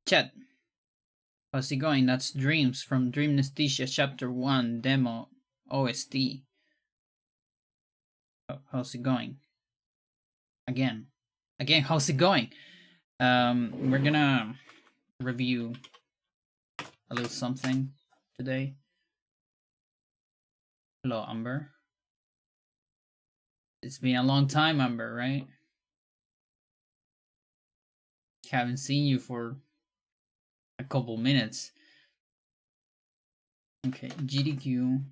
Chat. How's it going? That's Dreams from Dreamnesthesia Chapter 1 Demo OST. How's it going? Again, how's it going? We're gonna review a little something today. Hello, Amber. It's been a long time, Amber, right? Haven't seen you for a couple minutes. Okay, GDQ.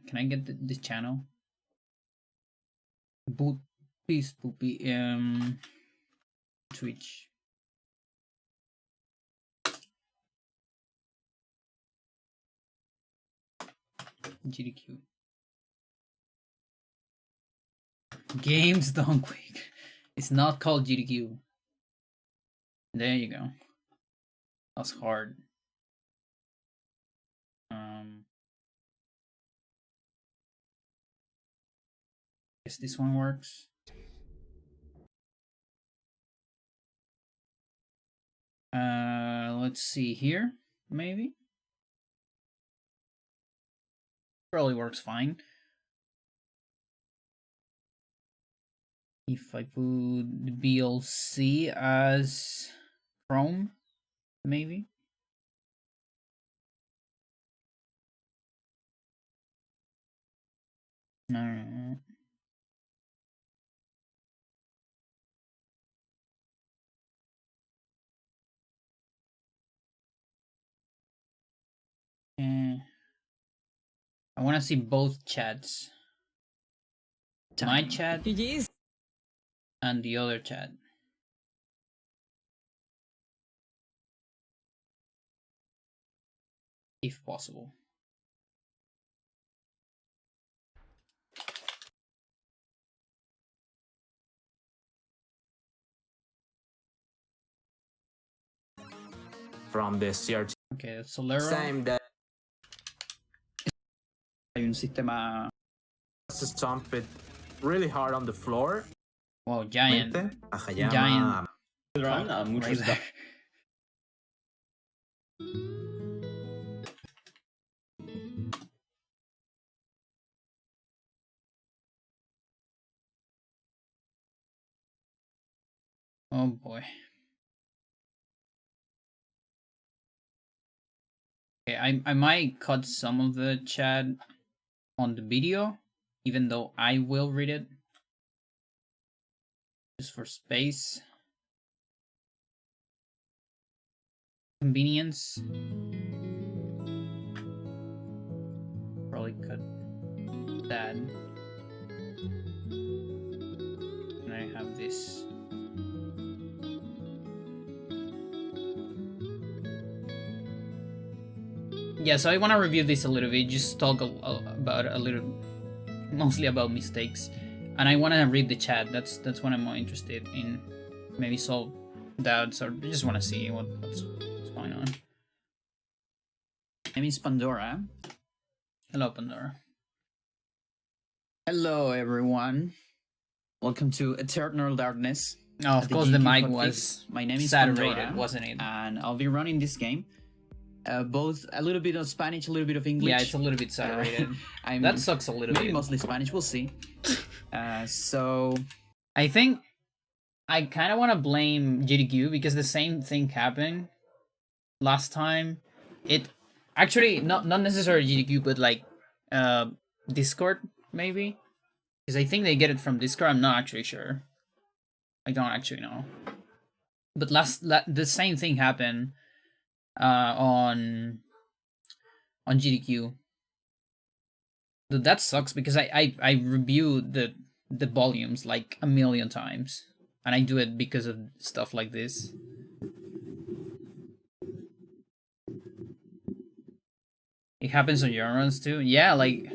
Can I get the channel? Please, Poopy. Twitch. GDQ. Games don't quick. It's not called GDQ. There you go. That's hard. Guess this one works. Let's see here. Maybe. Probably works fine. If I put the BLC as Chrome, maybe. No. I want to see both chats. My chat and the other chat. If possible. From the CRT. Okay, that's Solero. Same that. Hay un sistema. Stomp it really hard on the floor. Wow, giant. Giant. Right. Oh boy. Okay, I might cut some of the chat on the video, even though I will read it. Just for space. Convenience. Probably cut that. And I have this. Yeah, so I want to review this a little bit, just talk about a little, mostly about mistakes, and I want to read the chat. That's what I'm more interested in. Maybe solve doubts, or just want to see what's going on. My name is Pandora. Hello, Pandora. Hello, everyone. Welcome to Eternal Darkness. Oh, of course, the mic was. My name is saturated, Pandora, wasn't it? And I'll be running this game. Both a little bit of Spanish, a little bit of English. Yeah, it's a little bit saturated. That sucks a little bit. Mostly Spanish, we'll see. So I think I kind of want to blame GDQ because the same thing happened last time. It actually not necessarily GDQ, but like Discord maybe, because I think they get it from Discord. I'm not actually sure. I don't actually know. But the same thing happened. On GDQ. Dude, that sucks because I review the volumes like a million times, and I do it because of stuff like this. It happens on your runs too. Yeah, like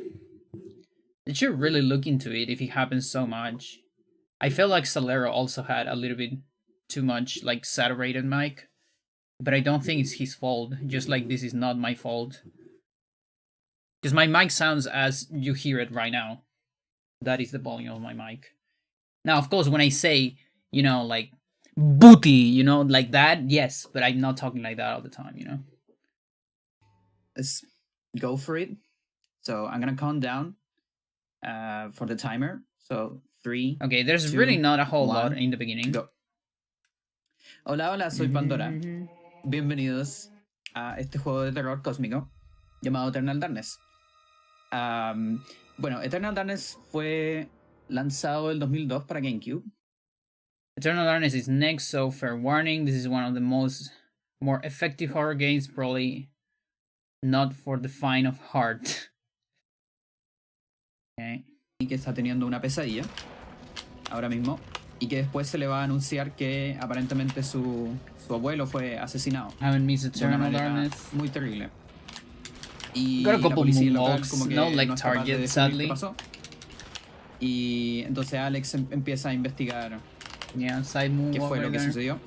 they should really look into it if it happens so much. I feel like Solero also had a little bit too much like saturated mic. But I don't think it's his fault, just like this is not my fault. Because my mic sounds as you hear it right now. That is the volume of my mic. Now, of course, when I say, you know, like, booty, you know, like that, yes, but I'm not talking like that all the time, you know? Let's go for it. So I'm gonna count down for the timer. So 3. Okay, there's 2, really not a whole 1, lot in the beginning. Go. Hola, hola, soy Pandora. Bienvenidos a este juego de terror cósmico llamado Eternal Darkness. Bueno, Eternal Darkness fue lanzado el 2002 para GameCube. Eternal Darkness is next, so fair warning, this is one of the more effective horror games, probably not for the faint of heart. Okay. Y que está teniendo una pesadilla ahora mismo, y que después se le va a anunciar que aparentemente su abuelo fue asesinado. Haven't missed Eternal Darkness. Muy terrible. Y got a couple la policía local, local como que no like no es capaz de target, descubrir sadly. qué pasó. Y entonces Alex empieza a investigar qué fue lo que sucedió.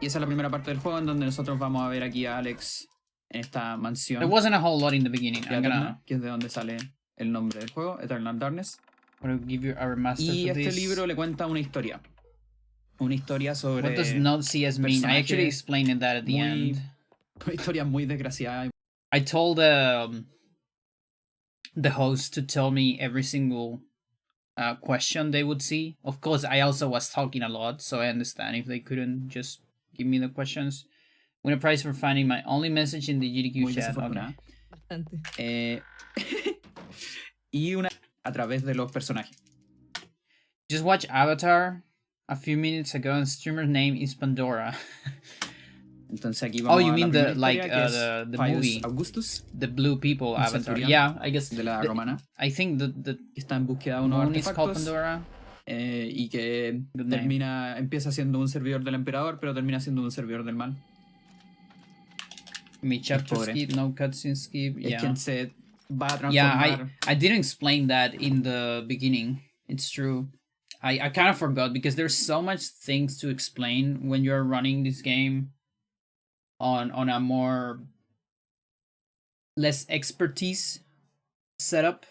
Y esa es la primera parte del juego en donde nosotros vamos a ver aquí a Alex en esta mansión. There wasn't a whole lot in the beginning. Que es de donde sale el nombre del juego, Eternal Darkness. Give you a remaster y este libro le cuenta una historia. Una historia sobre... What does not CS mean? I actually explained that at the end. Una historia muy desgraciada. I told the host to tell me every single question they would see. Of course, I also was talking a lot, so I understand if they couldn't just give me the questions. Win a prize for finding my only message in the GDQ chat. Okay. Y una a través de los personajes. Just watch Avatar a few minutes ago, and streamer's name is Pandora. Entonces aquí vamos you a mean the movie Augustus, the blue people Avatar? Yeah, I guess de la romana. I think the está en búsqueda de unos artefactos. Called Pandora. Y que empieza siendo un servidor del emperador, pero termina siendo un servidor del mal. Mi chapter skip, no cutscene skip. Es quien se va a transformar. Yeah, I didn't explain that in the beginning. It's true. I kind of forgot because there's so much things to explain when you're running this game on a more less expertise setup.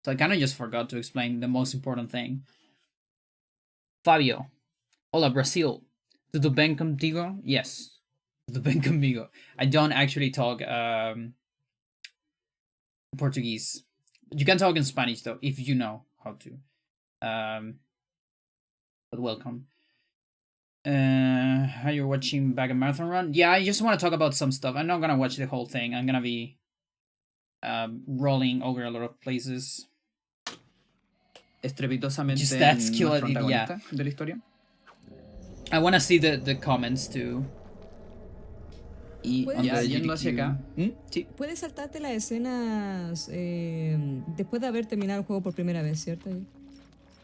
So I kind of just forgot to explain the most important thing. Fabio. Hola, Brazil. Tudo bem contigo? Yes. Tudo bem comigo. I don't actually talk Portuguese. You can talk in Spanish though, if you know how to. But welcome. How you're watching Back a Marathon Run? Yeah, I just want to talk about some stuff. I'm not gonna watch the whole thing. I'm gonna be rolling over a lot of places. Estrepitosamente just that skill de la historia. I want to see the comments too. Y ya yendo hacia acá. Sí. Puedes saltarte las escenas después de haber terminado el juego por primera vez, ¿cierto?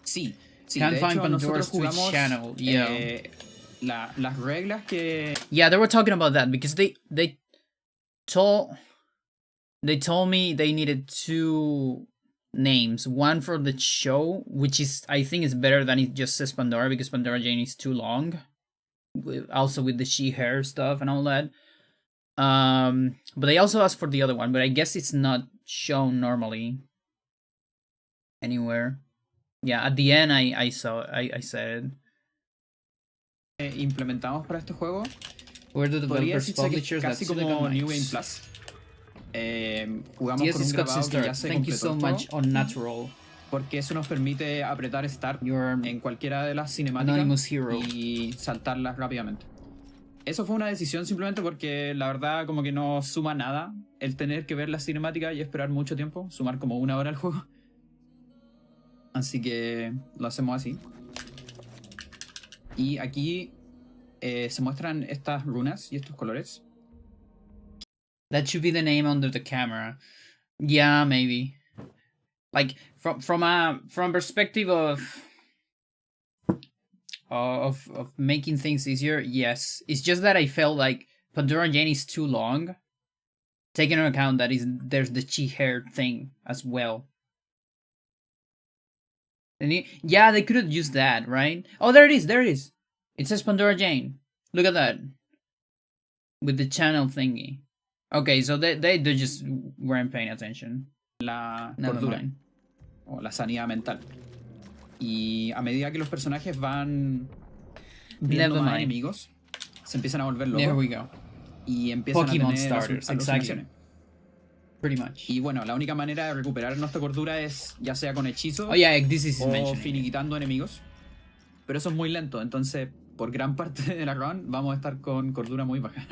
Sí. Can't de find hecho, Pandora's Twitch channel. Yeah. Las reglas que... Yeah, they were talking about that because they told me they needed 2 names. One for the show, which is I think is better than it just says Pandora because Pandora Jane is too long. Also with the she hair stuff and all that. But they also asked for the other one, but I guess it's not shown normally anywhere. Yeah, at the end I said implementamos para este juego. Where the developers publishers casi como New Game Plus. Jugamos con un grabado que ya se Thank you so much on Natural. Porque eso nos permite apretar Start en cualquiera de las cinemáticas y saltarlas rápidamente. Eso fue una decisión simplemente porque la verdad como que no suma nada el tener que ver la cinemática y esperar mucho tiempo, sumar como 1 hora al juego. Así que lo hacemos así. Y aquí se muestran estas runas y estos colores. That should be the name under the camera. Yeah, maybe. Like from perspective of making things easier, yes. It's just that I felt like Pandora Jane is too long. Taking into account that there's the chi hair thing as well. And yeah, they could have used that, right? Oh, there it is. It says Pandora Jane. Look at that. With the channel thingy. Okay, so they just weren't paying attention. La Never cordura. mind. o la sanidad mental. Y a medida que los personajes van viendo más enemigos, se empiezan a volver locos. There we go. Y empiezan Pokemon a tener starters, alucinaciones. Pretty much. Y bueno, la única manera de recuperar nuestra cordura es ya sea con hechizos o finiquitando enemigos. Pero eso es muy lento, entonces por gran parte de la run vamos a estar con cordura muy baja.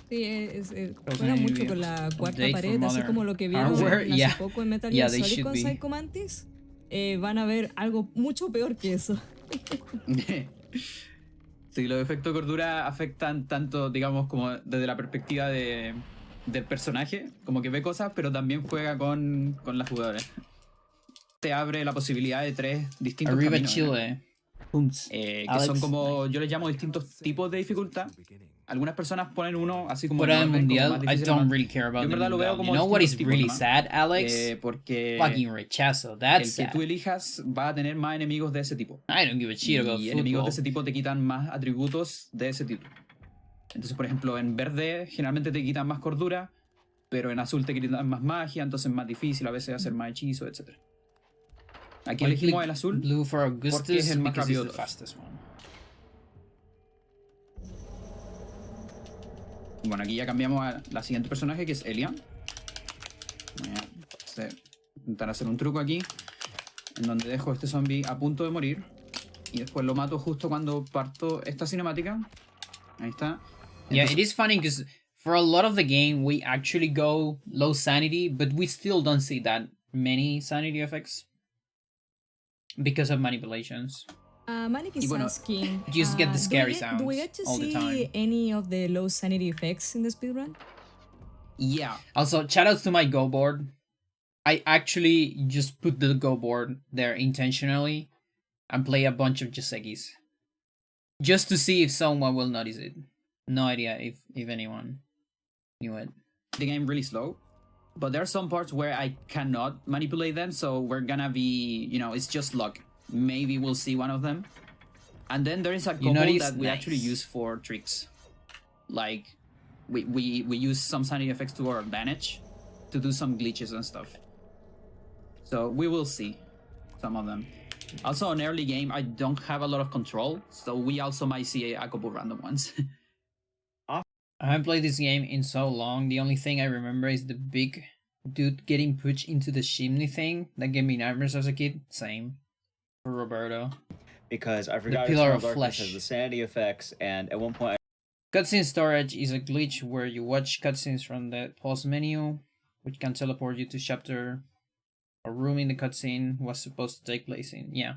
Sí, juega mucho con la cuarta pared, así como lo que vieron hace poco en Metal Gear Solid con Psycho Mantis. Van a ver algo mucho peor que eso. Sí, los efectos de cordura afectan tanto, digamos, como desde la perspectiva del personaje, como que ve cosas, pero también juega con la jugadora. Te abre la posibilidad de 3 distintos Arriba caminos, Chile. Que son como, yo les llamo distintos tipos de dificultad. Algunas personas ponen uno así como fuera del mundial. I don't really care about the mundial. You know what is really sad, Alex? Porque fucking rechazo. That's el que tú elijas va a tener más enemigos de ese tipo. I don't give a shit about y enemigos de ese tipo te quitan más atributos de ese tipo. Entonces, por ejemplo, en verde generalmente te quitan más cordura, pero en azul te quitan más magia, entonces es más difícil a veces hacer más hechizos, etc. Aquí elegimos el azul blue for Augustus porque es el más rápido. Bueno, aquí ya cambiamos a la siguiente personaje, que es Elia. Voy a intentar hacer un truco aquí, en donde dejo a este zombie a punto de morir, y después lo mato justo cuando parto esta cinemática. Ahí está. Yeah, it is funny because for a lot of the game we actually go low sanity, but we still don't see that many sanity effects because of manipulations. Malik is asking, you just get the scary sounds. Do we get to all see the time. any of the low sanity effects in the speedrun? Yeah. Also, shoutouts to my Go board. I actually just put the Go board there intentionally and play a bunch of Josegis. Just to see if someone will notice it. No idea if anyone knew it. The game really slow, but there are some parts where I cannot manipulate them, so we're gonna be, it's just luck. Maybe we'll see one of them. And then there is a combo that we actually use for tricks. Like, we use some sanity effects to our advantage to do some glitches and stuff. So we will see some of them. Also, in early game, I don't have a lot of control, so we also might see a couple random ones. I haven't played this game in so long. The only thing I remember is the big dude getting pushed into the chimney thing. That gave me nightmares as a kid. Same for Roberto. Because I forgot the Pillar of Flesh has the sanity effects, and at one point... Cutscene storage is a glitch where you watch cutscenes from the pause menu, which can teleport you to chapter or room in the cutscene was supposed to take place in. Yeah.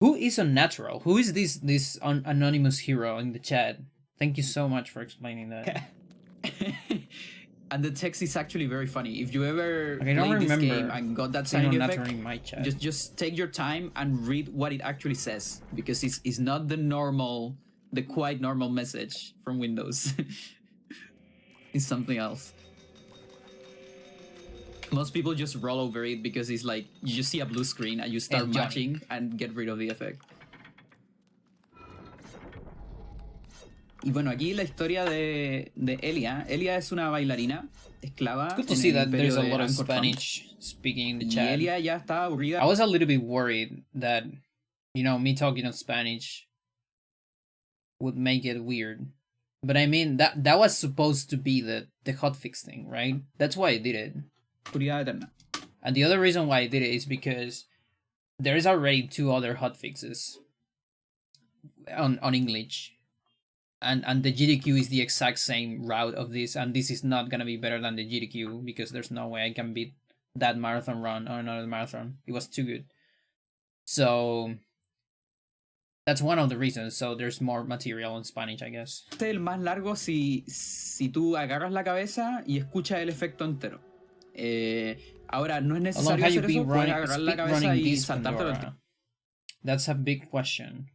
Who is Unnatural? Who is this anonymous hero in the chat? Thank you so much for explaining that. And the text is actually very funny. If you ever played this game and got that sanity effect, just take your time and read what it actually says, because it's not the quite normal message from Windows. It's something else. Most people just roll over it because it's like you just see a blue screen and you start matching and get rid of the effect. Y bueno, aquí la historia de Elia. Elia es una bailarina esclava. Good to see that there's a lot of Spanish speaking in the chat. Y Elia ya está aburrida. I was a little bit worried that, me talking in Spanish would make it weird. But I mean, that was supposed to be the hotfix thing, right? That's why I did it. And the other reason why I did it is because there is already 2 other hotfixes on English. And the GDQ is the exact same route of this, and this is not gonna be better than the GDQ because there's no way I can beat that marathon run or another marathon. It was too good. So that's one of the reasons. So there's more material in Spanish, I guess. Este es el más largo si tú agarras la cabeza y escuchas el efecto entero. Ahora no es necesario hacer eso, puedes agarrar la cabeza y saltártelo. That's a big question.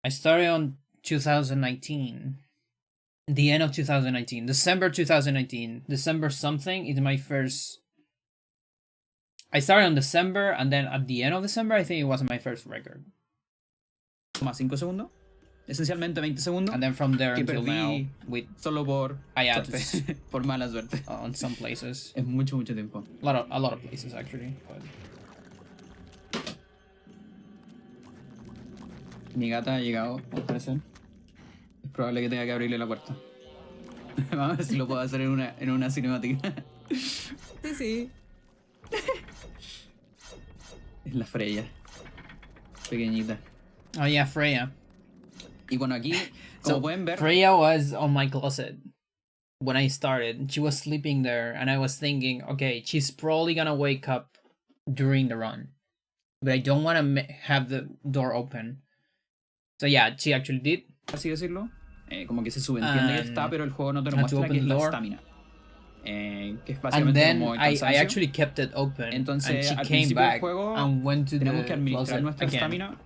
I started on 2019, the end of 2019, December 2019, December something is my first. I started on December, and then at the end of December, I think it was my first record. 5 segundos, esencialmente 20 segundos. And then from there until now, with solo por suerte, por mala suerte. On some places. Es mucho tiempo. A lot of places actually. But Mi gata ha llegado, al parecer. Es probable que tenga que abrirle la puerta. Vamos a ver si lo puedo hacer en una cinemática. Sí. Es la Freya. Pequeñita. Oh yeah, Freya. Y bueno, aquí, como pueden ver... Freya was on my closet when I started. She was sleeping there, and I was thinking, okay, she's probably gonna wake up during the run. But I don't want to have the door open. So yeah, she actually did. Así decirlo. Como que se subentiende que está, pero el juego no te lo muestra, que es la estamina. Que es básicamente como el cansancio. I actually kept it open. Entonces, and al she came principio back del juego, and went to tenemos que administrar closet nuestra again. estamina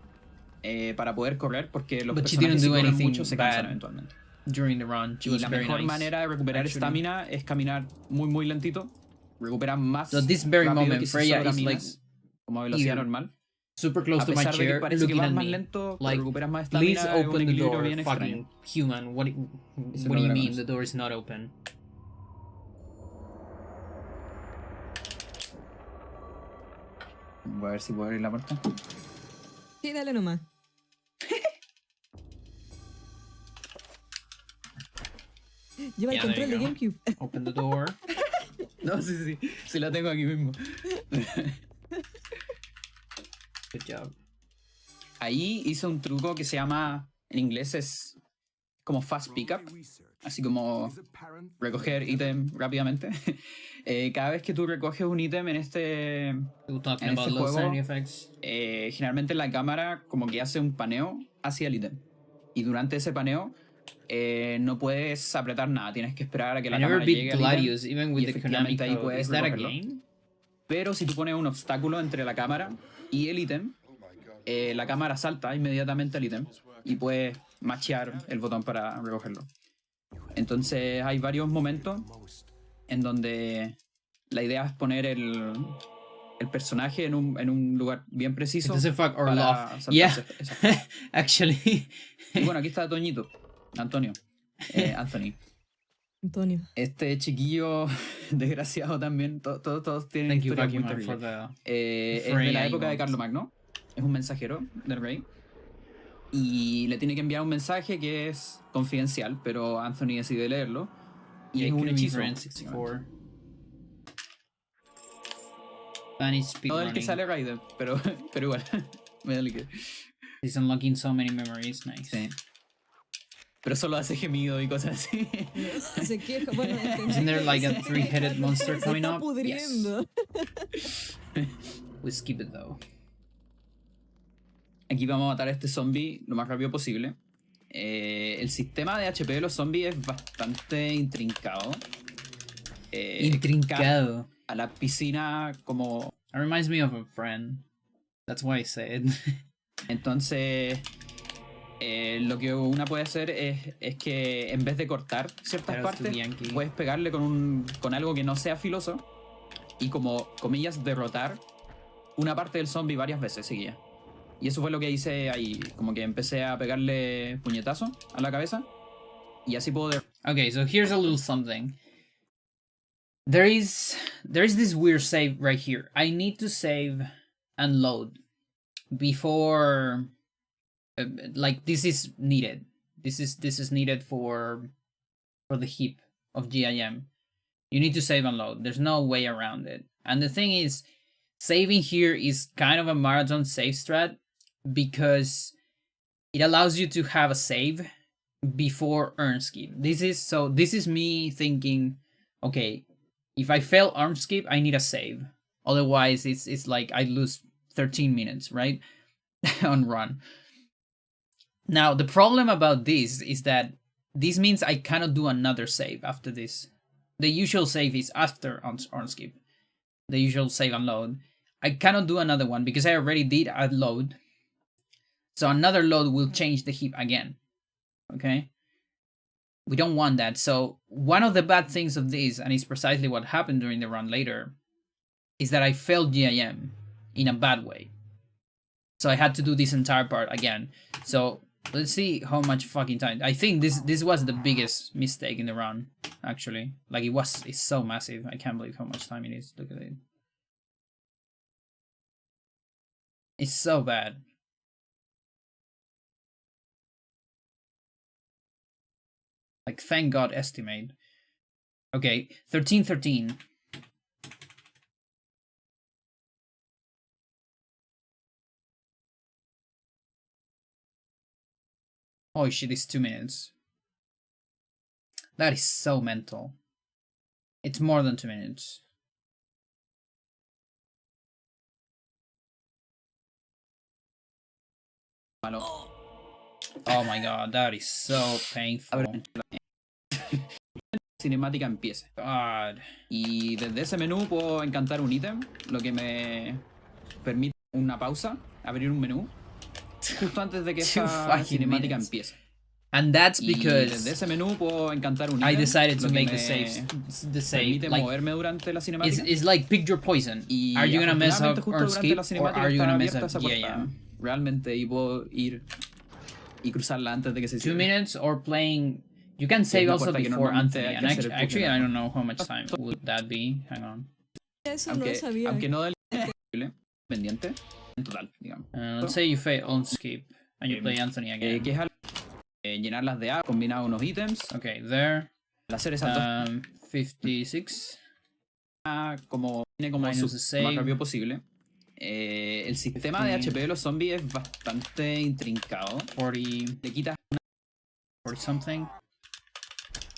para poder correr, porque los But she personajes didn't si do corren anything mucho se cansan bad eventualmente. During the run. She Y was la very mejor nice, manera de recuperar estamina es caminar muy muy lentito. Recuperas más so this very rápido moment, que si Freya solo is like caminas, como velocidad normal. super close to my A pesar de que chair, parece que looking vas at más me. lento, Like, recuperas más please estamina, es un open the equilibrio door, bien fucking extraño. human. What do you mean the door is not open? Voy a ver si puedo abrir la puerta. Sí, dale nomás. Lleva el Yeah, control there de you go. GameCube. Open the door. No, sí, sí la tengo aquí mismo. Good job. Ahí hice un truco que se llama, en inglés es como fast pickup, así como recoger ítem rápidamente. Cada vez que tú recoges un ítem en este juego, generalmente la cámara como que hace un paneo hacia el ítem. Y durante ese paneo no puedes apretar nada, tienes que esperar a que la cámara llegue al ítem, y efectivamente ahí puedes recogerlo. Pero si tú pones un obstáculo entre la cámara y el ítem, la cámara salta inmediatamente al ítem y puedes machear el botón para recogerlo. Entonces hay varios momentos en donde la idea es poner el personaje en un lugar bien preciso. It doesn't fuck or para love. Yeah, actually. Y bueno, aquí está Toñito, Antonio, Anthony. Antonio. Este chiquillo desgraciado también, todos tienen historias muy terribles. Es de la época de Carlomagno, es un mensajero del rey y le tiene que enviar un mensaje que es confidencial, pero Anthony decide leerlo y es un hechizo. Todo el que sale Raiden, pero igual me da que... He's unlocking so many memories, nice. Sí. Pero solo hace gemido y cosas así. Se queja, bueno, isn't there like a three-headed monster coming up? Pudriendo. Yes. We skip it though. Aquí vamos a matar a este zombie lo más rápido posible. El sistema de HP de los zombies es bastante intrincado. Intrincado. A la piscina como... It reminds me of a friend. That's why I said. Entonces, lo que una puede hacer es que en vez de cortar ciertas partes, puedes pegarle con algo que no sea filoso y como, comillas, derrotar una parte del zombie varias veces seguidas. Y eso fue lo que hice ahí, como que empecé a pegarle puñetazo a la cabeza y así puedo... Okay, so here's a little something. There is this weird save right here. I need to save and load before like this is needed. This is needed for the heap of GIM. You need to save and load. There's no way around it. And the thing is, saving here is kind of a marathon save strat because it allows you to have a save before urn skip. This is me thinking, okay, if I fail arm skip, I need a save. Otherwise, it's like I lose 13 minutes, right? On run. Now, the problem about this is that this means I cannot do another save after this. The usual save is after arm skip. The usual save and load. I cannot do another one because I already did a load. So another load will change the heap again. Okay? We don't want that. So one of the bad things of this, and it's precisely what happened during the run later, is that I failed GIM in a bad way. So I had to do this entire part again. So let's see how much fucking time. I think this was the biggest mistake in the run, actually. Like it's so massive. I can't believe how much time it is. Look at it. It's so bad. Like, thank God, estimate. Okay, 13-13. Oh shit, it's 2 minutes. That is so mental. It's more than 2 minutes. Oh my god, that is so painful. Cinemática empieza. God. Y desde ese menú puedo encantar un ítem, lo que me permite una pausa, abrir un menú, justo antes de que esta cinemática empiece. And that's because desde ese menú puedo encantar un ítem, I decided to make the save like, moverme durante la cinemática. It's like pick your poison. Are you gonna mess up or skip, or are you gonna mess up realmente, y puedo ir y cruzarla antes de que se cierre. 2 minutes or playing. You can save also before Anthony. And actually, I don't know how much time would that be. Hang on. Aunque no del pendiente en total, digamos. Let's say you fail on skip and you play Anthony again. Que es llenar las de A, combinar unos ítems. Okay, there. Al hacer esas 56. Como tiene como su más rápido posible. El sistema de HP de los zombies es bastante intrincado. 40. Le quitas 40 something.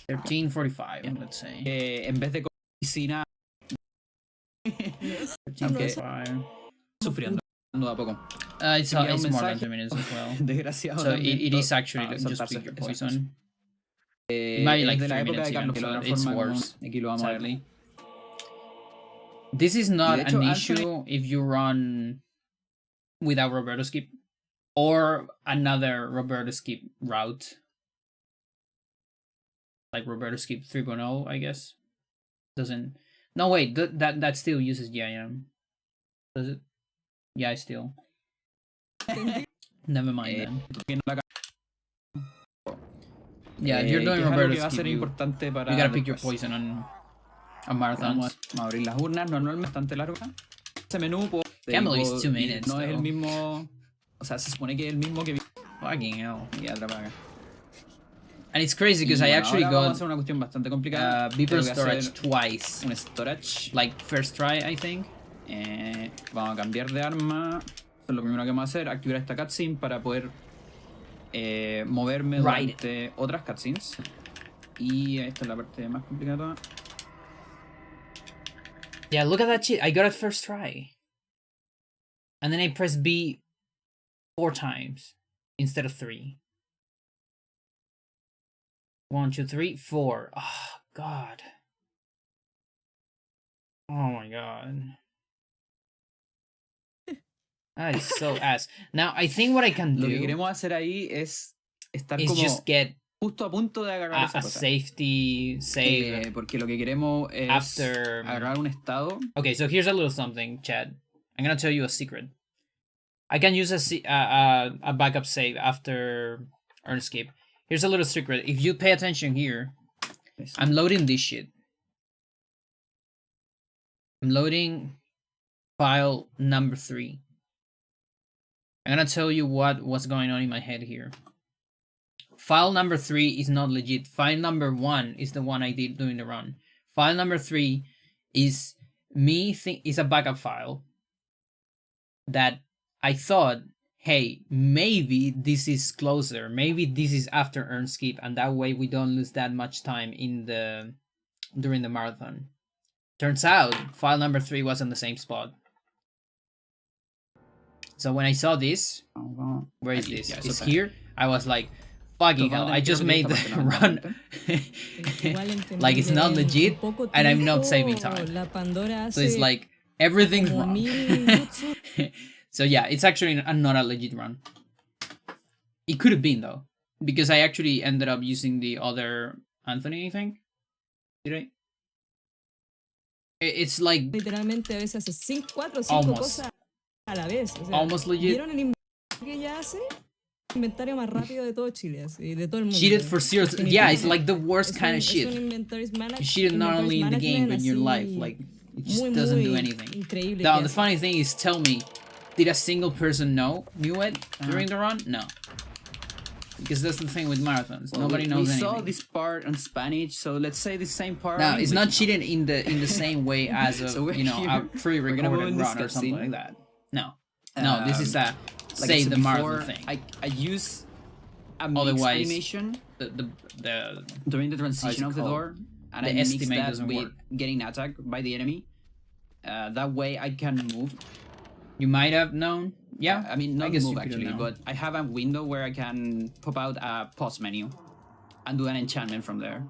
13:45, let's say. En vez de piscina. 13:45. Sufriendo a poco. It's more than 2 minutes as well. Desgraciado. So it is actually just pick your poison. It might be like 3 minutes even, but it's worse. Sadly. This is not an issue if you run without Roberto skip or another Roberto skip route. Like Roberto skip 3.0, I guess. Doesn't. No, wait. That still uses GIM. Does it? Yeah, still. Never mind then. Yeah, if you're doing Roberto skip, you gotta pick your poison on marathons. Vamos a abrir las urnas, normalmente bastante larga. Ese menú can't believe it's 2 minutes. No es el mismo. O sea, se supone que es el mismo que. Fucking hell. Y atrapa acá. And it's crazy because I actually got una cuestión bastante complicada. Beeper storage twice. Un storage. Like first try, I think. Vamos a cambiar de arma. Eso es lo primero que vamos a hacer. Activar esta cutscene para poder moverme durante otras cutscenes. Y esta es la parte más complicada. Yeah, look at that shit. I got it first try. And then I pressed B 4 times instead of 3. 1, 2, 3, 4. Oh, God. Oh, my God. That is so ass. Now, I think what I can do... Lo que queremos hacer ahí es estar como just get justo a punto de agarrar esa cosa. Safety save. Porque lo que queremos es agarrar un estado. Okay, so here's a little something, Chad. I'm gonna tell you a secret. I can use a backup save after escape. Here's a little secret. If you pay attention here, I'm loading this shit. I'm loading file number 3. I'm gonna tell you what's going on in my head here. File number 3 is not legit. File number 1 is the one I did during the run. File number 3 is is a backup file that I thought, hey, maybe this is closer. Maybe this is after earn skip, and that way we don't lose that much time during the marathon. Turns out file number 3 was on the same spot. So when I saw this, where is this? It's here. I was like, fucking hell, I just made the run. Like it's not legit, and I'm not saving time. So it's like, everything's wrong. So yeah, it's actually not a legit run. It could have been though, because I actually ended up using the other Anthony, I think. Did I? It's like literalmente a veces hace 4 o 5 cosas a la vez. O sea, almost legit. ¿Vieron el inventario que ella hace? El inventario más rápido de todo Chile, así, de todo el mundo. Cheated for serious. Yeah, it's like the worst kind of shit. You cheated not only in the game but in your life. Like it just doesn't do anything. Now the funny thing is, tell me, did a single person knew it during the run? No. Because that's the thing with marathons. Well, nobody knows anything. We saw this part in Spanish, so let's say the same part. No, it's not cheating in the same way as a so a pre-recorded run or something like that. No, no, this is a say the marathon thing. I use a mix animation during the transition of the door, and I mix that with getting attacked by the enemy. That way I can move. You might have known. Yeah, I mean, not move actually, but I have a window where I can pop out a pause menu and do an enchantment from there.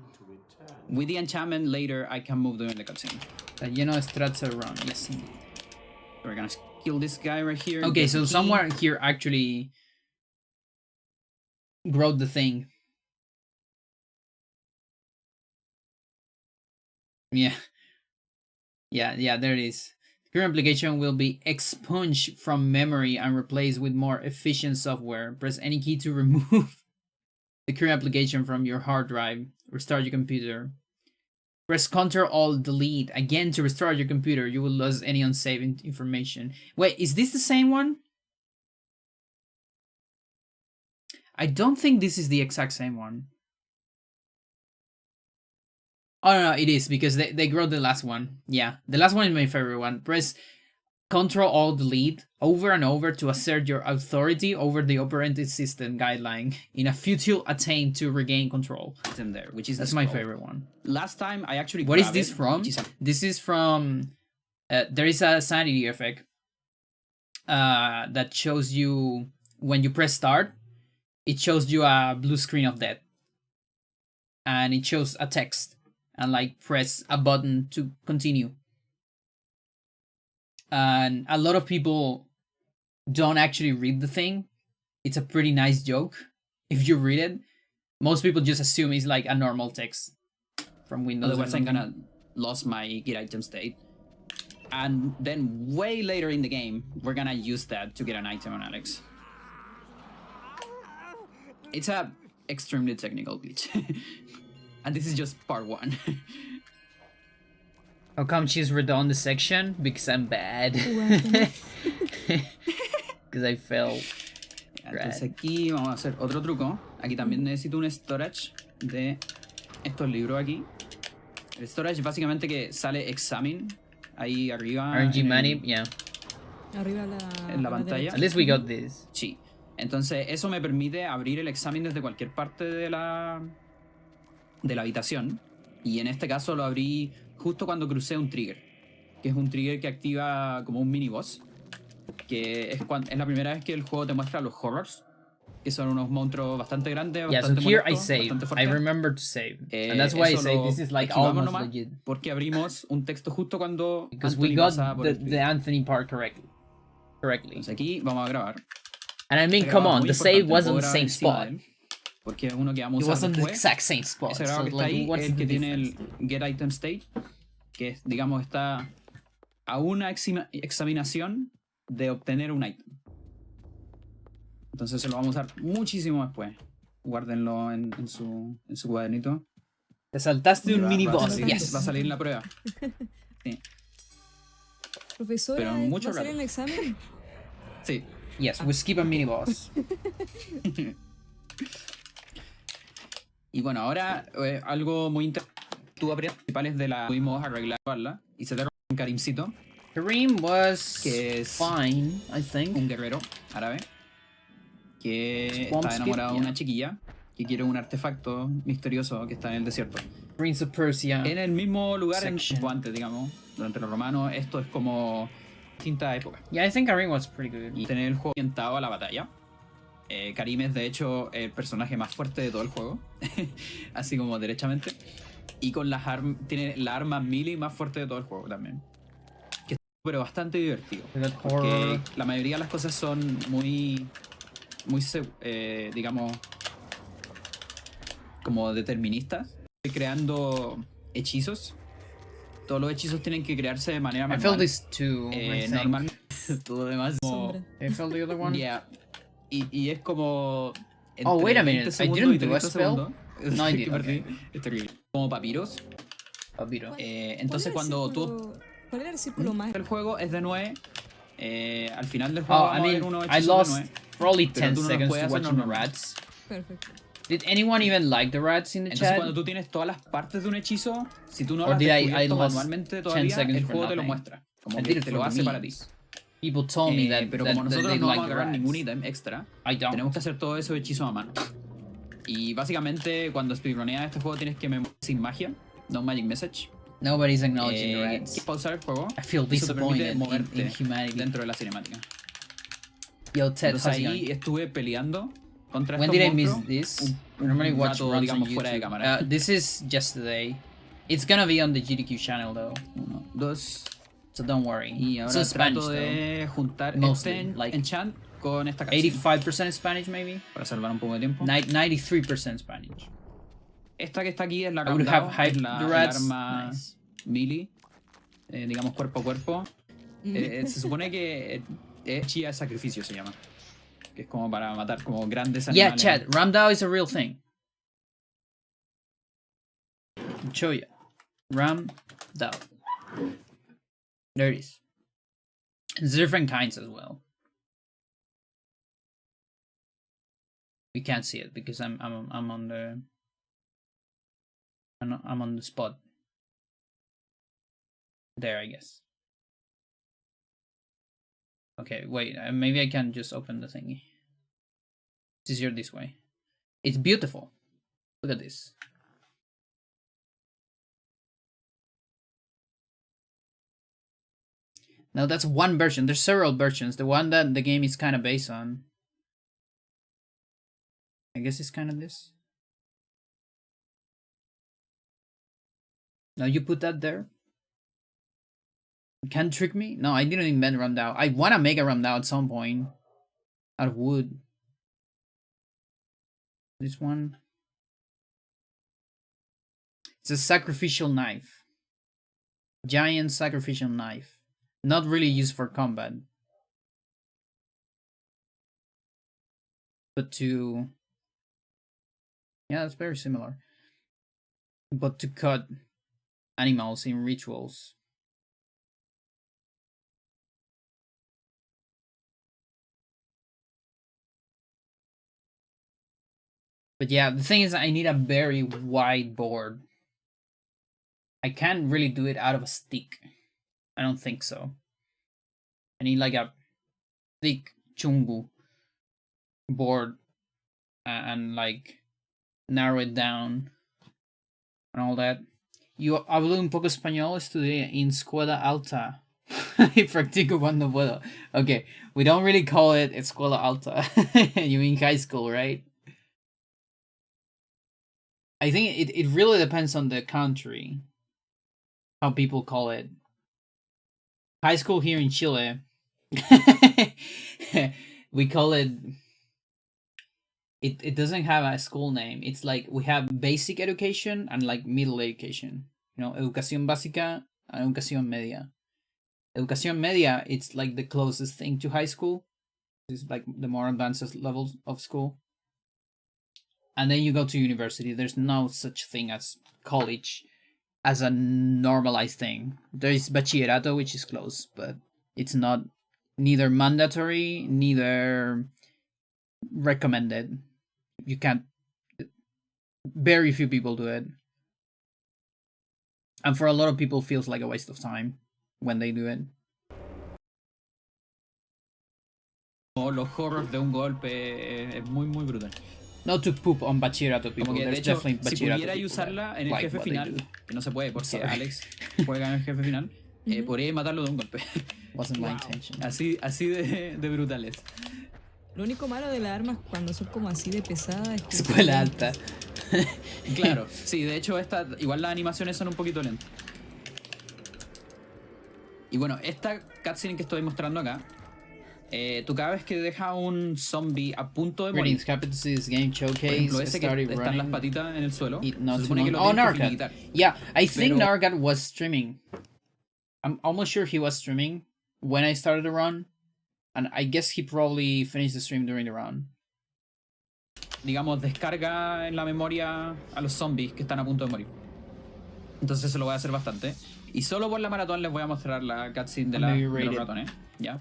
With the enchantment later, I can move during the cutscene. Strats are wrong. Yes. We're gonna kill this guy right here. Okay, so somewhere here actually wrote the thing. Yeah. Yeah, there it is. The current application will be expunged from memory and replaced with more efficient software. Press any key to remove the current application from your hard drive. Restart your computer. Press Ctrl-Alt-Delete again to restart your computer. You will lose any unsaved information. Wait, is this the same one? I don't think this is the exact same one. Oh no, it is because they wrote the last one. Yeah, the last one is my favorite one. Press Ctrl-Alt-Delete over and over to assert your authority over the operating system guideline in a futile attempt to regain control. There, which is that's my favorite one. Last time I actually. What is this from? This is from. There is a sanity effect. That shows you when you press start, it shows you a blue screen of death, and it shows a text. And press a button to continue. And a lot of people don't actually read the thing. It's a pretty nice joke. If you read it, most people just assume it's like a normal text from Windows. Otherwise, I'm gonna lose my get item state. And then way later in the game, we're gonna use that to get an item on Alex. It's a extremely technical glitch. And this is just part 1. How come she's redone the section? Because I'm bad. Because I fell. Entonces aquí vamos a hacer otro truco. Aquí también necesito un storage de estos libros aquí. El storage básicamente que sale examine ahí arriba. RNG Money, yeah. Arriba en la pantalla. At least we got this. Sí. Entonces eso me permite abrir el examine desde cualquier parte de la habitación, y en este caso lo abrí justo cuando crucé un trigger, que es un trigger que activa como un mini boss, que es la primera vez que el juego te muestra los horrors, que son unos monstruos bastante grandes, bastante here I save. I remember to save, and that's why I say this is like almost legit. Porque abrimos un texto justo cuando because we got the Anthony part correctly. Entonces aquí vamos a grabar. And I mean, come on, the save wasn't the same spot. Porque es uno que vamos a usar después. It wasn't the exact same spot. Ese grado que está ahí es el que tiene el Get Item State, que digamos está a una examinación de obtener un item. Entonces se lo vamos a usar muchísimo después. Guárdenlo en su cuadernito. Te saltaste un mini boss. Yes. Va a salir en la prueba. Sí. Profesora, pero mucho ¿va a salir en el examen? Sí. Yes, we skip a mini boss. Y bueno, ahora algo muy interesante. Tú abrías principales de la pudimos arreglarla y se te rompe un Karimcito. Karim was que es fine, I think. Un guerrero árabe que está enamorado de una chiquilla que quiere un artefacto misterioso que está en el desierto. Prince of Persia. En el mismo lugar en antes, digamos, durante los romanos. Esto es como distinta época. Yeah, I think Karim was pretty good. Y tener el juego orientado a la batalla. Karim es de hecho el personaje más fuerte de todo el juego, así como derechamente, y con tiene la arma melee más fuerte de todo el juego también, que es pero bastante divertido, porque la mayoría de las cosas son muy digamos como deterministas, creando hechizos. Todos los hechizos tienen que crearse de manera manual. I felt this too. Normalmente todo demás como... I felt the other one. Yeah. Y es como... Oh, wait a minute. I didn't do a spell? No, I did. Es terrible. Como papiros. Papiro. Entonces cuando tú... ¿Cuál era el círculo más? El juego es de 9. Al final del juego vamos a ver unos hechizos I lost de 9. probably 10 seconds to watching the rats. Perfecto. Did anyone even like the rats in the Entonces, chat? cuando tú tienes todas las partes de un hechizo, si tú no las descubierto manualmente todavía, el juego te lo muestra. Como que te lo hace para ti. People told me that, pero como nosotros no vamos a agarrar ningún ítem extra, tenemos que hacer todo eso hechizo a mano. Y básicamente, cuando speedruneas este juego, tienes que memorizar sin magia, no magic message. Nobody's acknowledging the rats. Y pausar el juego. I feel disappointed moverte in humanity. dentro de la cinemática. Yo, Ted, entonces ahí estuve peleando contra estos monstruos. When did I miss this? Normally watch rato, runs digamos, on fuera de YouTube. cámara. This is yesterday. It's gonna be on the GDQ channel though. 1, 2. So don't worry. Y ahora so trato Spanish, de juntar mostly, este like Enchant con esta canción. 85% Spanish maybe? Para salvar un poco de tiempo. 93% Spanish. Esta que está aquí es la I would have hyped el the rats. arma Nice. melee, digamos cuerpo a cuerpo. Se supone que es chía de sacrificio, se llama. Que es como para matar como grandes Yeah, animales. chat. Ramdao is a real thing. I'll show you. Ramdao. There it is. There's different kinds as well. We can't see it because I'm on the I'm on the spot. There, I guess. Okay, wait. Maybe I can just open the thingy. It's easier this way. It's beautiful. Look at this. Now that's one version. There's several versions. The one that the game is kind of based on, I guess it's kind of this. Now you put that there. You can't trick me? No, I didn't invent Ramdao. I want to make a Ramdao at some point. Out of wood. This one. It's a sacrificial knife. Giant sacrificial knife. Not really used for combat. But to... Yeah, it's very similar. But to cut animals in rituals. But yeah, the thing is I need a very wide board. I can't really do it out of a stick. I don't think so. I need like a thick chungu board and like narrow it down and all that. Yo hablo un poco español, estudié en escuela alta y practico cuando puedo. Okay, we don't really call it escuela alta. You mean high school, right? I think it really depends on the country, how people call it. High school here in Chile, we call it, it doesn't have a school name. It's like we have basic education and like middle education. You know, educación básica and educación media. Educación media, it's like the closest thing to high school. It's like the more advanced levels of school. And then you go to university. There's no such thing as college as a normalized thing. There is bachillerato, which is close, but it's not neither mandatory, neither recommended. You can't, very few people do it. And for a lot of people, feels like a waste of time when they do it. Los horrors de un golpe es muy brutal. Not to poop on bachillerato people. Como que, de There's hecho, definitely si pudiera usarla en el like jefe final, que no se puede porque Alex juega en el jefe final, podría matarlo de un golpe. Wasn't my intention. Así de brutales. Lo único malo de las armas cuando son como así de pesadas es que Escuela alta. Claro, sí, de hecho igual las animaciones son un poquito lentas. Y bueno, esta cutscene que estoy mostrando acá, tú cada vez que deja un zombie a punto de morir, happy to see this game showcase. por ejemplo, ese que started están las running. patitas en el suelo, Not se too supone que long. lo Oh, tienes que Nargat. finiquitar. Yeah, I think Pero- Nargat was streaming. I'm almost sure he was streaming when I started the run. And I guess he probably finished the stream during the run. Digamos, descarga en la memoria a los zombies que están a punto de morir. Entonces se lo voy a hacer bastante. Y solo por la maratón les voy a mostrar la cutscene de los ratones. ¿Ya?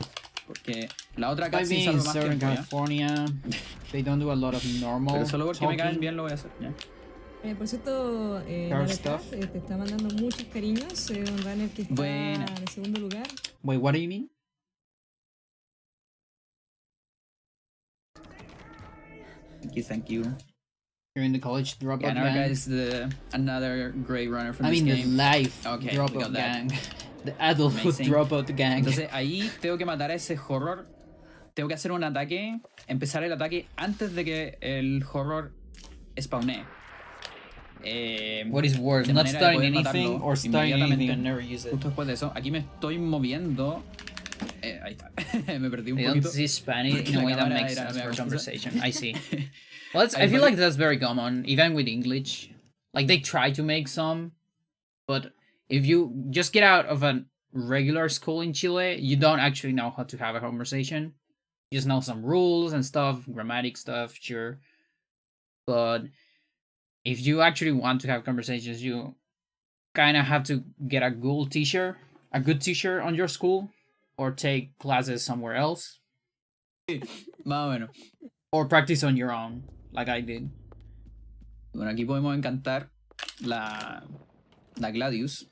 Porque la otra casi salva más tiempo, tiempo, California, they don't do a lot of normal. Pero solo porque me caen bien lo voy a hacer, ¿ya? Por cierto, te está mandando muchos cariños. Un runner que está en el segundo lugar. Wait, what do you mean? Thank you. You're in the college dropout gang. Our guy is another great runner from this game. The life dropout gang. The adulthood dropout gang. Entonces ahí tengo que matar a ese horror. Tengo que hacer un ataque, empezar el ataque antes de que el horror spawnee. What is worse, not starting anything or starting anything and never use it? Justo después de eso, aquí me estoy moviendo. Ahí está. Me perdí un they poquito. Don't see Spanish in a way that makes sense for conversation. I see. Well, I feel like that's very common, even with English. Like, they try to make some, but if you just get out of a regular school in Chile, you don't actually know how to have a conversation. You just know some rules and stuff, grammatic stuff, sure. But if you actually want to have conversations, you kind of have to get a good teacher on your school, or take classes somewhere else. Más o menos. Or practice on your own, like I did. Bueno, aquí podemos encantar la Gladius.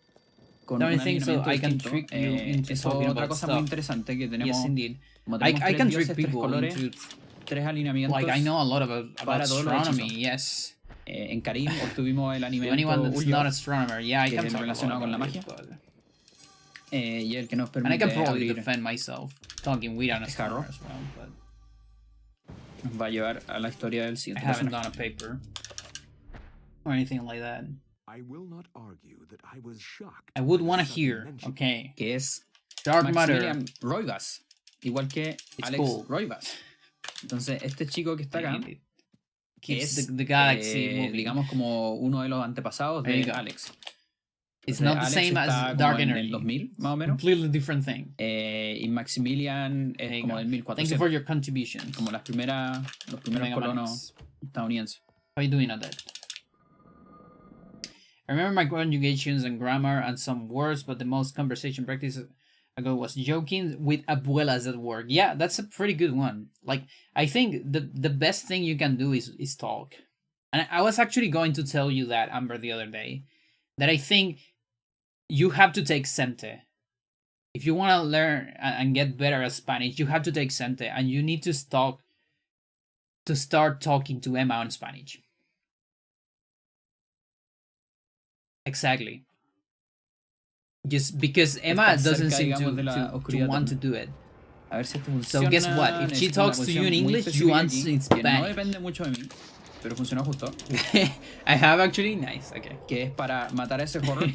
Con un so I can trick you into talking otra about cosa stuff. Muy interesante que tenemos. Yes, indeed. I can trick people colores, into... Tres alineamientos. Like, I know a lot about astronomy, yes. En Karim obtuvimos el alineamiento anyone that's Ulyo, not astronomer, yeah, I que can es talk relacionado con la magia. Y el que nos permite and I can probably abrir, defend myself, talking with an astronomer as well, but... Nos va a llevar a la historia del siguiente. I haven't done a paper or anything like that. I will not argue that I was shocked. I would want to hear, okay, que es Dark Matter. Maximilian Roivas, igual que It's Alex cool. Roivas. Entonces, este chico que está acá es the galaxy movie. digamos como uno de los antepasados de Alex. It's not the same as Dark en Energy. el 2000, más o menos. Completely different thing. Y Maximilian es como del 1400. Thank you for your contribution. Como los primeros colonos estadounidenses. How are you doing on that? I remember my conjugations and grammar and some words, but the most conversation practice ago was joking with abuelas at work. Yeah, that's a pretty good one. Like, I think the best thing you can do is talk. And I was actually going to tell you that, Amber, the other day, that I think you have to take Sente. If you want to learn and get better at Spanish, you have to take Sente, and you need to start talking to Emma in Spanish. Exactly. Just because Emma doesn't seem to want to do it. A ver si esto funciona. So guess what? If she talks to you in English, you answer in Spanish. No depende mucho de mí, pero funcionó justo. I have actually, nice, okay. Que es para matar a ese horror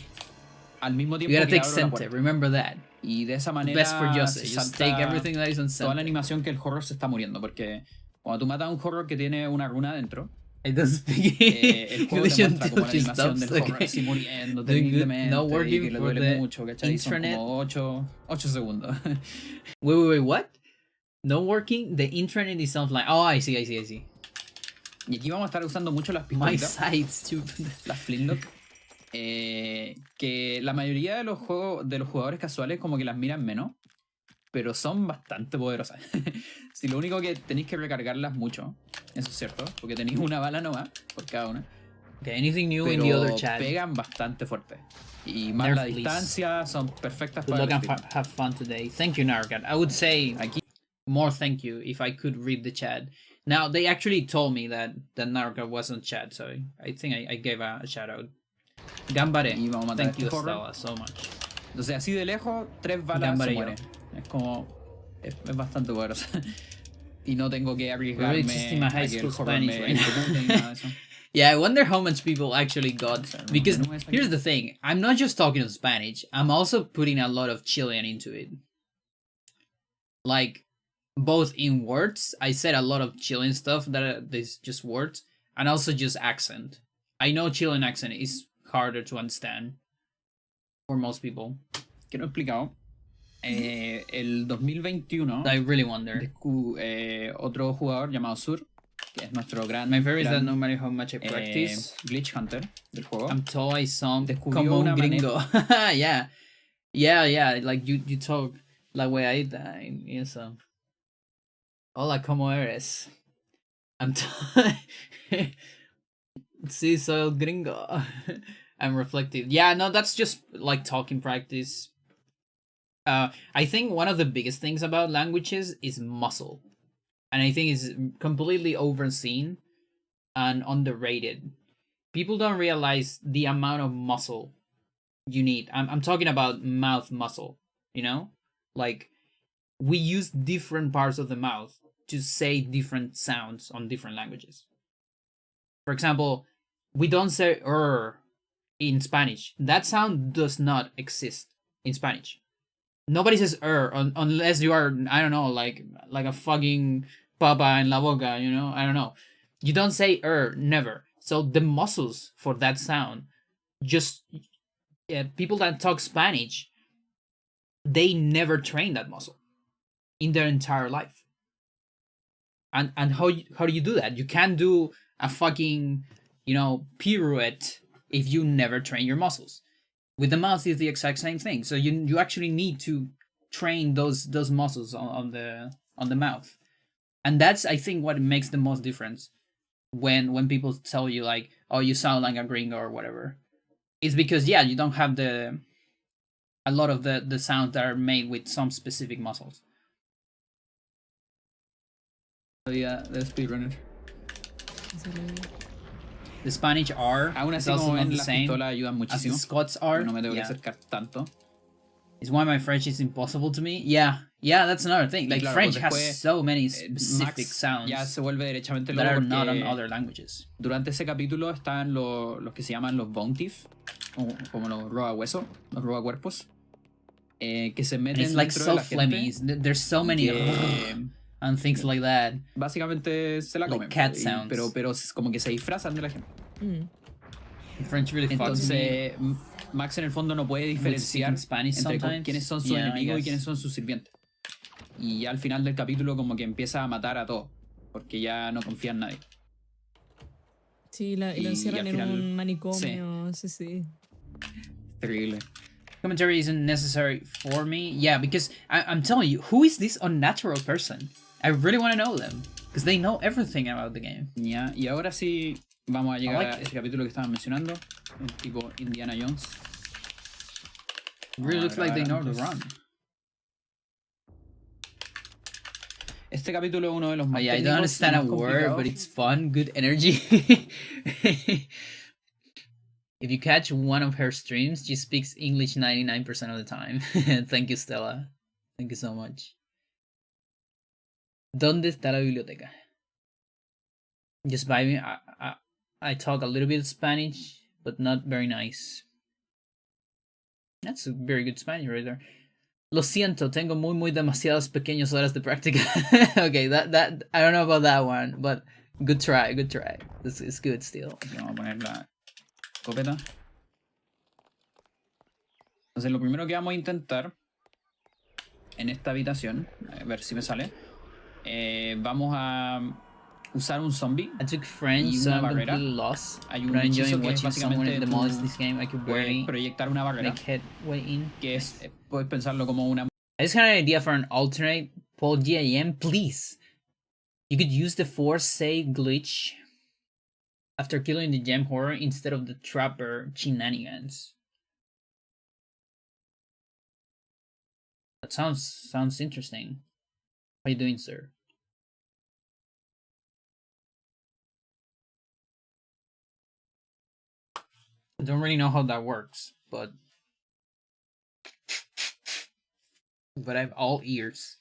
al mismo tiempo you gotta que take Sente, remember that. Y de esa manera best for justice. Just take everything that is on Sente. Toda la animación que el horror se está muriendo, porque cuando tú matas a un horror que tiene una runa dentro, it doesn't speak. El juego te muestra como la animación del horror así muriendo terriblemente, no working y que le duele mucho, ¿cachai? Son como 8 segundos. Wait, what? No working? The intranet is something like... Oh, I see. Y aquí vamos a estar usando mucho las My pistolitas. sights, too. Las flintlock. Que la mayoría de los jugadores casuales como que las miran menos, pero son bastante poderosas. Si lo único que tenéis que recargarlas mucho, eso es cierto, porque tenéis una bala nomás por cada una. Okay, anything new pero in the other chat? Pegan bastante fuerte. Y más la distancia, son perfectas para el estilo. Have fun today. Thank you, Nargan. I would say aquí more thank you if I could read the chat. Now, they actually told me that Narga was on chat, so I think I gave a shout out. Gambare. Thank you, Stella, so much. Entonces, así de lejos, 3 balas se mueren. Es como... Es bastante poderosa. Y no tengo que arriesgarme a que el horror me ejecute ni nada de eso. Yeah, I wonder how much people actually got. Because here's the thing. I'm not just talking in Spanish. I'm also putting a lot of Chilean into it. Like, both in words. I said a lot of Chilean stuff that is just words. And also just accent. I know Chilean accent is harder to understand. For most people. Que no he explicado. El 2021 I really wonder. Otro jugador llamado Sur, que es nuestro gran... My favorite is that no matter how much I practice, Glitch Hunter del juego. I'm told I sound como un gringo. Yeah, like you talk La weadita y eso. Hola, ¿cómo eres? Sí, soy el gringo. I'm reflective. Yeah, no, that's just like talking practice. I think one of the biggest things about languages is muscle. And I think it's completely overseen and underrated. People don't realize the amount of muscle you need. I'm talking about mouth muscle, you know? Like, we use different parts of the mouth to say different sounds on different languages. For example, we don't say in Spanish. That sound does not exist in Spanish. Nobody says unless you are, I don't know, like a fucking papa en la boca, you know? I don't know. You don't say never. So the muscles for that sound, just people that talk Spanish, they never train that muscle in their entire life. And how do you do that? You can't do a fucking, pirouette if you never train your muscles. With the mouth is the exact same thing. So you actually need to train those muscles on the mouth. And that's, I think, what makes the most difference when people tell you like, oh, you sound like a gringo or whatever. It's because you don't have a lot of the sounds that are made with some specific muscles. So yeah, the speedrunner. The Spanish R. Aún así, como ven, las pistolas ayudan muchísimo. Scots R. No me tengo que acercar tanto. Is why my French is impossible to me. Yeah, that's another thing. Like, claro, French has so many specific sounds ya se vuelve derechamente that are not on other languages. Durante ese capítulo están los que se llaman los bounties, como los robahuesos, los robacuerpos, que se meten it's like so phlegmy. There's so many and things like that. Básicamente se la comen. Like cat sounds. Pero como que se disfrazan de la gente. French really fucks me. Entonces, Max en el fondo no puede diferenciar entre quiénes son sus enemigos y quiénes son sus sirvientes. Y ya al final del capítulo como que empieza a matar a todos, porque ya no confía en nadie. Sí, lo encierran en un manicomio, sí. Terrible. Commentary isn't necessary for me. Yeah, because I'm telling you, who is this unnatural person? I really want to know them, because they know everything about the game. Ya, y ahora sí vamos a llegar a ese capítulo que estaban mencionando, el tipo Indiana Jones. Really looks like they know the run. Este capítulo es uno de los más técnicos. I don't understand a word, but it's fun, good energy. If you catch one of her streams, she speaks English 99% of the time. Thank you, Stella. Thank you so much. ¿Dónde está la biblioteca? Just by me. I talk a little bit of Spanish, but not very nice. That's a very good Spanish right there. Lo siento, tengo muy demasiadas pequeñas horas de práctica. Okay, that I don't know about that one, but good try. It's good still. Vamos a poner la escopeta. Entonces lo primero que vamos a intentar en esta habitación, a ver si me sale, vamos a usar un zombie. I took French, so I'm completely lost. Hay un hechizo que es básicamente demolish this game. I could puedes proyectar una barrera. Make headway in. Que es, puedes pensarlo como una... I just had an idea for an alternate. Paul GIM, please. You could use the force save glitch after killing the gem horror instead of the trapper shenanigans. That sounds interesting. How you doing, sir? I don't really know how that works, but I have all ears.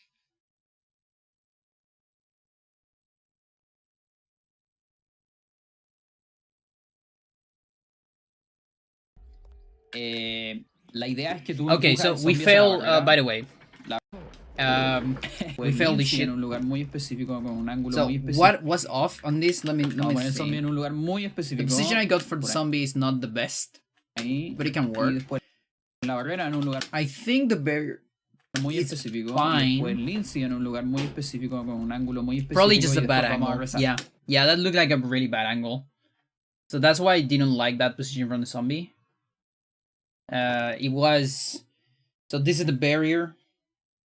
La idea es que tú okay, so we failed, by the way. We failed this shit. En un lugar muy específico, con un ángulo so muy específico. What was off on this? Let me see. En un lugar muy específico. The position I got for the zombie is not the best, ahí, but it can work. Y después la barrera en un lugar I think the barrier muy específico. Fine. Y después Lindsay en un lugar muy específico, con un ángulo muy específico. Probably just a bad angle. Yeah, that looked like a really bad angle. So that's why I didn't like that position from the zombie. It was... So this is the barrier.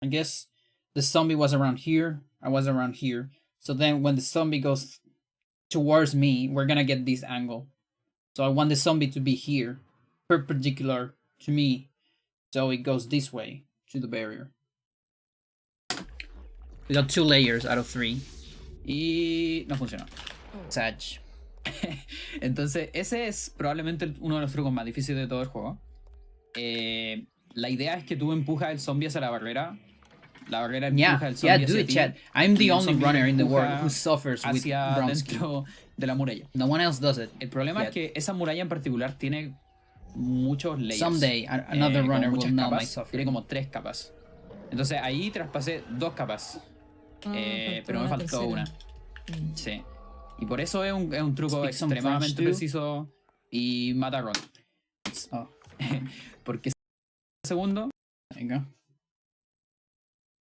I guess the zombie was around here. I was around here. So then when the zombie goes towards me, we're gonna get this angle. So I want the zombie to be here, perpendicular to me. So it goes this way to the barrier. We got 2 layers out of 3. Y no funcionó. Sag. Entonces, ese es probablemente uno de los trucos más difíciles de todo el juego. La idea es que tú empujas el zombie hacia la barrera. La barrera empuja el zombie do hacia it, ti. chat. I'm the only runner in the world who suffers with hacia Bronsky. dentro de la muralla. No one else does it. El problema es que esa muralla en particular tiene muchos layers. Someday another runner will know my capas. suffering. Tiene como 3 capas. Entonces ahí traspasé 2 capas. Pero me faltó una. Sí. Y por eso es un truco extremadamente preciso y mata Ron. Porque segundo. There you go.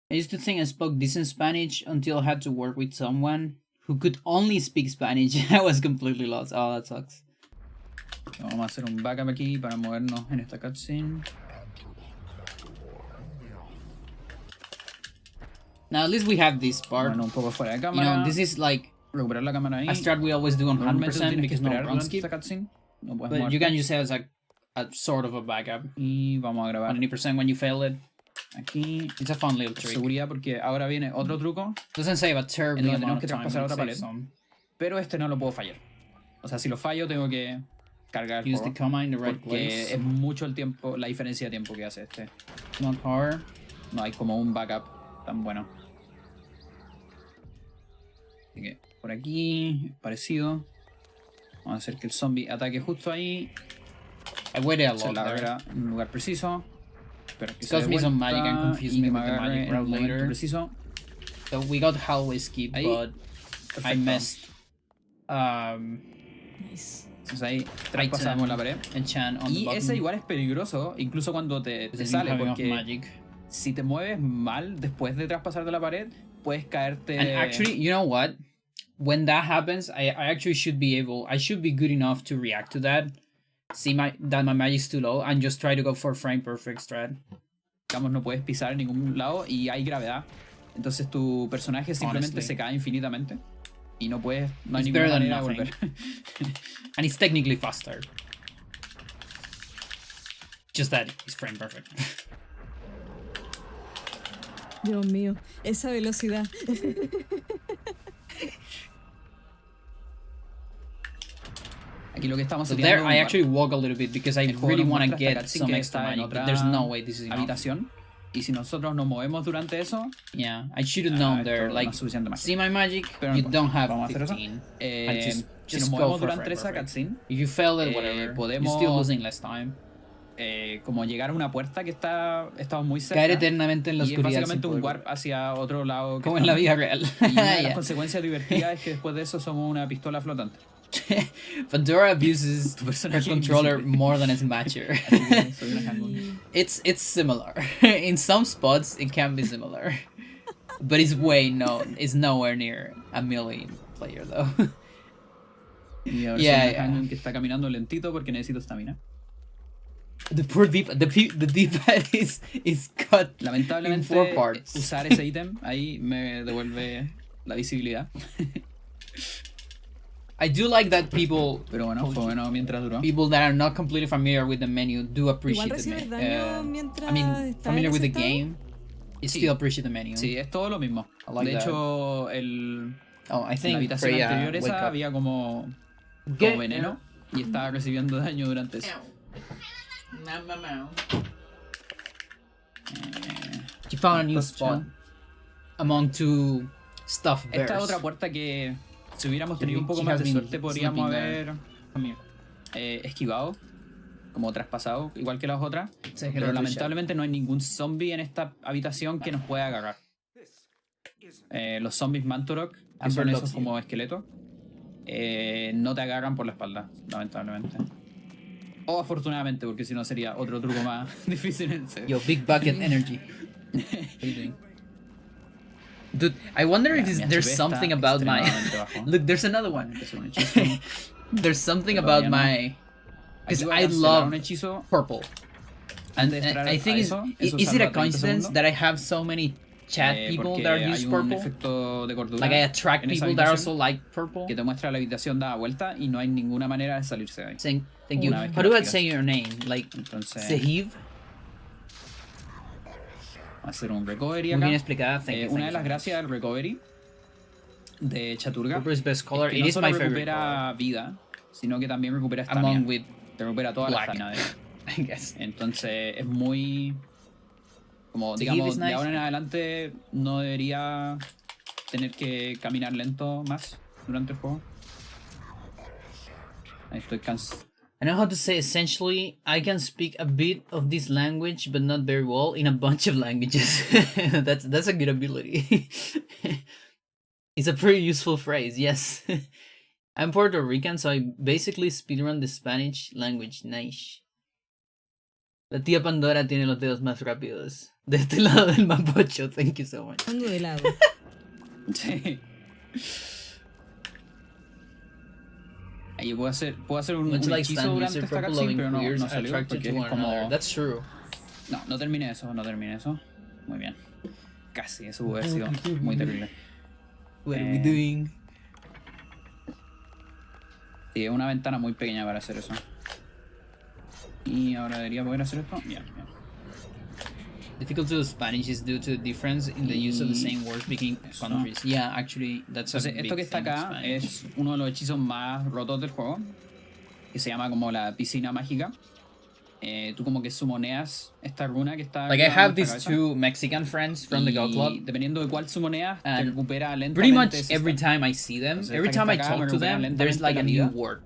I used to think I spoke decent Spanish until I had to work with someone who could only speak Spanish. I was completely lost. Oh, that sucks. Vamos a hacer un backup aquí para movernos en esta cutscene. Now at least we have this part. Bueno, un poco fuera de cámara. You know, this is like recuperar la cámara ahí. a strat we always do on 100% because no run skip. No puedes But moverte. you can use it as a sort of a backup. Y vamos a grabar 100% when you fail it. aquí. It's a fun little trick. Seguridad, porque ahora viene otro truco. Doesn't save a terrible En donde tenemos amount que of time. traspasar but otra it saves pared. some. Pero este no lo puedo fallar. O sea, si lo fallo tengo que cargar el Use the juego, comma in the right porque place. es mucho el tiempo, la diferencia de tiempo que hace este. Not hard. No hay como un backup tan bueno. Así que por aquí, parecido. Vamos a hacer que el zombie ataque justo ahí. I waited a Se lot la there. agarra en un lugar preciso. Pero que It cost me some magic and confused me y with me the agarre magic en un route momento later. preciso. So we got hallway skip, Ahí. but I Perfecto. missed. Nice. Entonces ahí traspasamos la pared. Enchant on the Y button. ese igual es peligroso, incluso cuando te Because sale, you have enough porque magic. si te mueves mal después de traspasar de la pared, puedes caerte. And actually, you know what? When that happens, I actually should be good enough to react to that. See that my magic's too low and just try to go for frame perfect strat. Digamos, no puedes pisar en ningún lado y hay gravedad. Entonces tu personaje simplemente Honestly. se cae infinitamente. Y no puedes. No hay It's ninguna better than manera de nothing. volver. And it's technically faster. Just that it's frame perfect. Dios mío, esa velocidad. Aquí lo que estamos So haciendo. there, I actually walk a little bit because I El juego really nos want to muestra esta get cutscene some que extra está en magic, but otra there's no way this is enough. habitación. Y si nosotros nos movemos durante eso, Yeah, I should have known esto there. no Like, es suficiente magia. see my magic? Pero You no, don't have vamos a hacer eso. 15. Eh, And si just nos go movemos for durante frame esa perfect. cutscene, If you fail it, whatever, podemos- you're still losing less time. como llegar a una puerta que estamos muy cerca. Caer eternamente en la y es oscuridad. básicamente sin un poder warp hacia otro lado. que Como en la estamos. vida real. Y una de las Yeah. consecuencias divertidas es que después de eso somos una pistola flotante. Pandora abuses Tu her personaje controller invisible. more than it's mature. Soy una handgun. It's similar. In some spots, it can be similar, but it's nowhere near a melee player though. Y ahora Yeah, soy una yeah. handgun que está caminando lentito porque necesito estamina. The poor the D-pad is cut in Lamentablemente, 4 parts. usar ese ítem ahí me devuelve la visibilidad. I do like that people Pero bueno, fue bueno mientras duró. that are not completely familiar with the menu do appreciate Igual the recibes menu. daño mientras I mean, estás familiar en with the ese estado. game, you Sí. still appreciate the menu. Sí, es todo lo mismo. I like De that. hecho, Oh, I en la think habitación Freya anterior wake esa up. había como Get- veneno y estaba recibiendo daño durante eso. You found a new Entonces, spot among 2 stuffed bears. Esta otra puerta que si hubiéramos tenido un poco She más has de been suerte podríamos sleeping haber esquivado, como traspasado, igual que las otras. Say hello Pero to lamentablemente no hay ningún zombie en esta habitación que nos pueda agarrar. Los zombies Mantorok, que Amber son esos loves you. como esqueletos, no te agarran por la espalda, lamentablemente. O afortunadamente, porque si no sería otro truco más difícil en serio. Yo, big bucket energy. What are you doing? Dude, I wonder if Mi there's HP something está about my... extremadamente bajo. Look, there's another one. Empecé un hechizo. There's something Pero about todavía no. my... Aquí Because voy a I cancelar un love hechizo. purple. And I think is it a coincidence that I have so many chat people that use purple? Like I attract people that also like purple? Que te muestra la habitación da vuelta y no hay ninguna manera de salirse de ahí. Thank you. How do I say your name? Like, Sehiv? Hacer un recovery acá. Muy bien explicada. Una de las gracias del recovery de Chaturga es que no solo recupera vida, sino que también recupera estamina. Te recupera toda la estamina de él. Entonces es muy... Como digamos, de ahora en adelante no debería tener que caminar lento más durante el juego. Ahí estoy cansado. I know how to say essentially, I can speak a bit of this language, but not very well in a bunch of languages. That's a good ability. It's a pretty useful phrase, yes. I'm Puerto Rican, so I basically speedrun the Spanish language. Nice. La tía Pandora tiene los dedos más rápidos. De este lado del mapocho, thank you so much. Ando de lado. Sí. Yo puedo hacer un hechizo durante esta cutscene, pero no salió porque es como... That's true. No terminé eso. Muy bien. Casi, eso hubiera sido muy terrible. What are we doing? Sí, es una ventana muy pequeña para hacer eso. Y ahora debería poder hacer esto. Bien. Difficulty of Spanish is due to the difference in the use of the same words between countries. Yeah, actually, that's a big esto que está acá es uno de los hechizos más rotos del juego, que se llama como la piscina mágica. Tú como que sumoneas esta runa que está... Like I have these two Mexican friends from the Go Club. Dependiendo de cuál sumoneas, te recupera lentamente. Pretty much every time I see them, every time I talk to them, there's like a new word.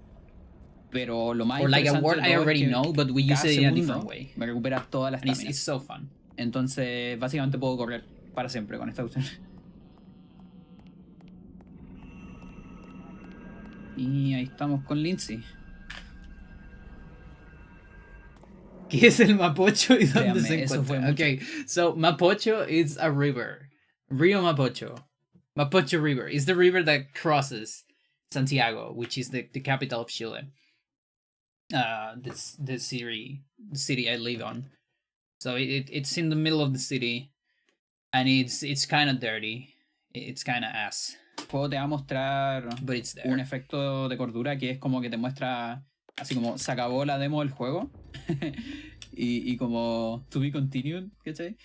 Pero lo más or like a word I already know, but we use it in a different way. Me recupera toda la estamina. It's so fun. Entonces, básicamente puedo correr para siempre con esta cuestión. Y ahí estamos con Lindsay. ¿Qué es el Mapocho y dónde se encuentra? Okay, so Mapocho is a river. Rio Mapocho. Mapocho River is the river that crosses Santiago, which is the capital of Chile. The city I live on. So it's in the middle of the city, and it's kind of dirty. It's kind of ass. El juego te va a mostrar un efecto de cordura que es como que te muestra así como se acabó la demo del juego y como to be continued, ¿cachai?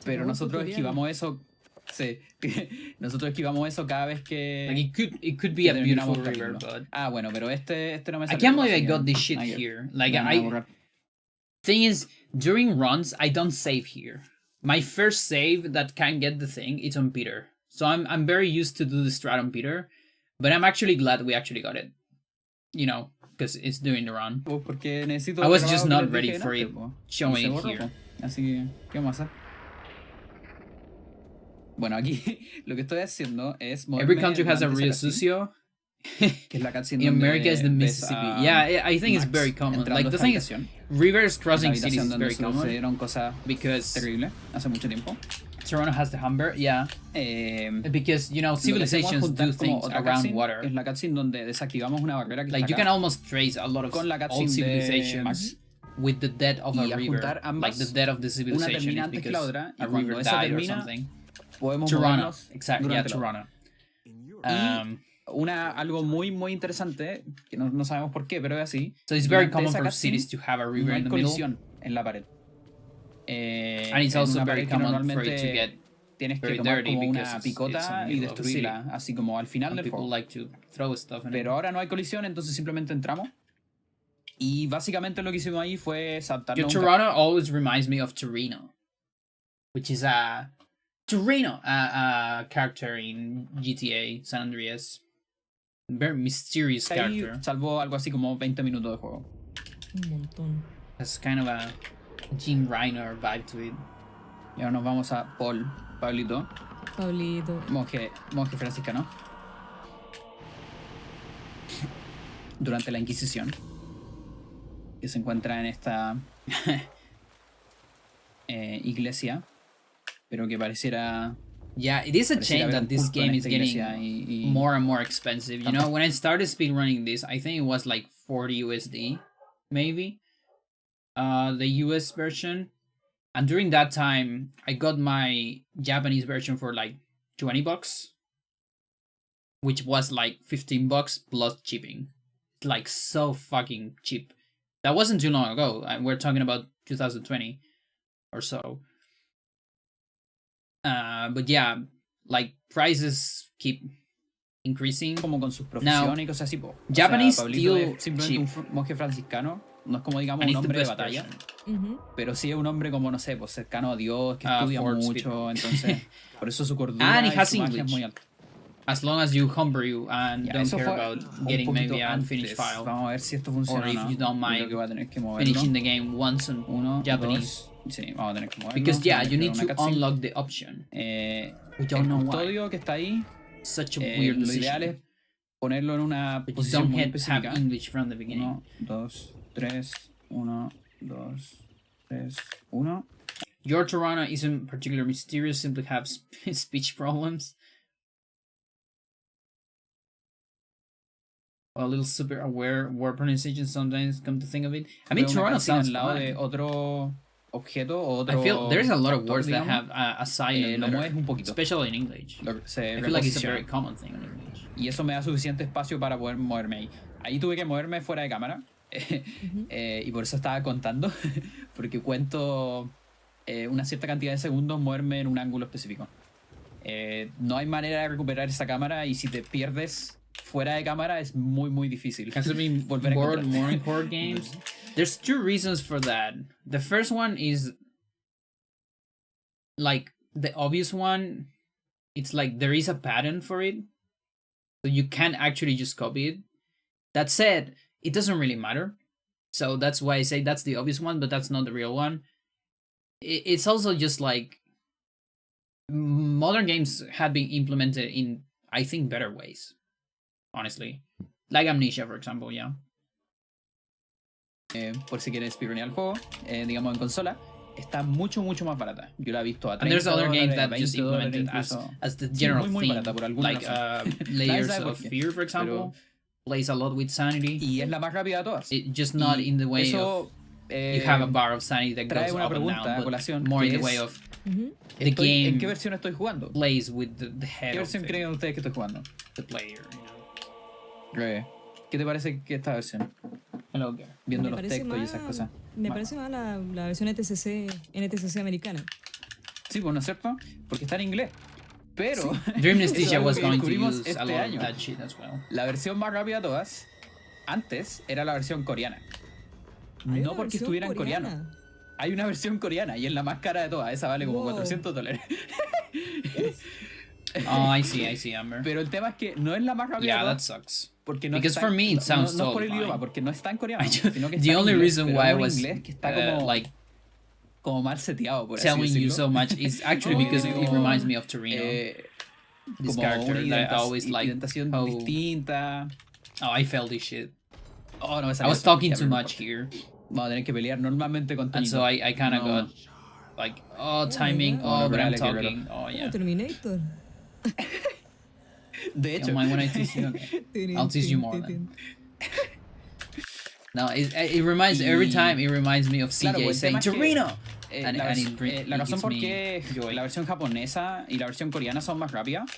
Pero nosotros esquivamos eso. Sí, nosotros esquivamos eso cada vez que... Like it could be a beautiful river, but... bueno, pero este no me salió. I can't believe I got this shit here. Like thing is, during runs, I don't save here. My first save that can get the thing, it's on Peter. So I'm very used to do the strat on Peter, but I'm actually glad we actually got it. You know, because it's during the run. I was just not ready for it showing it here. Así que, ¿qué vamos a hacer? Bueno, aquí lo que estoy haciendo es... Every country has a Rio Sucio. Que es la in America is the Mississippi. Yeah, I think it's very common. Like the thing is, rivers crossing cities is very common. Because terrible hace mucho tiempo. Toronto has the Humber, yeah. Because you know civilizations do things around water. Es la cutscene donde desactivamos una barrera que like you can almost trace a lot of old civilizations with the death of a river, like the death of the civilization is because a river died or something. Toronto, exactly, yeah, Toronto. Algo muy interesante que no sabemos por qué, pero es así. So it's very common for cities to have a river in the middle. En la pared. And it's also very common for it to get tienes que tomar como una picota y destruirla, así como al final del juego. Like to throw stuff in pero ahora no hay colisión, entonces simplemente entramos. Y básicamente lo que hicimos ahí fue saltarnos. Toronto always reminds me of Torino, which is a character in GTA San Andreas. Very mysterious character. Salvo algo así como 20 minutos de juego. Un montón. Has kind of a Jim Reiner vibe to it. Y ahora nos vamos a Pablito. Monje franciscano. Durante la Inquisición. Que se encuentra en esta iglesia. Pero que pareciera... Yeah, it is a shame that this game is getting more and more expensive. You know, when I started speedrunning this, I think it was like 40 USD, maybe. the US version, and during that time I got my Japanese version for like $20, which was like $15 plus shipping. It's like so fucking cheap. That wasn't too long ago. We're talking about 2020 or so. But yeah, like prices keep increasing. Como con sus profesiones y cosas así, po. Japanese o sea, still es simplemente un monje franciscano. No es como digamos un hombre de batalla, pero sí es un hombre como no sé, pues cercano a Dios, que estudia mucho, entonces por eso su cordura and it has y su magia English. Es muy alta. As long as you homebrew and don't care about getting maybe a unfinished file. Vamos a ver si esto funciona. Or if you don't mind que va a tener que finishing the game once on Japanese. Sí, vamos a tener que moverlo. Because yeah, you need to unlock the option. We don't know why. Que está ahí. Such a weird lo decision. ideal es ponerlo en una But posición you muy don't have English from the beginning. 1, 2, 3, 1, 2, 3, 1. Your Toronto isn't particularly mysterious, simply have speech problems. A little super aware word pronunciation sometimes, come to think of it. I mean, Toronto sounds al lado de otro objeto o otro. I feel there's a lot of words that have a silent lo mueves un poquito. especially in English. I feel like it's a very common thing in English. Y eso me da suficiente espacio para poder moverme ahí. Ahí tuve que moverme fuera de cámara. Y por eso estaba contando. Porque cuento una cierta cantidad de segundos moverme en un ángulo específico. No hay manera de recuperar esa cámara y si te pierdes fuera de cámara es muy muy difícil. Has to be volver more in horror games. There's two reasons for that. The first one is like the obvious one. It's like there is a pattern for it, so you can't actually just copy it. That said, it doesn't really matter. So that's why I say that's the obvious one, but that's not the real one. It's also just like modern games have been implemented in, I think, better ways. Honestly, like Amnesia, for example, yeah. Por si quieres speedrunear el juego, digamos en consola, está mucho más barata. Yo la he visto a $30. And there's other games that just implemented as the general muy theme, barata por alguna like Layers of Fear, for example, plays a lot with sanity. Y es la más rápida de todas. Just not in the way of you have a bar of sanity that goes up and down, but more in the way of the game. ¿En qué versión estoy jugando? Plays with the head. ¿Qué versión creen ustedes que estoy jugando? The player. ¿Qué te parece que esta versión? Viendo los textos y esas cosas. Me parece más la versión NTSC americana. Sí, pues no es cierto, porque está en inglés. Pero Dream Nesthesia was going to use este a lot año. of that shit as well. La versión más rápida de todas, antes, era la versión coreana. No porque estuviera en coreano. Hay una versión coreana y es la más cara de todas. Esa vale como $400. Oh, I see, Amber. Pero el tema es que no es la más rápida. Yeah, that sucks. Porque no Because está, for me it sounds no totally por el idioma, fine. porque no está en coreano, sino que está The en only inglés, reason pero why I un was inglés que está como like como mal seteado, por así telling you decirlo. so much is actually because it reminds me of Torino. This character that I always like. Indentación distinta. Oh, I felt this shit. Oh, no, I was talking too much here. Vamos a tener que pelear normalmente con And so I kind of got like, timing, but I'm talking. Oh, yeah. Terminator. De hecho, Don't mind when I tease you. Okay. I'll tease you more then. No, it reminds every time it reminds me of CJ pues, saying Torino. La razón por qué la versión japonesa y la versión coreana son más rápidas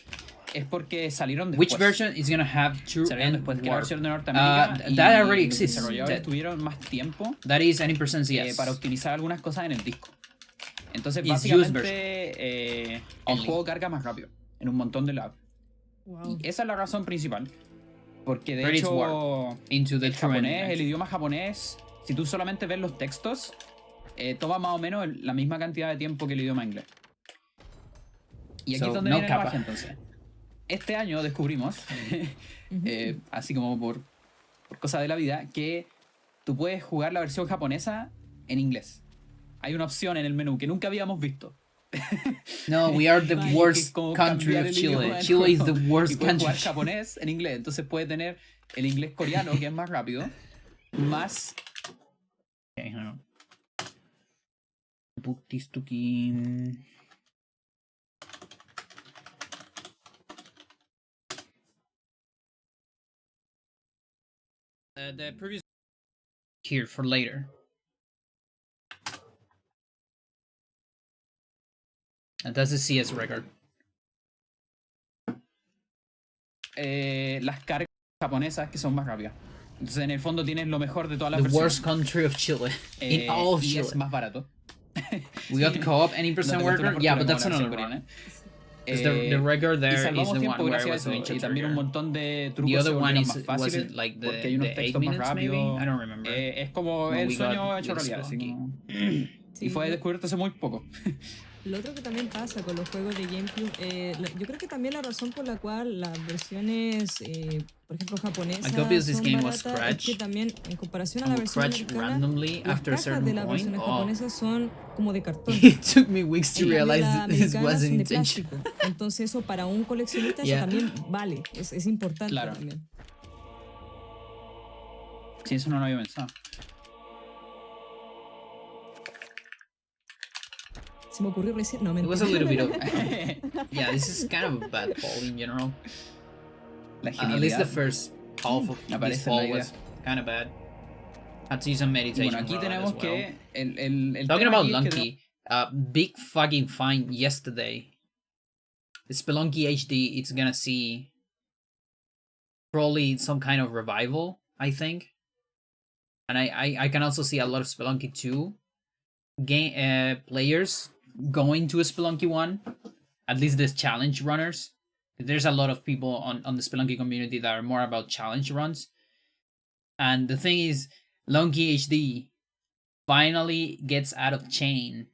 es porque salieron después. Which version is gonna have true salieron and después que la warp? versión de Norteamérica y That already los exists. desarrolladores tuvieron más tiempo That is any percent yes. para optimizar algunas cosas en el disco. Entonces, It's básicamente, el juego carga más rápido en un montón de lados. Wow. Y esa es la razón principal. Porque de But it's hecho, warped into the el idioma japonés, si tú solamente ves los textos, toma más o menos la misma cantidad de tiempo que el idioma inglés. Y aquí es donde viene la magia, entonces. Este año descubrimos, así como por cosas de la vida, que tú puedes jugar la versión japonesa en inglés. Hay una opción en el menú que nunca habíamos visto. No, we are the worst country of Chile. Chile is the worst country. Jugar japonés en inglés, entonces puede tener el inglés coreano, que es más rápido, más... Okay, hang on. The previous here for later. And that's the CS record. Las cargas japonesas que son más rápidas. Entonces en el fondo tienes lo mejor de todas las versiones. The worst country of Chile. In all of Chile. Es más barato. We got co-op any percent worker? Yeah, but that's another one. The record there is the one where I was doing y también un montón de trucos. The other one más fáciles, like the, porque hay unos textos más rápidos. I don't remember. Es como el sueño hecho realidad. Así como... Y fue descubierto hace muy poco. Lo otro que también pasa con los juegos de GameCube, yo creo que también la razón por la cual las versiones, por ejemplo, japonesas son baratas es que también, en comparación a la versión americana, las cajas de las versiones japonesas son como de cartón. It took me weeks to realize this wasn't intentional. Entonces eso para un coleccionista eso también vale, es importante también. Sí, eso no lo había pensado. Se me ocurrió decir, no, mentira. It was a little bit of... yeah, this is kind of a bad fall in general. At least the first half of this fall was kind of bad. Had to use some meditation. Bueno, aquí tenemos que... Talking about Lunky, big fucking find yesterday. The Spelunky HD, it's gonna see probably some kind of revival, I think. And I can also see a lot of Spelunky 2 players going to a Spelunky 1, at least the challenge runners. There's a lot of people on the Spelunky community that are more about challenge runs. And the thing is, Lunky HD finally gets out of chain.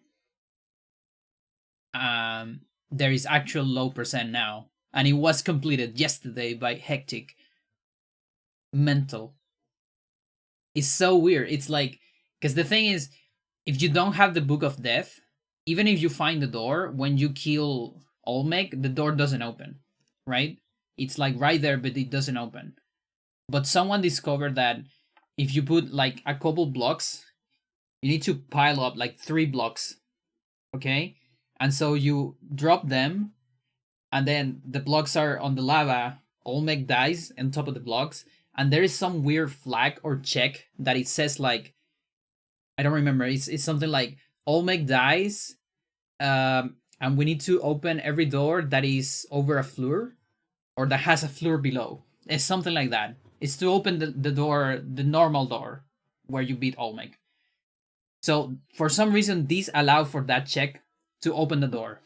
There is actual low percent now. And it was completed yesterday by Hectic. Mental. It's so weird. It's like, because the thing is, if you don't have the Book of Death, even if you find the door, when you kill Olmec, the door doesn't open, right? It's like right there, but it doesn't open. But someone discovered that if you put like a couple blocks, you need to pile up like 3 blocks, okay? And so you drop them, and then the blocks are on the lava, Olmec dies on top of the blocks, and there is some weird flag or check that it says like, I don't remember. It's something like Olmec dies, and we need to open every door that is over a floor, or that has a floor below. It's something like that. It's to open the door, the normal door, where you beat Olmec. So for some reason, these allow for that check to open the door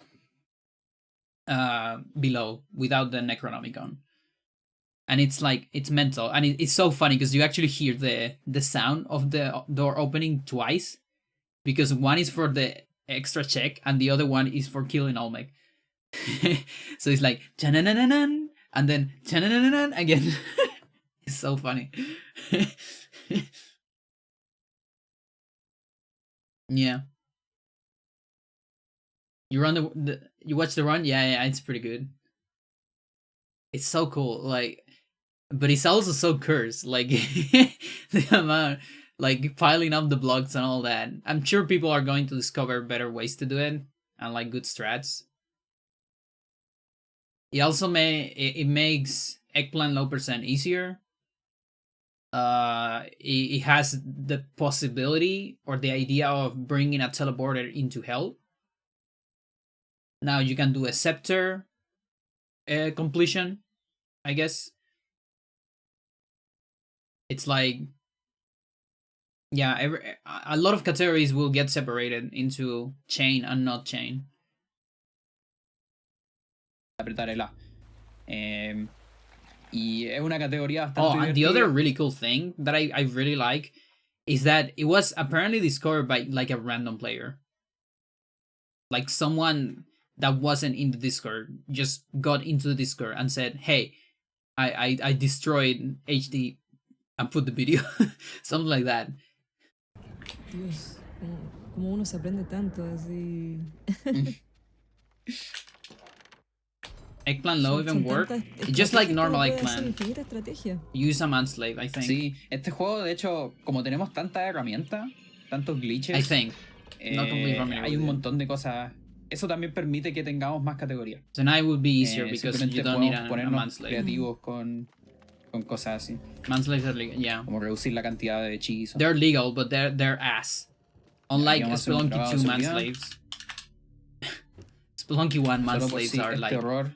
below without the Necronomicon. And it's like, it's mental. And it's so funny because you actually hear the sound of the door opening twice. Because one is for the extra check and the other one is for killing Olmec. So it's like, cha-na-na-na-nan, and then cha-na-na-na-nan again. It's so funny. Yeah. You run you watch the run? Yeah, it's pretty good. It's so cool, like, but it's also so cursed, like the amount, like piling up the blocks and all that. I'm sure people are going to discover better ways to do it and like good strats. It also it makes Eggplant low percent easier. It has the possibility or the idea of bringing a teleporter into hell. Now you can do a scepter completion, I guess. It's like, yeah, a lot of categories will get separated into chain and not chain. Apretar el A. Y es una categoría bastante and the other really cool thing that I really like is that it was apparently discovered by like a random player. Like someone that wasn't in the Discord just got into the Discord and said, hey, I destroyed HD and put the video. Something like that. Dios, como uno se aprende tanto así. Eggplant low even work? Just like normal Eggplant. Use a manslave, I think. Sí, este juego de hecho, como tenemos tantas herramientas, tantos glitches, I think. Hay un montón de cosas. Eso también permite que tengamos más categorías. So now it would be easier because you don't need a manslave. Creativos con cosas así. Manslaves are legal, yeah. Como reducir la cantidad de hechizos. They're legal, but they're ass. Unlike Spelunky 2 manslaves. Spelunky 1 months Solo por si are like... horror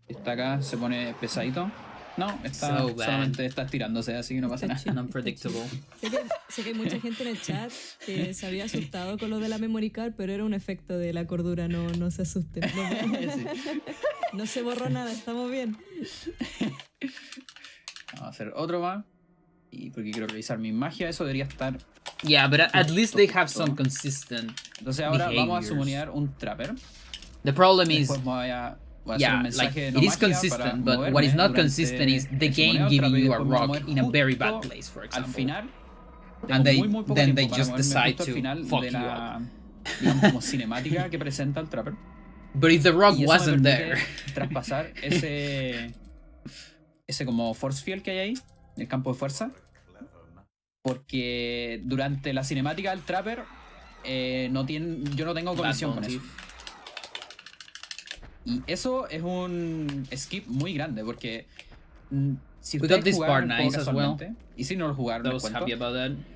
está acá, se pone pesadito. No, está solamente está estirándose, así que no pasa nada. Unpredictable. Sé que hay mucha gente en el chat que se había asustado con lo de la memory card, pero era un efecto de la cordura, no se asusten. No se borró nada, estamos bien. Vamos a hacer otro más. Y porque quiero revisar mi magia, eso debería estar... Yeah, but at least they have some consistent Entonces ahora behaviors. vamos a summonear un trapper. The problem is... voy a hacer yeah, un mensaje like, no it is magia consistent, para but what is not moverme consistent is the el game sumoneo giving trapper y you a después me voy a rock mover in a very justo bad place, for al example. final. And Muy poco then they tiempo just para moverme decide justo al to final fuck de you la, up. digamos, como cinemática que presenta el trapper. But if the rock Y eso wasn't me there... permite traspasar ese como force field que hay ahí, el campo de fuerza. Porque durante la cinemática del trapper yo no tengo colisión con eso. Y eso es un skip muy grande porque si ustedes jugaron el juego casualmente, y si no lo jugaron, les cuento,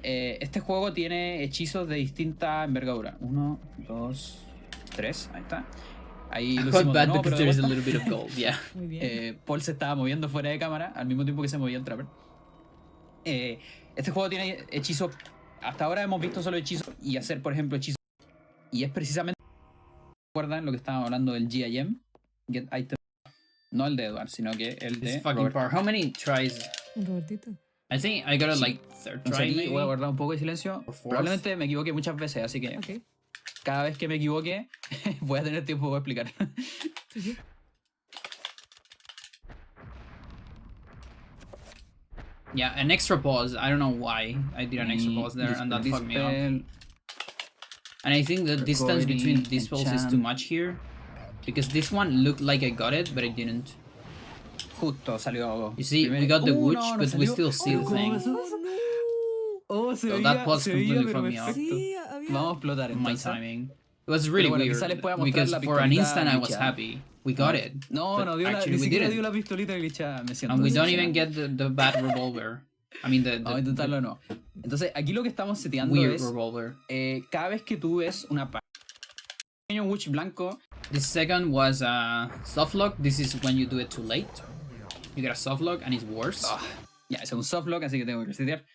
este juego tiene hechizos de distinta envergadura. 1, 2, 3, ahí está. Ahí lo hicimos de nuevo, pero de vuelta. A little bit of gold, yeah. Muy bien. Paul se estaba moviendo fuera de cámara al mismo tiempo que se movía el trapper. Este juego tiene hechizos. Hasta ahora hemos visto solo hechizos y hacer, por ejemplo, hechizos. Y es precisamente. ¿Recuerdan lo que estábamos hablando del GIM? Get item. No el de Edward, sino que el de. How many tries? Robertito. I think I got it like third try. Voy a guardar un poco de silencio. Probablemente me equivoqué muchas veces, así que. Okay. Cada vez que me equivoque, voy a tener tiempo para explicar. Sí. Yeah, an extra pause. I don't know why I did an extra pause there, and that fucked me up. And I think the distance between these spells is too much here, because this one looked like I got it, but I didn't. Justo salió. You see, we got the witch, but we still see the thing. So that pause completely fucked me up. Vamos a explotar entonces. My timing. It was really weird, because for an instant I was happy. We got it. No, dio actually, ni we siquiera didn't. dio la pistolita glitchada. Me siento And we don't even get the bad revolver. I mean, Vamos a intentarlo no. Entonces, aquí lo que estamos seteando weird es revolver. Cada vez que tú ves una pequeño witch blanco. The second was softlock. This is when you do it too late. You get a softlock and it's worse. Ya, ese es un softlock, así que tengo que resetear.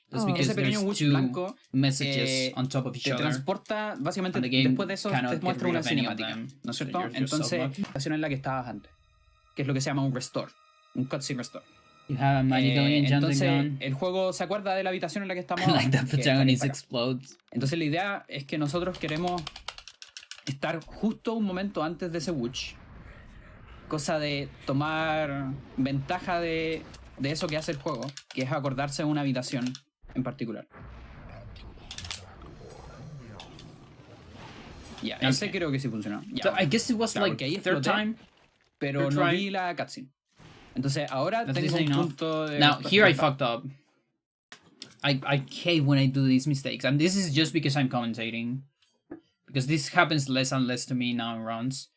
That's because ese pequeño there's witch two blanco messages on top of each te other. transporta, básicamente, And the game después de eso cannot te get muestra rid una of any of cinemática, them. ¿no es So cierto? you're Entonces, softlock. la situación en la que estabas antes, que es lo que se llama un restore, un cutscene restore. You have a magically enchanted Entonces, gun. el juego se acuerda de la habitación en la que estamos. Like the que protagonist está acá. explodes. Entonces, la idea es que nosotros queremos estar justo un momento antes de ese witch. Cosa de tomar ventaja de eso que hace el juego, que es acordarse de una habitación en particular. Ya, ese creo que sí funcionó. Ya, So I guess it was claro, like ahí third exploté, time. pero third no try. vi la cutscene. Entonces ahora That's tengo un enough. punto de... Now here I fucked up. I hate when I do these mistakes, and this is just because I'm commentating, because this happens less and less to me now in rounds.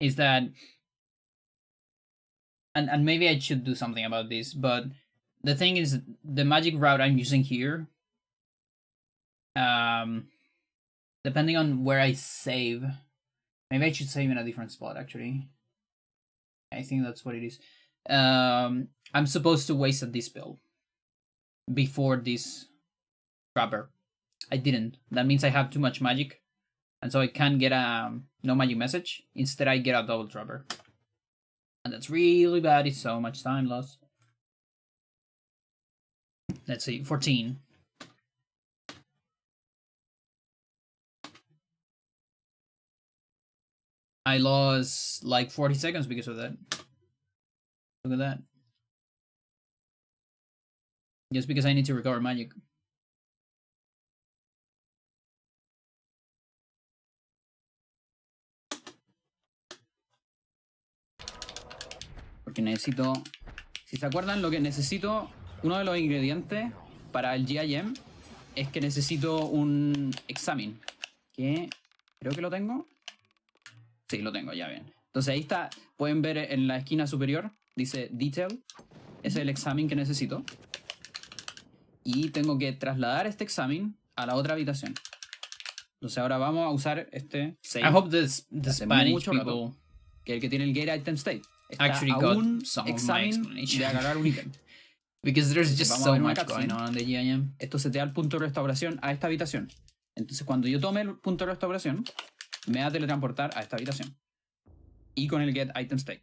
Is that and maybe I should do something about this, but the thing is, the magic route I'm using here, depending on where I save, maybe I should save in a different spot actually. I think that's what it is. I'm supposed to waste a dispel before this trapper. I didn't. That means I have too much magic, and so I can't get a no magic message. Instead, I get a double trapper, and that's really bad. It's so much time lost. Let's see, 14. I lost like 40 seconds because of that. Look at that. Just because I need to recover magic. Porque necesito... Si se acuerdan, lo que necesito... Uno de los ingredientes para el GIM es que necesito un examen. Que creo que lo tengo. Sí, lo tengo, ya bien. Entonces ahí está, pueden ver en la esquina superior, dice Detail. Ese es el examen que necesito. Y tengo que trasladar este examen a la otra habitación. Entonces ahora vamos a usar este save. I hope the Spanish people rato, que el que tiene el get item state está actually a got un some of my examen explanation. de agarrar un ítem. Because there's Entonces, just vamos a so ver una much going cutscene. on in the GIM. Esto se te da el punto de restauración a esta habitación. Entonces cuando yo tome el punto de restauración, me va a teletransportar a esta habitación. Y con el get item state.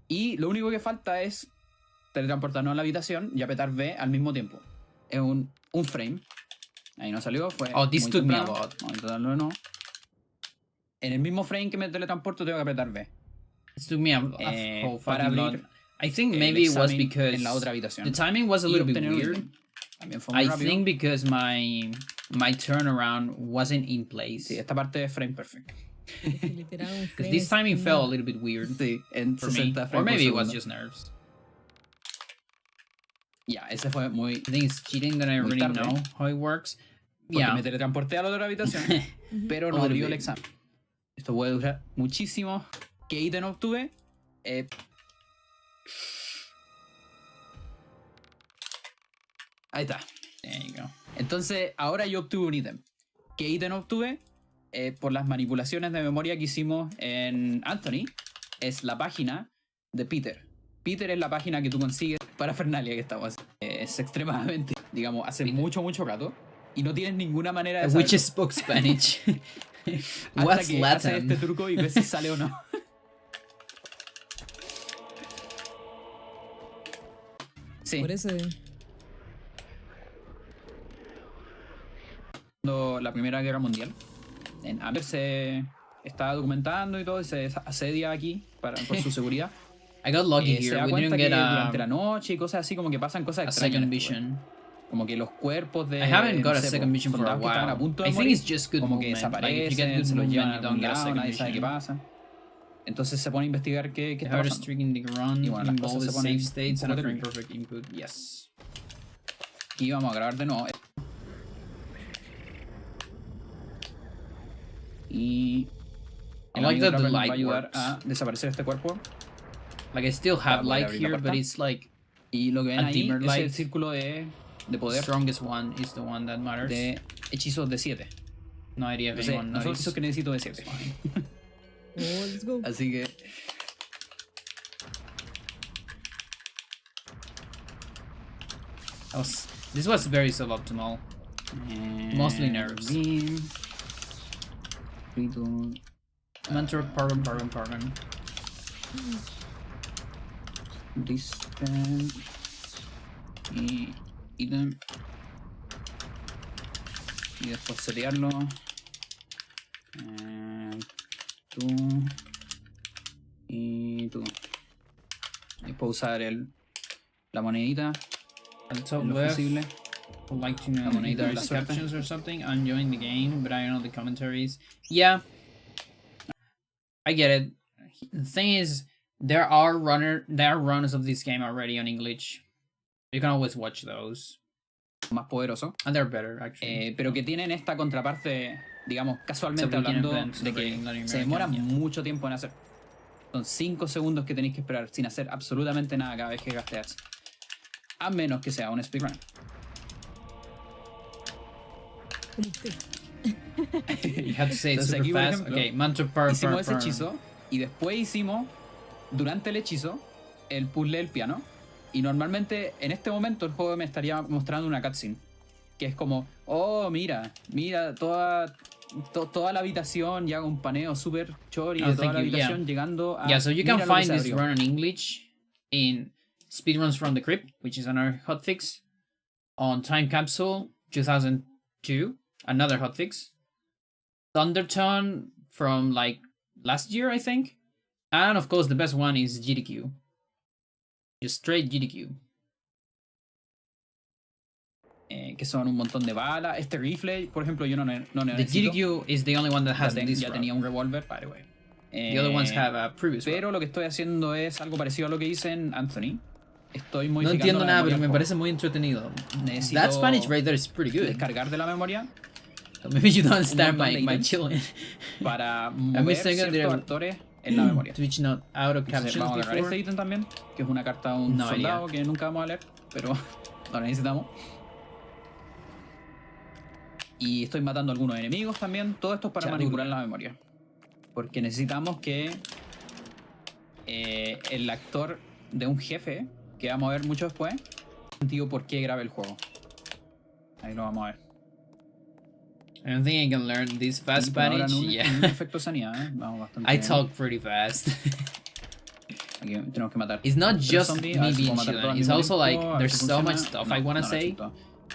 Y lo único que falta es teletransportarnos a la habitación y apretar B al mismo tiempo. Es un frame. Ahí no salió, fue Oh, this muy took me a temprano. lot. Vamos a intentarlo de nuevo. En el mismo frame que me teletransporto tengo que apretar B. It took me a whole Para fucking abrir lot. I think el maybe it was examen because en la otra habitación. the timing was a Y little bit obtener un weird. ítem. También fue muy I rápido. think because my turnaround wasn't in place. Sí, esta parte es frame perfect. Literal, un Because frame this timing es felt a nada. little bit weird Sí, en for me. 60 frames Or maybe it por was segundo. just nerves. Ya, ese fue muy... I think it's cheating that I Muy already tarde. know how it works. Porque Yeah. me teletransporté a la otra habitación, pero no A little abrió el bit. examen. Esto puede durar muchísimo. ¿Qué ítem obtuve? Ahí está. There you go. Entonces, ahora yo obtuve un ítem. ¿Qué ítem obtuve? Por las manipulaciones de memoria que hicimos en Anthony, es la página de Peter. Peter es la página que tú consigues para Fernalia que estamos haciendo. Es extremadamente, digamos, hace mucho rato. Y no tienes ninguna manera de saber. Which spoke Spanish. Hasta What's que haces Latin? este truco y ves si sale o no. Sí. Por eso. La Primera Guerra Mundial. En Amber se estaba documentando y todo, y se asedia aquí por su seguridad. I got lucky Se here. da We cuenta didn't que get durante la noche y cosas así, como que pasan cosas a extrañas. second en este juego. vision. Como que los cuerpos de. I haven't got no a sé, second vision for a soldados que estaban a while. punto de I think morir, it's just good como que movement. Like, if you get desaparecen, good se los llevan movement, a you don't algún get a lado, second nadie sabe qué vision. pasa. Entonces se pone a investigar qué The está hardest pasando. trick in the run Y bueno, las cosas involves se ponen save states un and poco a frame terribles. perfect input. Yes. Y vamos a grabar de nuevo. Y I el like amigo that the Trapper nos va a light ayudar works. a desaparecer este cuerpo. Like, I still Para have poder light abrir la here, but puerta. it's like Y lo que ven A ahí dimmer es el light. círculo de the poder strongest one is the one that matters. de hechizos de 7. No idea if Entonces, anyone no son knows. hechizos que necesito de 7. Oh, let's go. Así que This was very suboptimal. Mostly nerves. Beam. Riddle. Mentor, pardon. Dispen. Y ítem. Y después setearlo. Tú. Y tú. Y después usar la monedita. At the top En lo left, posible. would like to know La monedita if de la there's suerte. captions or something. I'm enjoying the game, but I don't know the commentaries. Yeah, I get it. The thing is, there are runners of this game already on English. You can always watch those, Más poderoso. and they're better actually. Pero que tienen esta contraparte, digamos, casualmente So we can hablando, advance de the que game, Latin se demora American, yeah. mucho tiempo en hacer. Son 5 segundos que tenéis que esperar sin hacer absolutamente nada cada vez que gasteas. A menos que sea un speedrun. Como usted. You have to say it Entonces super aquí, por fast. ejemplo, Okay, mantra per. Hicimos ese hechizo y después hicimos, durante el hechizo, el puzzle del piano. Y normalmente en este momento el juego me estaría mostrando una cutscene. Que es como, oh, mira toda la habitación y hago un paneo súper chori Oh, de toda thank la you, habitación llegando a... Yeah, so you can mira lo que find se this abrió. run in English in Speedruns from the Crypt, which is another hotfix, on Time Capsule 2002, another hotfix, Thundertone from like last year, I think, and of course the best one is GDQ. Just straight GDQ. Que son un montón de balas. Este rifle, por ejemplo, yo no The necesito. GDQ is the only one that has this ya run. tenía un revólver. By the way. The other ones have a previous Pero run. lo que estoy haciendo es algo parecido a lo que hice en Anthony. Estoy No modificando entiendo la nada, memoria pero me del parece muy entretenido. Necesito That Spanish right there is pretty good. descargar de la memoria Maybe you don't understand montón de my ítems. chilling. para mover saying that ciertos they're- actores en la memoria. Twitch not out of Entonces, captions vamos a agarrar before. este ítem también, que es una carta de un No soldado idea. que nunca vamos a leer, pero lo necesitamos. Y estoy matando a algunos enemigos también. Todo esto es para manipular la memoria. Porque necesitamos que el actor de un jefe, que vamos a ver mucho después, sentido por qué grabe el juego. Ahí lo vamos a ver. I don't think I can learn this fast Spanish. Un efecto sanidad, ¿eh? Vamos bastante I bien. talk pretty fast. Aquí tenemos que matar. It's not just zombies, me being chilling. It's also like there's so much stuff I want to say.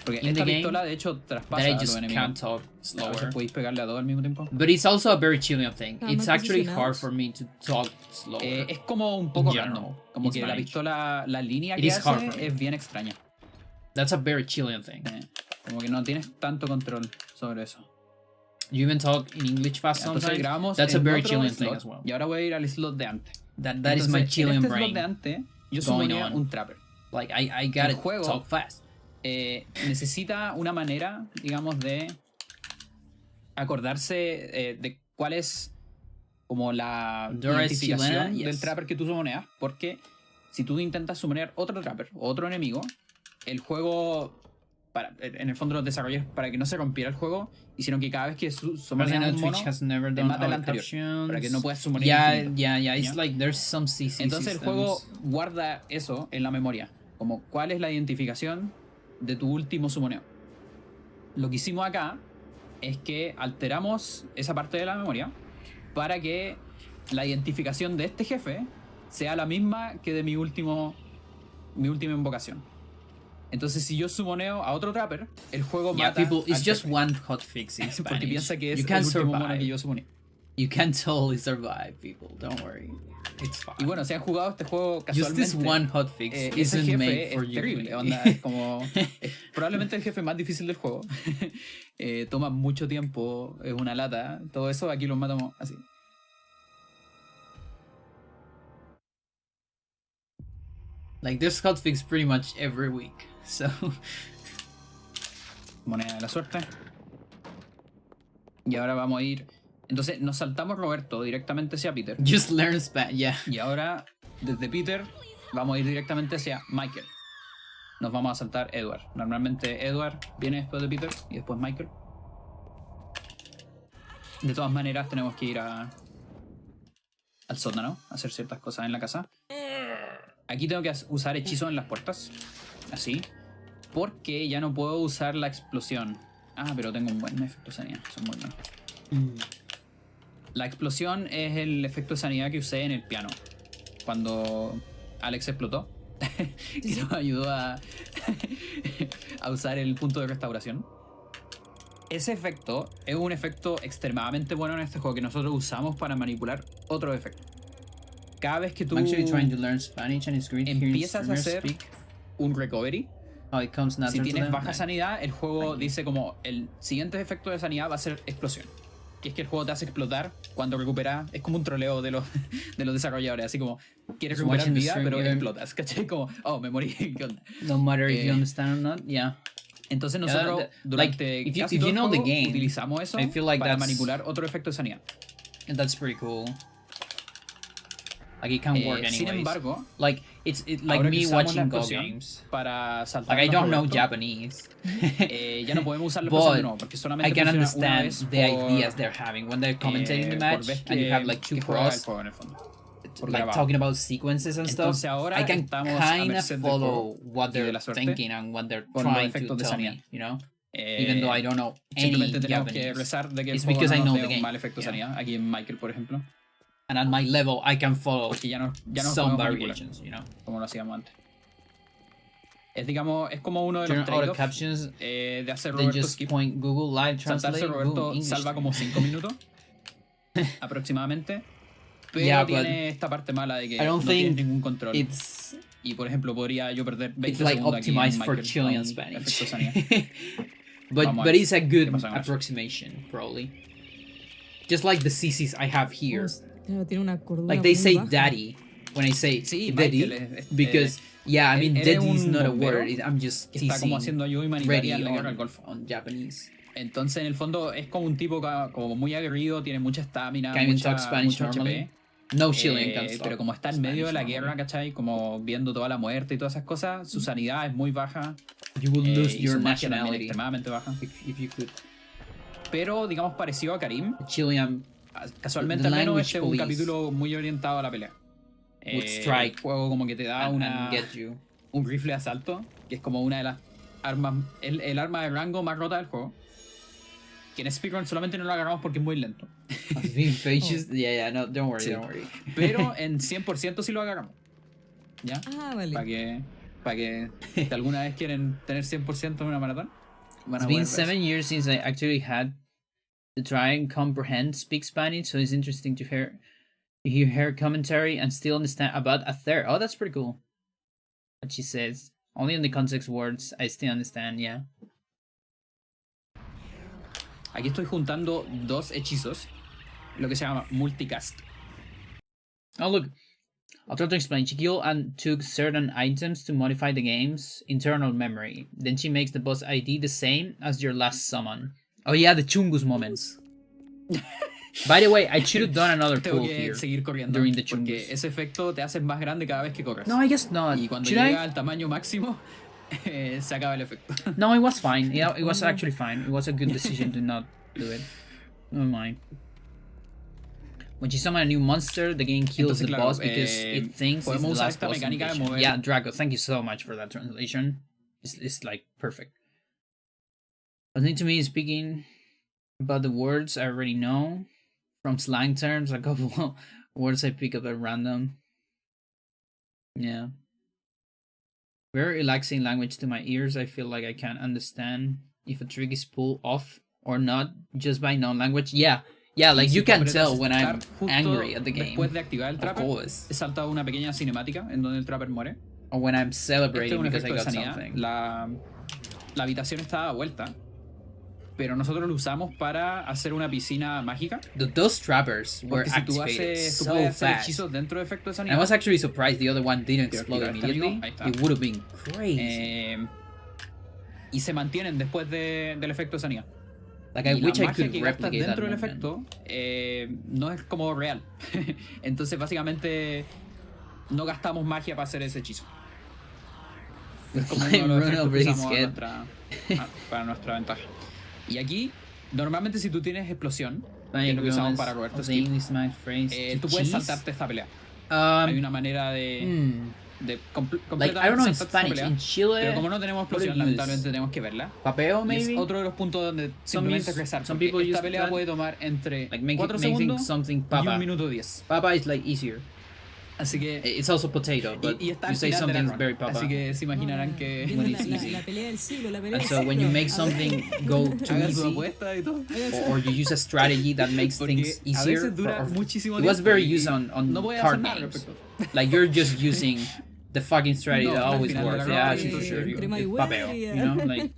Porque in esta the game pistola de hecho traspasa that I a los just enemigos. can't talk slower. Podéis pegarle a todo al mismo tiempo. But it's also a very chilling thing. Están It's mal actually hard posicionados. for me to talk slower. Es como un poco In general, random. Como in que la Spanish. pistola, la línea It que is hard for hace me. es bien extraña. That's a very chilling thing. Como que no tienes tanto control sobre eso. You even talk in English fast Entonces sometimes. grabamos That's a en very otro chilling slot, thing as well. Y ahora voy a ir al slot de antes. That Entonces, is my chilling en este brain. slot de antes, yo going sumonía on. un trapper. Like I gotta El juego- talk fast. Necesita una manera, digamos, de acordarse de cuál es como la Pandora es identificación chilena, del yes. trapper que tú sumoneas, porque si tú intentas sumonear otro trapper o otro enemigo, el juego, en el fondo los desarrollos para que no se rompiera el juego, y sino que cada vez que sumoneas un mono, has never te done mata el auto anterior, captions. para que no puedas sumonear infinito. Yeah. It's ¿Ya? like there's some CC Entonces el systems. juego guarda eso en la memoria, como cuál es la identificación de tu último sumoneo. Lo que hicimos acá es que alteramos esa parte de la memoria para que la identificación de este jefe sea la misma que de mi última invocación. Entonces si yo sumoneo a otro trapper, el juego Yeah, mata people, it's al just jefe, one hotfix in porque Spanish. piensa que es You el can último mono que survive. yo sumoné. You can totally survive, people. Don't worry. It's fine. Y bueno, si han jugado este juego Just casualmente, this one hotfix ese isn't jefe made for es you. terrible, onda, es como es probablemente el jefe más difícil del juego. Toma mucho tiempo, es una lata, todo eso aquí lo matamos así. Like there's hotfix pretty much every week. So Moneda de la suerte. Y ahora vamos a ir, entonces nos saltamos Roberto directamente hacia Peter, just learn Spanish. Yeah. y ahora desde Peter vamos a ir directamente hacia Michael. Nos vamos a saltar Edward. Normalmente Edward viene después de Peter y después Michael. De todas maneras tenemos que ir al sótano a hacer ciertas cosas en la casa. Aquí tengo que usar hechizos en las puertas, así, porque ya no puedo usar la explosión. Ah, pero tengo un buen efecto de sanidad, son muy buenos. La explosión es el efecto de sanidad que usé en el piano cuando Alex explotó. Que nos ayudó a usar el punto de restauración. Ese efecto es un efecto extremadamente bueno en este juego que nosotros usamos para manipular otro efecto. Cada vez que tú I'm actually trying to learn Spanish and it's great hearing empiezas a streamers hacer speak. un recovery, How it comes si natural to tienes them. baja Like, sanidad, el juego dice como el siguiente efecto de sanidad va a ser explosión. Que es que el juego te hace explotar cuando recuperas. Es como un troleo de los desarrolladores. Así como quieres Just recuperar watching the vida, stream, pero even- explotas. ¿Cachai? Como, oh, me morí. ¿Qué onda? no matter if you Eh, understand or not. Yeah. Entonces Yeah, nosotros like, durante if you- casi if todo you el know the juego game, utilizamos eso I feel like para that's- manipular otro efecto de sanidad. And that's pretty cool. Like it can work anyways. Sin embargo, like like ahora que me usamos la watching Go explosión games. para saltar. Like I don't know Japanese. Ya no podemos usar la explosión de But nuevo porque solamente I can funciona una understand vez the por, ideas they're having when they're commentating the por match vez and you have like two que juega el cross, juego en el fondo. Por like grabado. talking about sequences and Entonces stuff. ahora I can estamos a kind of merced del follow juego what y de they're la suerte thinking and what they're con los trying to efectos de tell sanidad. me, you know? Even though I don't know any Simplemente tenemos que Japanese. rezar de que el It's juego because I no know nos the dé un game. mal efecto de Yeah. sanidad. Aquí en Michael, por ejemplo. And at my level, I can follow Porque ya no some podemos manipular variations, you know? como lo hacíamos antes. Es como uno de los Turn auto trade-offs captions, de hacer they Roberto just Skip. point Google Live Saltarse Translate, Roberto boom, English. salva como 5 minutos aproximadamente. Pero Yeah, but tiene esta parte mala de que I don't no tienes think ningún control. It's Y por ejemplo, podría yo perder 20 it's like segundos aquí en optimized for Michael Chilean con Spanish. efecto de sanidad. but Vamos a but ver it's a good qué pasa con eso. approximation, probably. Just like the CCs I have here. Claro, tiene una cordura Like they muy say baja. daddy when I say Sí, daddy Michael because yeah, I mean él es daddy is un not a bombero word. I'm just que está como teasing haciendo ayuda ready humanitaria en la guerra del Golfo. on Japanese. Entonces, en el fondo, es como un tipo como muy aguerrido, tiene mucha estamina, Can you mucha, talk Spanish mucho normally? HP. No Chilean can talk Pero como está en medio de la Spanish guerra, normally. ¿cachai? Como viendo toda la muerte y todas esas cosas, su sanidad es muy baja. You will lose Y your su magia también es nationality extremadamente baja. if you could. pero digamos parecido a Karim. Chilean. Casualmente al menos este es un capítulo muy orientado a la pelea. Strike. El juego como que te da un rifle de asalto, que es como una de las armas, el arma de rango más rota del juego. Que en speedrun solamente no lo agarramos porque es muy lento. No, don't worry. Pero en 100% sí lo agarramos. ¿Ya? Vale. Para que si alguna vez quieren tener 100% en una maratón. It's been 7 years since I actually had to try and comprehend speak Spanish, so it's interesting to hear her commentary and still understand about a third. Oh, that's pretty cool. What she says. Only in the context words I still understand, yeah. Aquí estoy juntando 2 hechizos, lo que se llama multicast. Oh, look. I'll try to explain. She killed and took certain items to modify the game's internal memory. Then she makes the boss ID the same as your last summon. Oh yeah, the Chungus moments. By the way, I should have done another pull here during the Chungus. Porque ese efecto te hace más grande cada vez que corres. No, I guess not. Y cuando llega al tamaño máximo, se acaba el efecto. No, it was fine. Yeah, it was actually fine. It was a good decision to not do it. Never mind. When you summon a new monster, the game kills the boss because it thinks it's the last boss invasion. Yeah, Draco, thank you so much for that translation. It's like perfect. Listening to me speaking about the words I already know from slang terms, a couple words I pick up at random. Yeah. Very relaxing language to my ears. I feel like I can't understand if a trick is pulled off or not just by non-language. Yeah, like you can tell when I'm angry at the game. Después de activar el trapper, salta una pequeña cinemática en donde el trapper muere. Or when I'm celebrating because I got something. La habitación está dada vuelta, pero nosotros lo usamos para hacer una piscina mágica. Those trappers were activated so fast. Dentro de efecto de sanidad. I was actually surprised the other one didn't explode immediately. It would have been crazy. Y se mantienen después del efecto de sanidad. Like I wish I could replicate dentro del that efecto no es como real. Entonces básicamente no gastamos magia para hacer ese hechizo. Es como uno de los efectos que usamos para nuestra ventaja. Y aquí, normalmente si tú tienes explosión, que es lo que usamos para Roberto Skip, tú puedes saltarte esta pelea. Hay una manera de like, I don't know in Spanish, in Chile, pero como no tenemos explosión, lamentablemente tenemos que verla. Papeo, maybe? Es otro de los puntos donde simplemente rezar. Esta pelea puede tomar entre 4 segundos y 1 minuto 10. Papa is like easier. Así que it's also potato, but you say something very papa. Así que se imaginarán que la pelea del siglo, la pelea del siglo. So when you make something go too easy, or you use a strategy that makes things easier, it was very used on card games. Like you're just using the fucking strategy that always works. Yeah, for sure. Papero, you know, like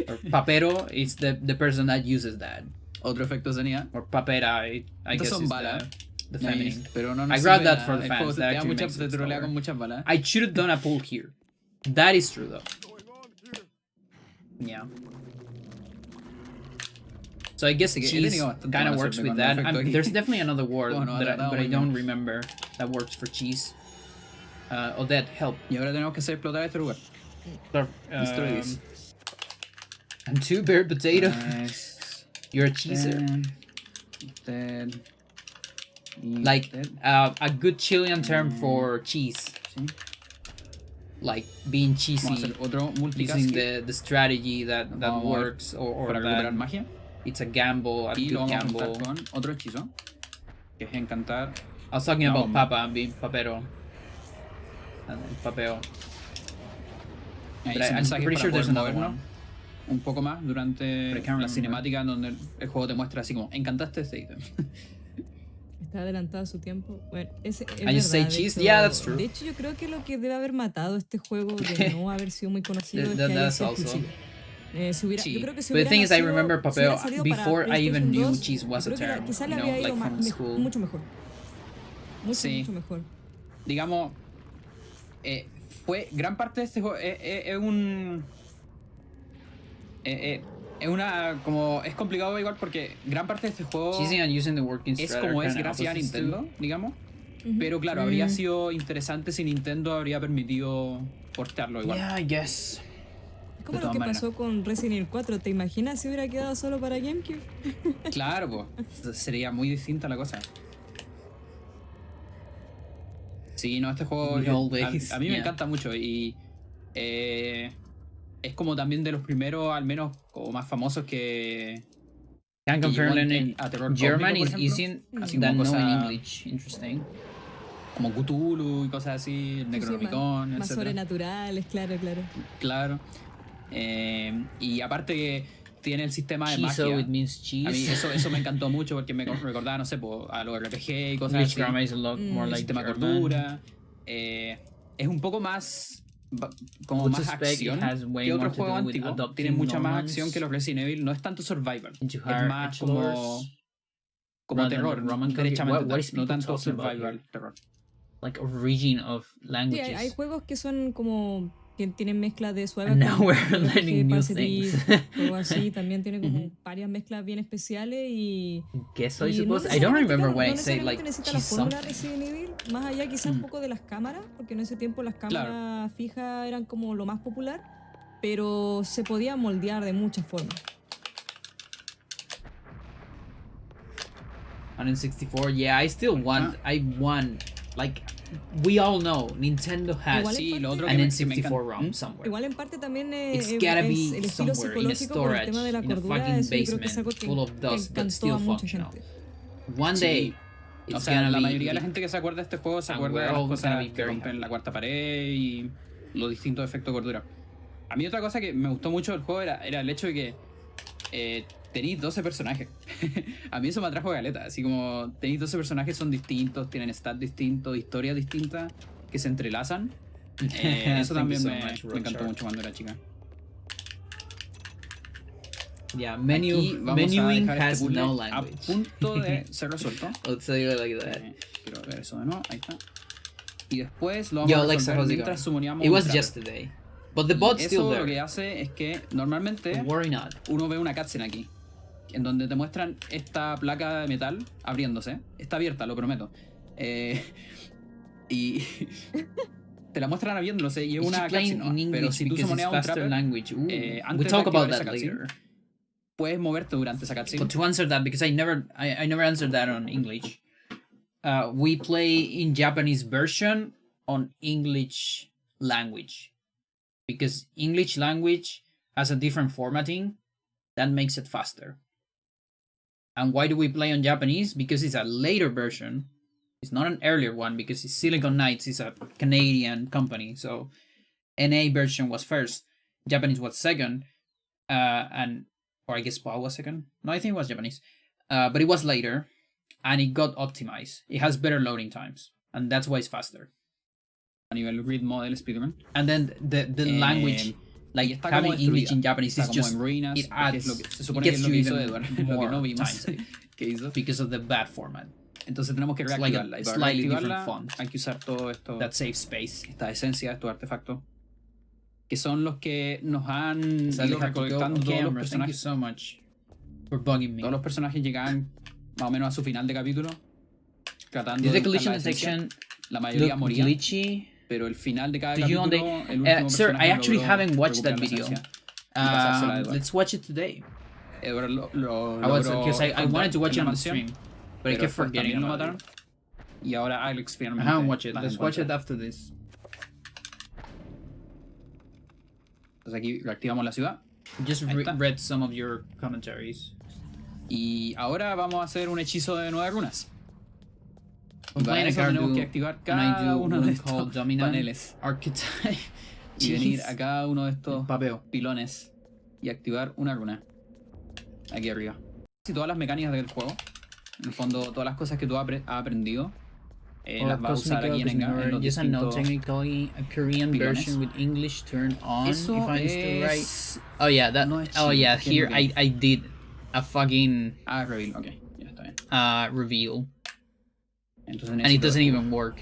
or papero is the person that uses that. Otro efecto tenía. Or papera, I guess is the feminine. Pero no I grabbed that for the fans. That actually makes it con muchas balas. I should have done a pull here. That is true though. Yeah. So I guess cheese kind of works with that. There's definitely another word but I don't remember that works for cheese. Odette, help. Y ahora tenemos que hacer explotar este lugar. And 2 bear potato. You're a cheeser. Like a good Chilean term for cheese. Like being cheesy, using the strategy that works or that magia. It's a gamble, a good gamble. Con otro hechizo, que es encantar. I was talking about papa and being papero. And papeo. But I'm pretty sure there's another one. Un poco más durante la cinemática donde el juego te muestra así como encantaste este ítem. Está adelantado su tiempo. Bueno, es I just say cheese. Yeah, that's true. De hecho, yo creo que lo que debe haber matado este juego de no haber sido muy conocido es que haya sido exclusivo. Yo creo que si But the thing is, I remember papeo before I even knew cheese was a term. You know, like from school. Mucho mejor. Mucho mejor. Digamos, fue gran parte de este juego es complicado igual porque gran parte de este juego es como es gracias a Nintendo, digamos. Pero claro, habría sido interesante si Nintendo habría permitido portearlo igual. Yeah, I guess. como lo que pasó con Resident Evil 4. ¿Te imaginas si hubiera quedado solo para GameCube? Claro, pues. Sería muy distinta la cosa. Sí, no, este juego a mí me encanta mucho y es como también de los primeros, al menos como más famosos que Can confirm in German is easier than no in English. Interesting. Como Cthulhu y cosas así, el Necronomicon, más sobrenaturales, claro. Claro. Y aparte que tiene el sistema de Chiso, magia. it means cheese. A mí eso me encantó mucho porque me recordaba, no sé, a los RPG y cosas así. Is a lot more El like sistema de cordura. Es un poco más como más acción que otros juegos antiguos. Tiene mucha más acción que los Resident Evil. No es tanto survival. Es más como terror. Derechamente. No tanto survival, terror. Like origin of languages. Sí, hay juegos que son como que tienen mezcla de suave And now we're learning new things. Juego así también tiene como varias mezclas bien especiales y Guess I suppose. I don't remember when I say like necesita la fórmula Resident Evil, más allá quizás un poco de las cámaras, porque en ese tiempo las cámaras fijas eran como lo más popular, pero se podía moldear de muchas formas. And in 64, yeah, I want like we all know Nintendo has an N64 ROM somewhere. Igual en parte también it's gotta be el estilo somewhere in a psicológico por el storage, tema de la in a cordura, fucking eso yo creo que es basement algo que full of dust but encantó still a mucha functional. gente. One day, o sea, la mayoría de la gente que se acuerda de este juego se acuerda de las cosas que rompen la cuarta pared y los distintos efectos de cordura. A mí otra cosa que me gustó mucho del juego era el hecho de que tenéis 12 personajes. A mí eso me atrajo galeta. Así como tenéis 12 personajes, son distintos, tienen stats distintos, historias distintas que se entrelazan. Eso también me encantó mucho cuando era chica. Yeah, menuing has no language. A punto de ser resuelto. Let's say it like that. Quiero ver eso de nuevo. Ahí está. Y después lo vamos a resolver mientras sumoneamos. It was just today. But the bot's still there. Eso lo que hace es que normalmente uno ve una cutscene aquí, en donde te muestran esta placa de metal abriéndose. Está abierta, lo prometo. Y te la muestran abriéndose y es una cutscene, ¿no? Pero si tú sumoneas un trapper, antes de activar esa cutscene, puedes moverte durante esa cutscene. But to answer that, because I never answered that on English. We play in Japanese version on English language. Because English language has a different formatting that makes it faster. And why do we play on Japanese? Because it's a later version. It's not an earlier one because Silicon Knights is a Canadian company. So NA version was first, Japanese was second, or I guess PAL was second. No, I think it was Japanese. But it was later and it got optimized. It has better loading times and that's why it's faster. A nivel ritmo del speedrun. And then the language, like having English in Japanese, is just ruinas, it adds. It gets you even more times because of the bad format. Entonces tenemos que reactivarla. Like slightly different font. Hay que usar todo esto. That saves space. Esta esencia, estos artefactos, que son los que nos han ido recolectando todos los personajes. Thank you so much for bugging me. Todos los personajes llegan más o menos a su final de capítulo, tratando de collision detection. La mayoría moría. Glitchy. Pero el final de cada capítulo, el último sir, I actually haven't watched that video. Let's watch it today. Because I wanted to watch it on stream, but I kept forgetting about it. Y ahora Alex finalmente. I haven't watched it. Let's watch it after this. Entonces aquí reactivamos la ciudad. Just read some of your commentaries. Y ahora vamos a hacer un hechizo de 9 runas. Y para eso tenemos que activar cada uno de estos paneles. Archetype. Y venir a cada uno de estos pilones y activar una runa. Aquí arriba. Y todas las mecánicas del juego, en el fondo todas las cosas que tú has aprendido, las va a usar aquí en los distintos... technically a Korean version with English turned on, eso if I understood right. Oh yeah, that. No oh yeah, here I did a fucking reveal. Ok, ya está bien. Reveal. Entonces, and it doesn't even work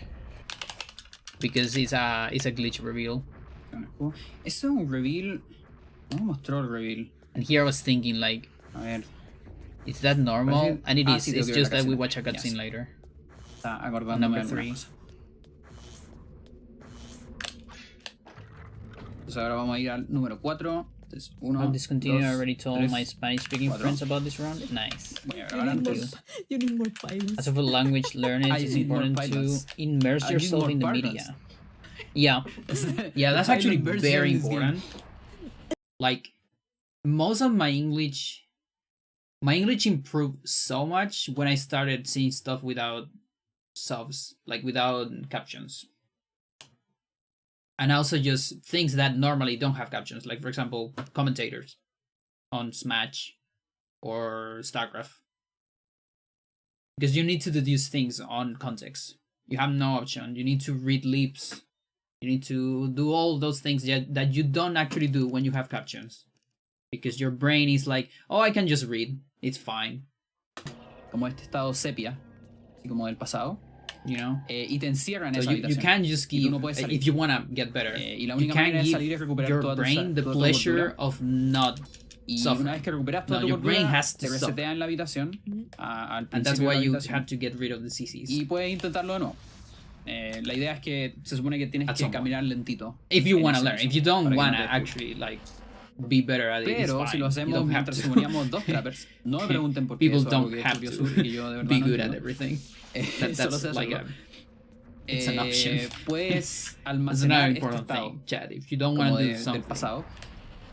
because it's a glitch reveal. Eso es un reveal. No mostró el reveal. And here I was thinking like, a ver, is that normal? And it is. Sí, it's just that we watch a cutscene later. Está acordándome. Number 3. Entonces ahora vamos a ir al número 4 I'll discontinue. I already told my Spanish-speaking friends about this round. Nice. You need more pilots. As of a language learner, it's important to immerse yourself in the media. Yeah, yeah, that's actually very important. Like, most of my English improved so much when I started seeing stuff without subs, like without captions. And also just things that normally don't have captions, like for example, commentators on Smash or StarCraft. Because you need to deduce things on context. You have no option. You need to read lips. You need to do all those things that you don't actually do when you have captions. Because your brain is like, oh, I can just read. It's fine. Como este estado sepia, así como del pasado. You know, y te encierran en esa habitación. You can't just give, if you want to get better, you can't give your brain the pleasure of not suffering. Una vez que recuperas toda no, your brain has to te resetea en la habitación. And that's why you have to get rid of the CCs. Y puedes intentarlo de nuevo. La idea es que se supone que tienes que caminar lentito. If you want to learn. If you don't want to actually, like, be better at it, pero si lo hacemos mientras suponíamos dos trappers, no me pregunten por qué. People don't have to be good at everything. That's like it's an option. Puedes almacenar este important estado, thing, Chad. If you don't want to do something del pasado,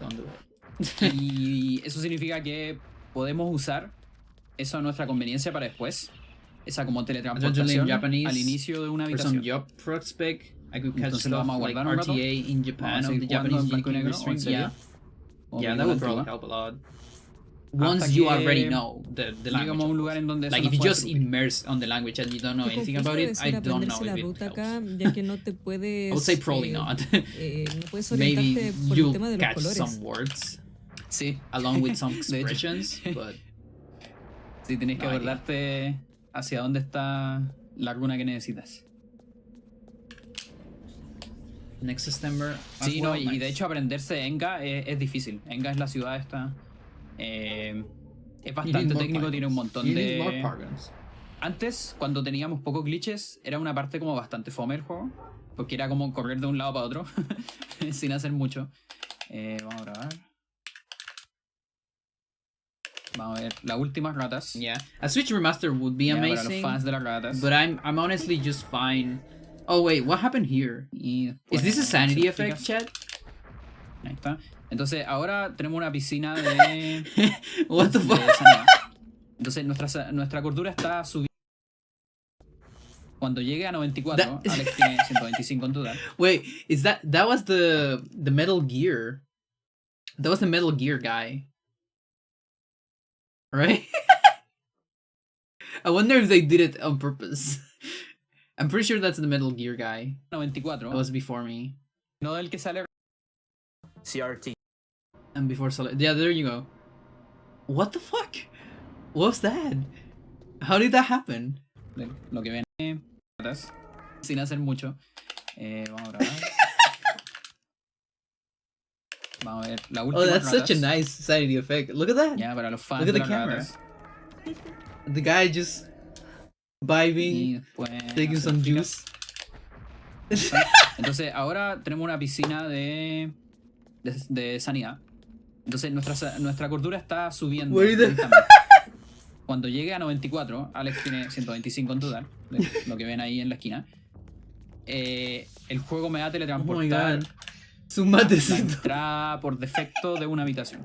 don't do it. Y eso significa que podemos usar eso a nuestra conveniencia para después. Esa como teletransportación al inicio de una habitación. Job prospect, I could catch Entonces lo vamos a like guardar un rato. RTA in Japan on the Japanese GQ stream. Yeah, that would probably help a lot. Once you already know the language, a un lugar en donde like if you just immerse on the language and you don't know anything about it, I don't know if it helps. I would say probably not. Maybe you'll catch some words, sí, along with some expressions, but sí, tienes que acordarte hacia dónde está la runa que necesitas. Next September. Sí, no, y de hecho aprenderse Enga es difícil. Enga es la ciudad esta. Es bastante técnico, tiene un montón de... Antes, cuando teníamos pocos glitches, era una parte como bastante fome el juego. Porque era como correr de un lado para otro, sin hacer mucho. Vamos a grabar. Vamos a ver las últimas ratas. Yeah, a Switch remaster would be amazing. Para los fans de las ratas. But I'm honestly just fine. Oh wait, what happened here? Is this a sanity effect, Chad? Ahí está. Entonces ahora tenemos una piscina de... What the fuck? Entonces nuestra cordura está subiendo. Cuando llegue a 94, Alex tiene 125 en total. Wait, is that was the Metal Gear? That was the Metal Gear guy, right? I wonder if they did it on purpose. I'm pretty sure that's the Metal Gear guy. 94. That was before me. No del que sale. CRT. And before yeah, there you go. What the fuck? What was that? How did that happen? Lo que ven sin hacer mucho. Vamos a grabar. Vamos a ver la última. Oh, that's such a nice sanity effect. Look at that. Yeah, para los fans. Look at the camera. Ratas. The guy just vibing, taking some juice. Entonces ahora tenemos una piscina de sanidad. Entonces nuestra cordura está subiendo. Cuando llegue a 94, Alex tiene 125 en total, lo que ven ahí en la esquina. El juego me va a teletransportar la entrada por defecto de una habitación.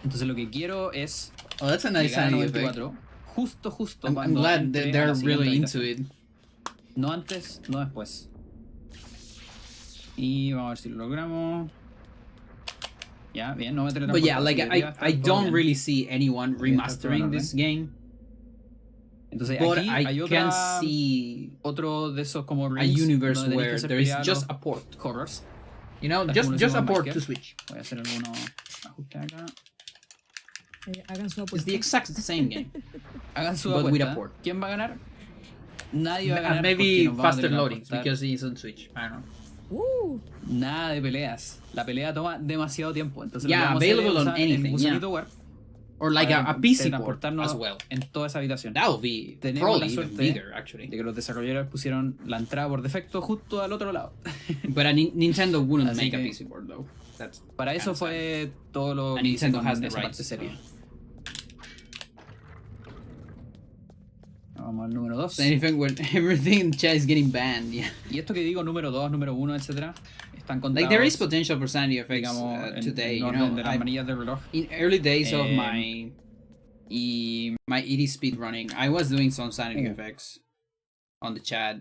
Entonces lo que quiero es llegar a 94, justo cuando I'm glad they're really into it. No antes, no después. Y vamos a ver si lo logramos. Ya, bien, no me teletransporto. But yeah, like I don't really see anyone remastering this game. Entonces but aquí hay can see otro de esos como a universe where there is just a port. Horrors. You know, just a port to Switch. Voy a hacer algunos ajustes acá. Hagan su apuesta. It's the exact same game. Hagan su but apuesta. With a port. ¿Quién va a ganar? Nadie va a ganar. And maybe faster loading because it's on Switch. I don't know. Nada de peleas. La pelea toma demasiado tiempo. Entonces yeah, available on anything. Yeah. Or like a PC port as well. En toda esa habitación. That would be probably even bigger, actually. De que los desarrolladores pusieron la entrada por defecto justo al otro lado. But Nintendo wouldn't make a PC port though. Para eso fue todo lo que hice con esa parte seria. Vamos al número 2. Everything in chat is getting banned, yeah. Y esto que digo, número 2, número 1, etc. Están contados. Like, there is potential for sanity effects, digamos, today, you know, de las manillas del reloj. In early days of my ED speedrunning, I was doing some sanity effects on the chat.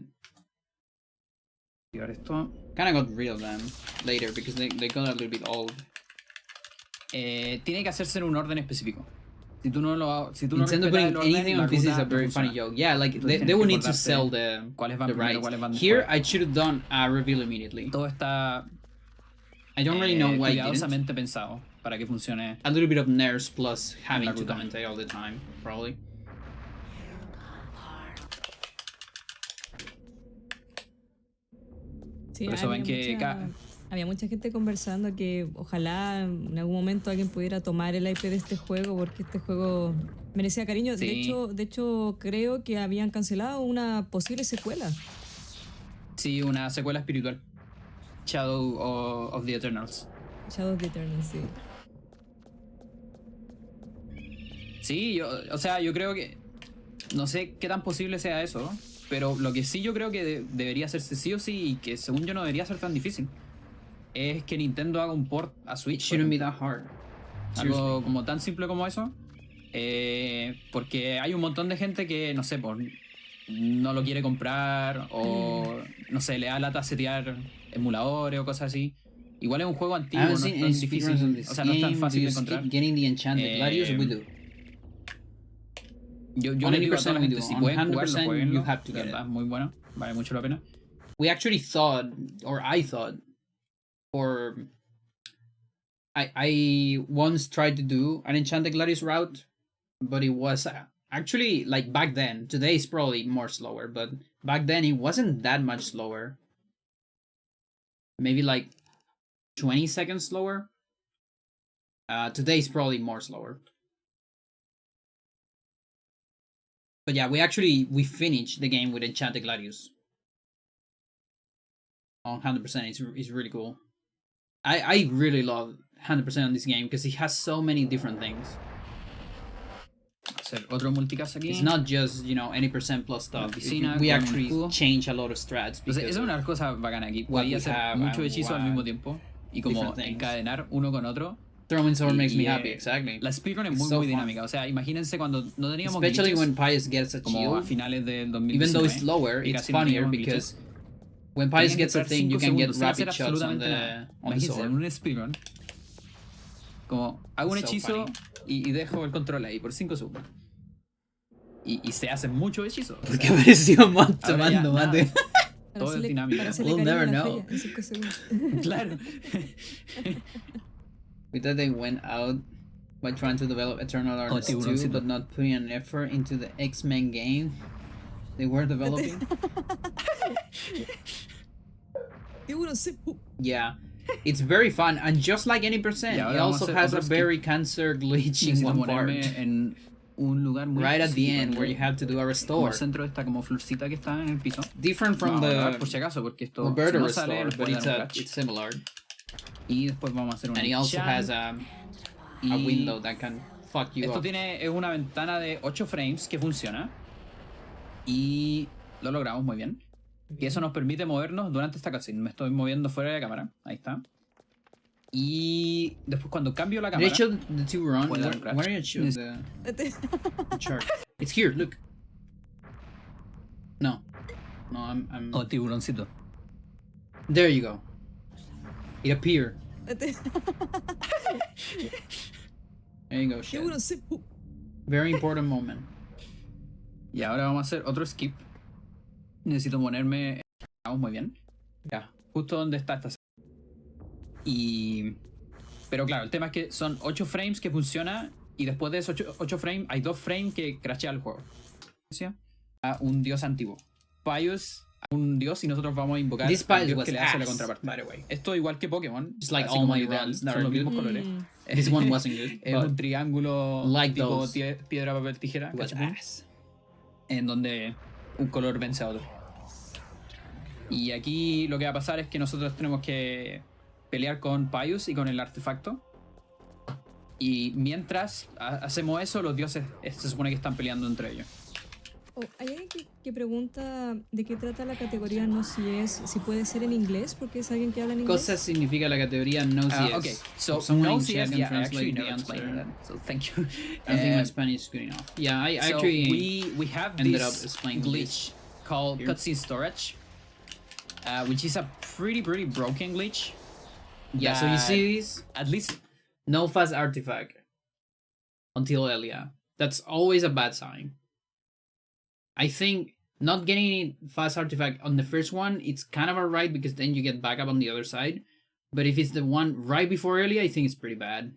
Esto. Kind of got rid of them later because they got a little bit old. Tiene que hacerse en un orden específico. Si tú no lo, si tú no Nintendo putting anything on PC is a very funny joke. Yeah, like they would need to sell the rights. Here, I should have done a reveal immediately. Todo está I don't really know why I didn't. cuidadosamente pensado para que funcione. A little bit of nerves plus having to commentate all the time, probably. Sí, Por eso ven que había mucha gente conversando que ojalá en algún momento alguien pudiera tomar el IP de este juego porque este juego merecía cariño. Sí. De hecho, creo que habían cancelado una posible secuela. Sí, una secuela espiritual. Shadow of the Eternals. Shadow of the Eternals, sí. Sí, yo creo que no sé qué tan posible sea eso, pero lo que sí yo creo que debería hacerse sí o sí y que según yo no debería ser tan difícil es que Nintendo haga un port a Switch. Shouldn't be that hard. Algo como tan simple como eso. Porque hay un montón de gente que, no sé, pues, no lo quiere comprar o, no sé, le da lata setear emuladores o cosas así. Igual es un juego antiguo, no es tan difícil, o sea, no es tan fácil de encontrar. Getting the Enchanted Gladius, we do. Yo le digo a toda la gente, si pueden jugarlo, jueguenlo. De verdad, es muy bueno, vale mucho la pena. We actually thought, or I thought, or I once tried to do an Enchanted Gladius route, but it was actually, like, back then. Today is probably more slower, but back then it wasn't that much slower. Maybe like 20 seconds slower. Today is probably more slower. But yeah, we finished the game with Enchanted Gladius. 100%, it's really cool. I really love 100% on this game because it has so many different things. Hacer otro multicast aquí. It's not just, you know, any percent plus stuff. We actually change a lot of strats. Entonces, esa es una cosa bacana aquí. Podía hacer muchos hechizos al mismo tiempo y como encadenar uno con otro. Throwing sword makes me happy, exactly. La speedrun es muy dinámica. O sea, imagínense cuando no teníamos especially glitches, when Pius gets a como a finales de 2019. Even though it's slower, it's funnier because when Pius gets a thing, you can get rapid shots on the sword. En un speedrun, como hago un hechizo y dejo el control ahí por 5 segundos. Y se hacen muchos hechizos. Porque apareció Matt tomando mate. Todo es dinámico. We'll never know. Claro. We thought they went out by trying to develop Eternal Darkness 2, but not putting an effort into the X-Men game they were developing. Yeah, it's very fun, and just like any percent, it also has a very cancer glitch in one part. En un lugar muy right at the end, where you have to do a restore. El centro de esta como florcita que está en el piso. Different from the por si acaso, porque esto Roberto no restore, sale, but it's similar. Y después vamos a hacer un And he also has a window that can fuck you esto up. Es una ventana de 8 frames que funciona. Y lo logramos muy bien. Y eso nos permite movernos durante esta cutscene. Me estoy moviendo fuera de la cámara. Ahí está. Y después cuando cambio la cámara... Did it show the two run? Where did it show the chart? It's here, look. No, I'm... Oh, tiburoncito. There you go. It appeared. There you go, shit. Very important moment. Y ahora vamos a hacer otro skip. Necesito ponerme... Vamos muy bien. Ya, justo donde está esta... Pero claro, el tema es que son 8 frames que funciona y después de esos 8 frames hay 2 frames que crashea el juego. A un dios antiguo. Pius a un dios y nosotros vamos a invocar al dios que le hace la contraparte. By the way. Esto igual que Pokémon. Just like all my runs. Son los mismos colores. This one wasn't good. Es un triángulo like tipo those. piedra, papel, tijera. En donde un color vence a otro. Y aquí lo que va a pasar es que nosotros tenemos que pelear con Pius y con el artefacto. Y mientras hacemos eso, los dioses se supone que están peleando entre ellos. Hay alguien que pregunta de qué trata la categoría no si puede ser en inglés, porque es alguien que habla en inglés. Cosa significa la categoría no si es. Okay, so no si es, yeah, I actually the never explained that, so thank you. I think my Spanish is good enough. Yeah, I so actually we have ended up this explaining glitch called cutscene storage, which is a pretty broken glitch. Yeah, so you see these? At least no fast artifact until Elia. That's always a bad sign. I think not getting fast artifact on the first one, it's kind of alright because then you get backup on the other side. But if it's the one right before Elia, I think it's pretty bad.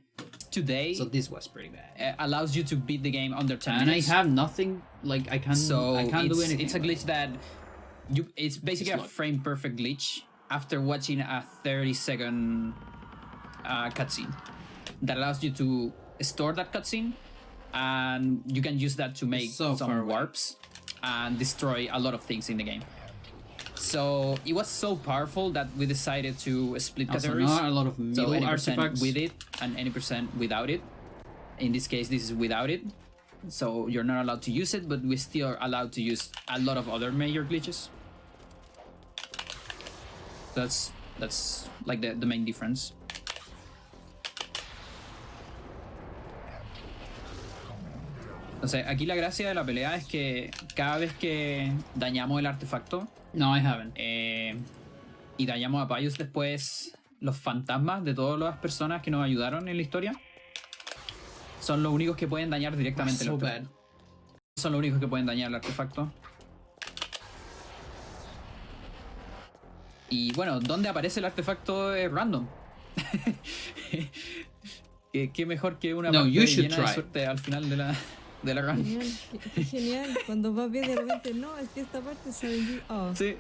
Today, so this was pretty bad. Allows you to beat the game under 10 and minutes. I have nothing, like I can't do anything. It's a glitch that it's basically a frame perfect glitch after watching a 30-second cutscene that allows you to store that cutscene, and you can use that to make some warps and destroy a lot of things in the game. So it was so powerful that we decided to split categories. Not a lot of middle so 80% artifacts with it and 80% without it. In this case, this is without it. So you're not allowed to use it, but we still are allowed to use a lot of other major glitches. That's like the main difference. Entonces, aquí la gracia de la pelea es que cada vez que dañamos el artefacto, no, I haven't. Y dañamos a Pius después, los fantasmas de todas las personas que nos ayudaron en la historia son los únicos que pueden dañar directamente el artefacto. Son los únicos que pueden dañar el artefacto. Y bueno, ¿dónde aparece el artefacto? Es random. ¿Qué mejor que una parte llena de suerte al final de la run? Genial, qué genial. Cuando vas bien de repente, no, es que esta parte se vendió. Oh. Sí,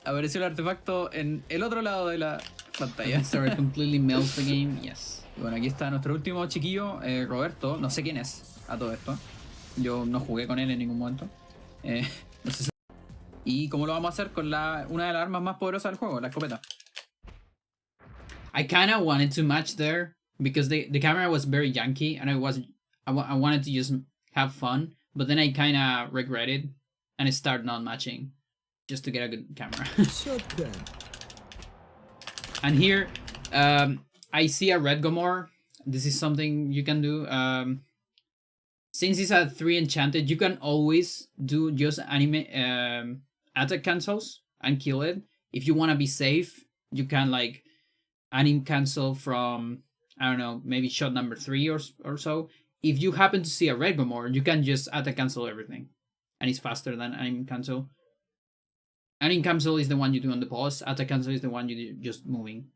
apareció el artefacto en el otro lado de la pantalla. Sorry, completely melts the game, yes. Bueno, aquí está nuestro último chiquillo, Roberto. No sé quién es a todo esto. Yo no jugué con él en ningún momento. No sé si... ¿Y cómo lo vamos a hacer con una de las armas más poderosas del juego, la escopeta? I kind of wanted to match there because the camera was very janky and I wanted to just have fun, but then I kind of regretted and I started not matching just to get a good camera. Shotgun. And here, I see a red Gomor. This is something you can do. Since it's a 3 enchanted, you can always do just attack cancels and kill it. If you want to be safe, you can like anim cancel from, I don't know, maybe shot number 3 or so. If you happen to see a red Gomor, you can just attack cancel everything. And it's faster than anim cancel. Anim cancel is the one you do on the pause. Attack cancel is the one you do just moving.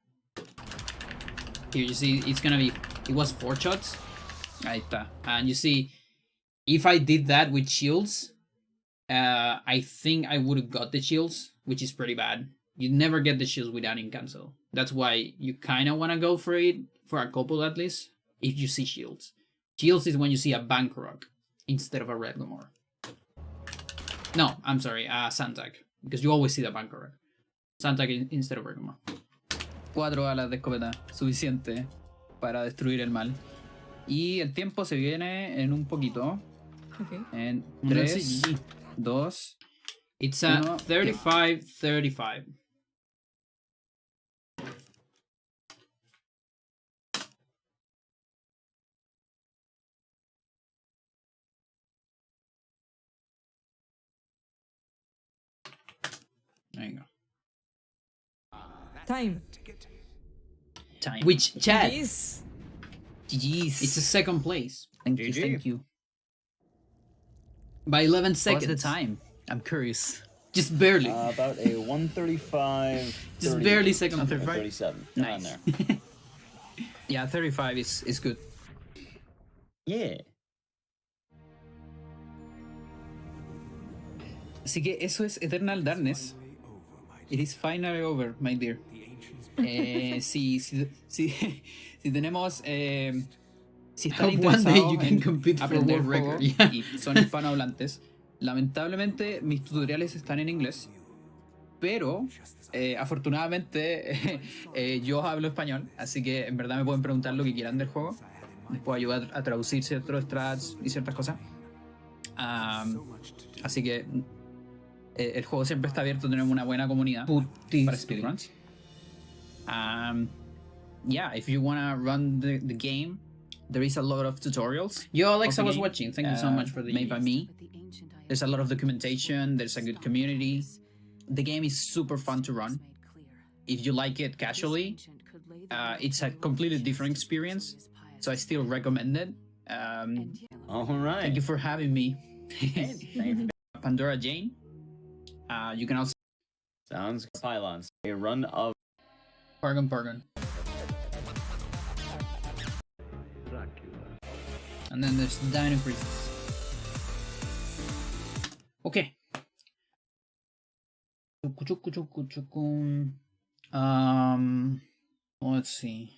Here you see it was 4 shots. Ahí está. And you see, if I did that with shields, I think I would have got the shields, which is pretty bad. You never get the shields with anim cancel. That's why you kind of want to go for it, for a couple at least, if you see shields. Shields is when you see a Bankrok instead of a Red Gomor. No, I'm sorry, Santak, because you always see the Bankrok. Santak instead of Red Gomor. 4 balas de escopeta, suficiente para destruir el mal. Y el tiempo se viene en un poquito. Okay. En 3, 2... It's at 35-35. There you go. Time. Which, chat? GG's. It's a second place. Thank you. By 11 seconds. What's the time? I'm curious. Just barely. About a 135. Just barely second. 37. Nice. There. Yeah, 35 is good. Yeah. Así que eso es Eternal Darkness. It is finally over, my dear. Si tenemos... si están interesados en aprender juego y son hispanohablantes, lamentablemente mis tutoriales están en inglés. pero afortunadamente yo hablo español, así que en verdad me pueden preguntar lo que quieran del juego. Les puedo ayudar a traducir ciertos strats y ciertas cosas. Así que el juego siempre está abierto, tenemos una buena comunidad para speedruns. Yeah, if you wanna run the game, there is a lot of tutorials. Yo, Alexa was watching. Thank you so much for the made by me. There's a lot of documentation. There's a good community. The game is super fun to run. If you like it casually, it's a completely different experience. So I still recommend it. All right. Thank you for having me. Pandora Jane. You can also. Sounds good. Pylons. A run of. Pargon. And then there's Dino Crisis. Okay. Let's see.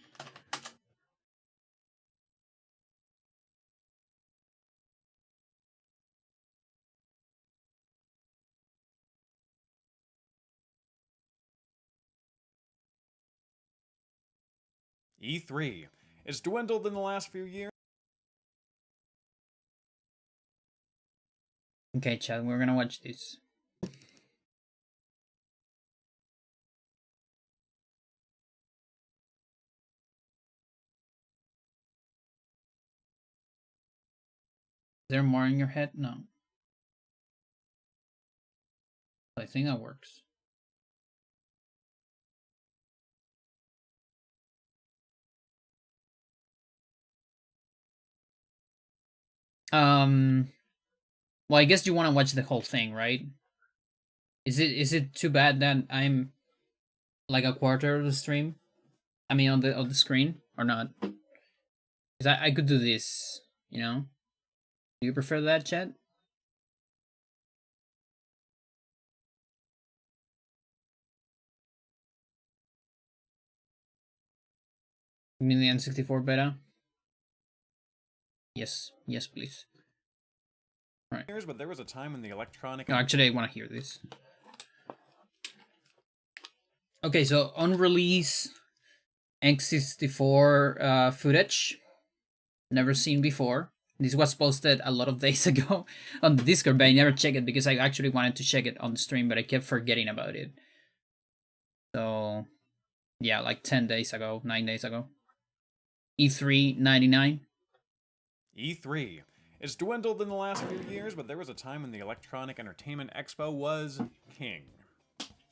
E3. It's dwindled in the last few years. Okay, Chad, we're gonna watch this. Is there more in your head? No. I think that works. Well, I guess you want to watch the whole thing, right? Is it too bad that I'm like a quarter of the stream? I mean, on the screen or not? Because I could do this, you know. Do you prefer that, chat? You mean the N64 beta? Yes, please. Right. But there was a time when the electronic. No, actually, I want to hear this. Okay, so unreleased N64 footage, never seen before. This was posted a lot of days ago on the Discord, but I never checked it because I actually wanted to check it on the stream, but I kept forgetting about it. So, yeah, like 10 days ago, 9 days ago. E3 99. E3. It's dwindled in the last few years, but there was a time when the Electronic Entertainment Expo was king.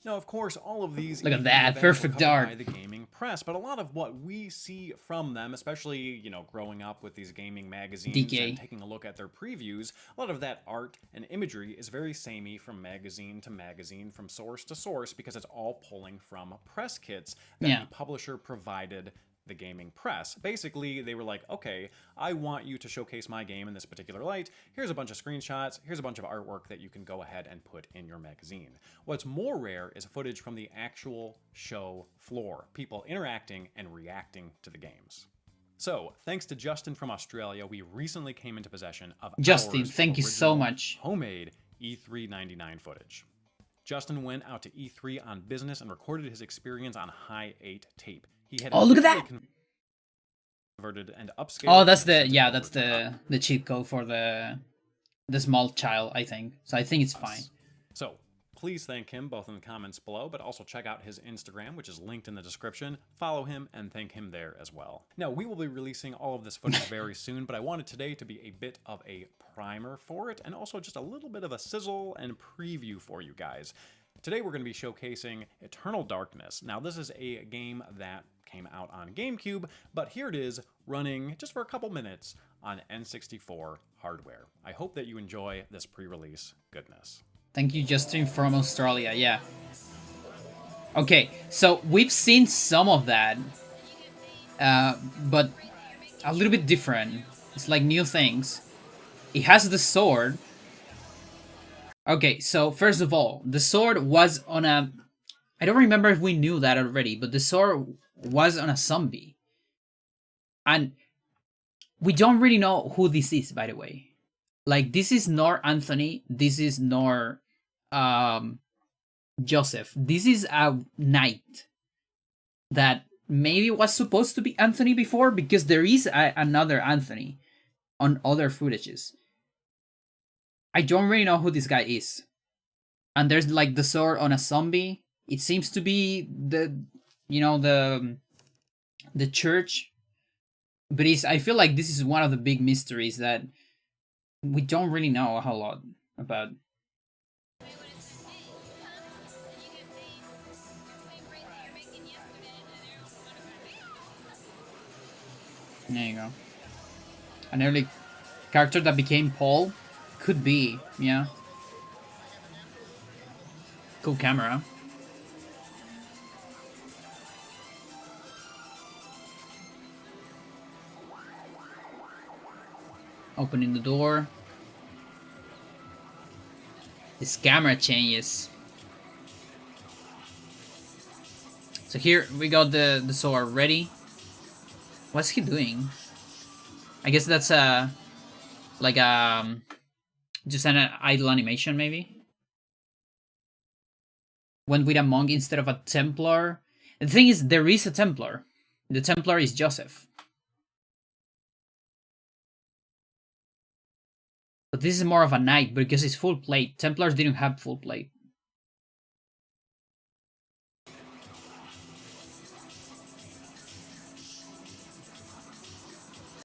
Now, of course, all of these look at that perfect dart by the gaming press, but a lot of what we see from them, especially, you know, growing up with these gaming magazines and taking a look at their previews, a lot of that art and imagery is very samey from magazine to magazine, from source to source, because it's all pulling from press kits that the publisher provided the gaming press. Basically, they were like, okay, I want you to showcase my game in this particular light. Here's a bunch of screenshots. Here's a bunch of artwork that you can go ahead and put in your magazine. What's more rare is footage from the actual show floor, people interacting and reacting to the games. So, thanks to Justin from Australia, we recently came into possession of Justin, thank you so much. Homemade E3 99 footage. Justin went out to E3 on business and recorded his experience on high 8 tape. He had look at that! Converted and upscaled. Oh, that's the cheat code for the small child, I think. So I think it's fine. So please thank him both in the comments below, but also check out his Instagram, which is linked in the description. Follow him and thank him there as well. Now, we will be releasing all of this footage very soon, but I wanted today to be a bit of a primer for it, and also just a little bit of a sizzle and preview for you guys. Today we're going to be showcasing Eternal Darkness. Now, this is a game that came out on GameCube, but here it is running just for a couple minutes on N64 hardware. I hope that you enjoy this pre-release goodness. Thank you, Justin from Australia. Yeah. Okay, so we've seen some of that, but a little bit different. It's like new things. It has the sword. Okay, so first of all, the sword was on a... I don't remember if we knew that already, but the sword was on a zombie. And we don't really know who this is, by the way. Like, this is nor Anthony, this is nor Joseph. This is a knight that maybe was supposed to be Anthony before, because there is another Anthony on other footages. I don't really know who this guy is. And there's like the sword on a zombie. It seems to be the church. But I feel like this is one of the big mysteries that we don't really know a whole lot about. There you go. An early character that became Paul? Could be, yeah. Cool camera. Opening the door. This camera changes. So here we got the sword ready. What's he doing? I guess that's like just an idle animation maybe. Went with a monk instead of a Templar. The thing is, there is a Templar. The Templar is Joseph. But this is more of a knight because it's full plate. Templars didn't have full plate.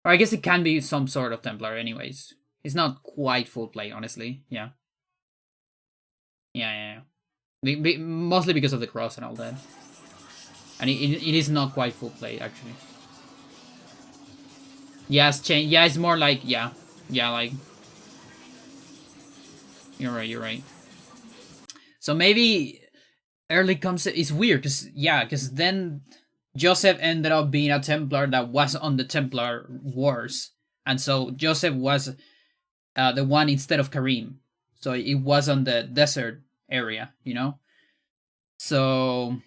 Or I guess it can be some sort of Templar anyways. It's not quite full plate, honestly. Yeah. Yeah. Mostly because of the cross and all that. And it is not quite full plate, actually. Yeah, it's more like, yeah, like... You're right. So maybe early concept is weird, because then Joseph ended up being a Templar that was on the Templar Wars. And so Joseph was the one instead of Karim. So it was on the desert area, you know? So...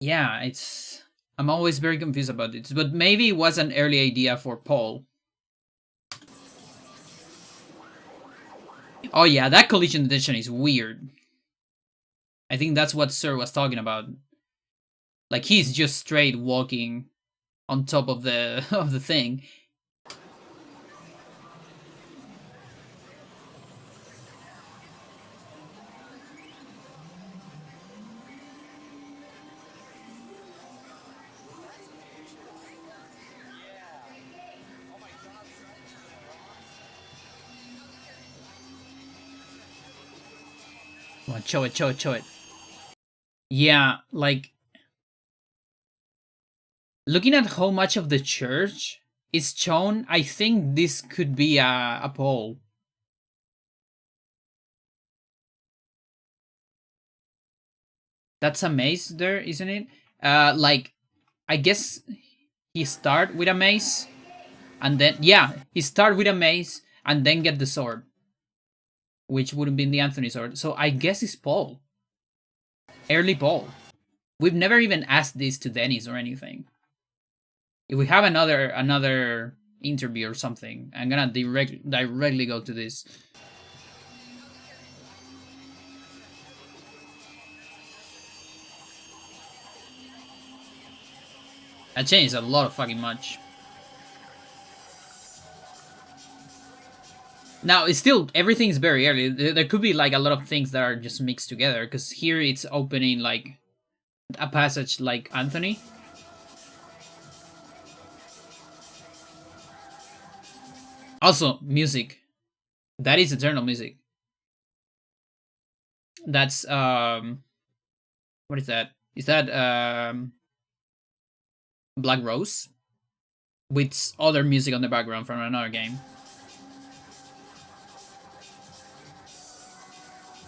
yeah, I'm always very confused about it. But maybe it was an early idea for Paul. Oh yeah, that collision detection is weird. I think that's what Sir was talking about. Like, he's just straight walking on top of the thing. Come on, show it. Yeah, like... looking at how much of the church is shown, I think this could be a Paul. That's a mace there, isn't it? Like, I guess he start with a mace, and then... yeah, he start with a mace, and then get the sword. Which would have been the Anthony sword. So I guess it's Paul. Early Paul. We've never even asked this to Dennis or anything. If we have another interview or something, I'm gonna directly go to this. That changed a lot of fucking much. Now, it's still, everything's very early. There could be like a lot of things that are just mixed together, because here it's opening like a passage like Anthony. Also, music. That is Eternal music. That's, what is that? Is that, Black Rose? With other music on the background from another game.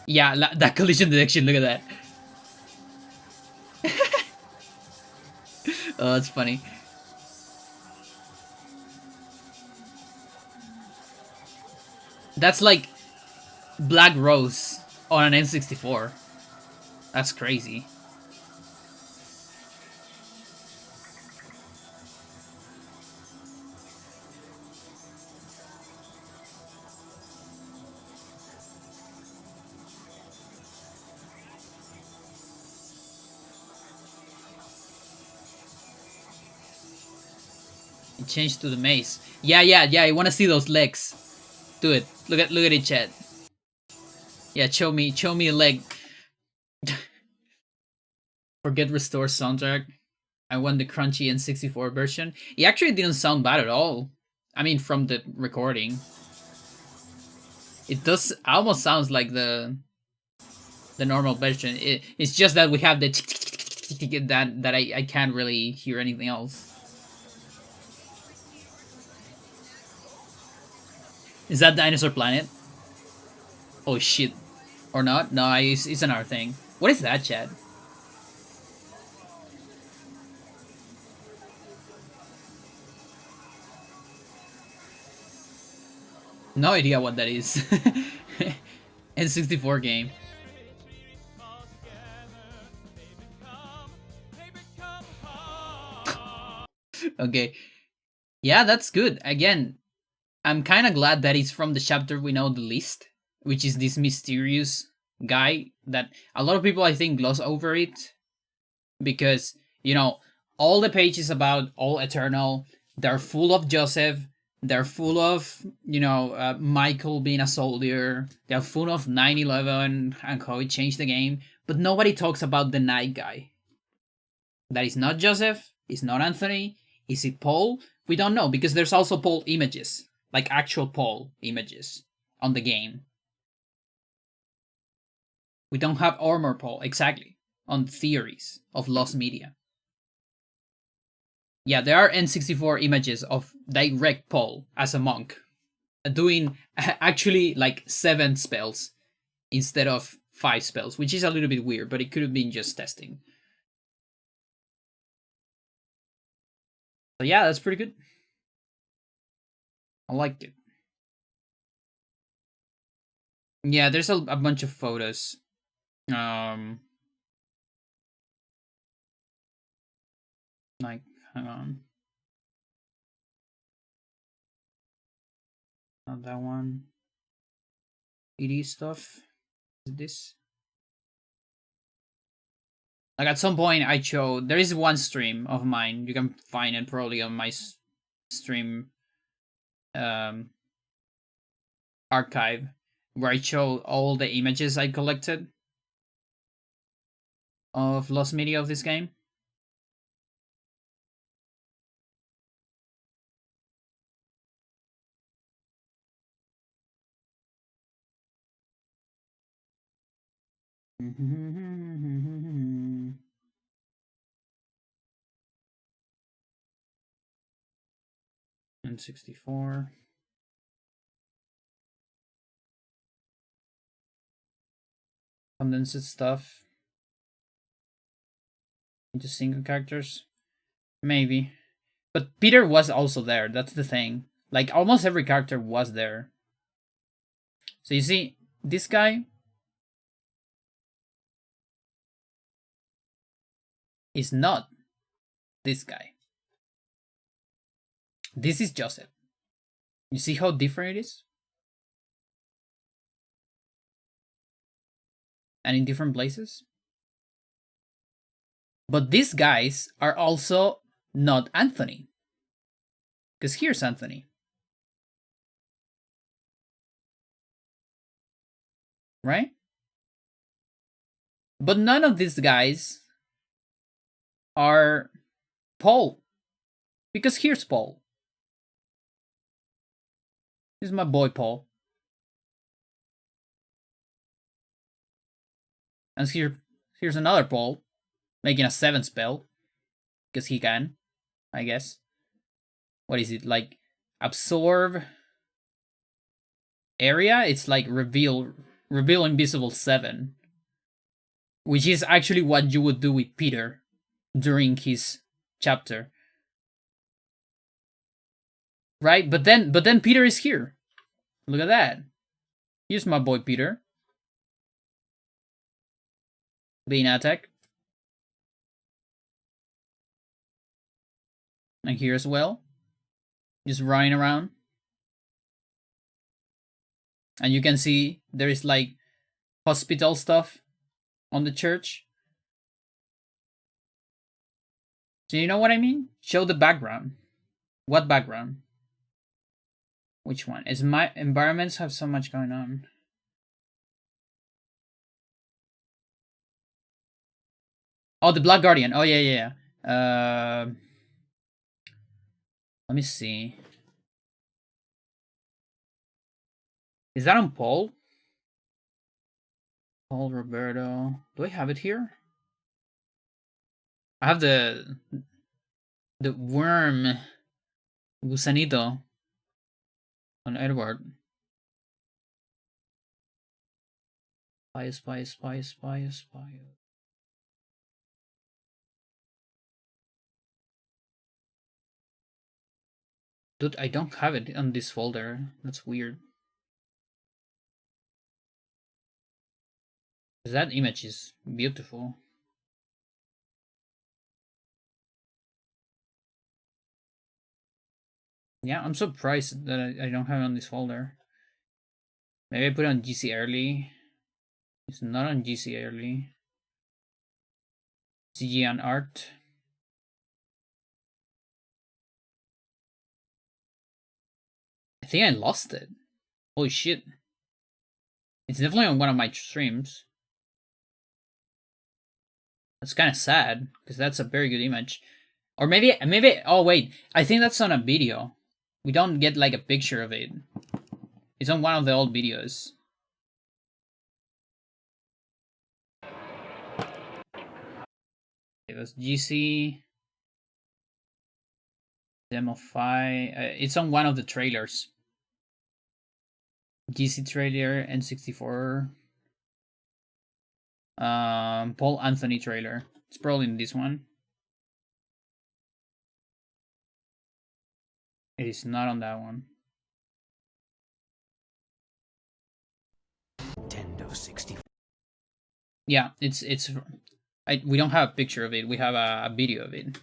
Yeah, that collision detection, look at that. Oh, that's funny. That's like Black Rose on an N64. That's crazy. It changed to the maze. Yeah. I want to see those legs. Do it. Look at it, chat. Yeah, show me a leg. Forget restore soundtrack. I want the crunchy N64 version. It actually didn't sound bad at all. I mean, from the recording. It does almost sounds like the normal version. It's just that we have the that I can't really hear anything else. Is that Dinosaur Planet? Oh shit. Or not? No, it's another thing. What is that, Chad? No idea what that is. N64 game. Okay. Yeah, that's good. Again, I'm kind of glad that it's from the chapter we know the least, which is this mysterious guy that a lot of people, I think, gloss over it. Because, you know, all the pages about All Eternal, they're full of Joseph. They're full of, you know, Michael being a soldier. They're full of 9/11 and how it changed the game. But nobody talks about the night guy. That is not Joseph. It's not Anthony. Is it Paul? We don't know, because there's also Paul images. Like actual Paul images on the game. We don't have Armor Paul, exactly, on theories of lost media. Yeah, there are N64 images of direct Paul as a monk, doing actually like 7 spells instead of 5 spells, which is a little bit weird, but it could have been just testing. So yeah, that's pretty good. I liked it. Yeah, there's a bunch of photos. Like, hang on. Not that one. ED stuff. Is this? Like at some point I showed, there is one stream of mine, you can find it probably on my stream archive, where I show all the images I collected of lost media of this game. N64. Condensed stuff into single characters, maybe. But Peter was also there. That's the thing. Like almost every character was there. So you see, this guy is not this guy. This is Joseph. You see how different it is? And in different places? But these guys are also not Anthony. Because here's Anthony. Right? But none of these guys are Paul. Because here's Paul. This is my boy Paul. And here's another Paul making a 7 spell. Because he can, I guess. What is it? Like absorb area? It's like reveal invisible 7. Which is actually what you would do with Peter during his chapter. Right? But then Peter is here. Look at that. Here's my boy Peter. Being attacked. And here as well. Just running around. And you can see there is like hospital stuff on the church. So you know what I mean? Show the background. What background? Which one? Is my environments have so much going on? Oh, the Black Guardian. Oh yeah. Let me see. Is that on Paul? Paul Roberto. Do I have it here? I have the worm Gusanito on Edward. Spy. Dude, I don't have it on this folder. That's weird. That image is beautiful. Yeah, I'm surprised that I don't have it on this folder. Maybe I put it on GC early. It's not on GC early. CG and art. I think I lost it. Holy shit. It's definitely on one of my streams. That's kind of sad, because that's a very good image. Or maybe, oh wait, I think that's on a video. We don't get like a picture of it. It's on one of the old videos. It was GC Demo 5. It's on one of the trailers. GC trailer, N64. Paul Anthony trailer. It's probably in this one. It is not on that one. Nintendo 64. Yeah, we don't have a picture of it. We have a video of it.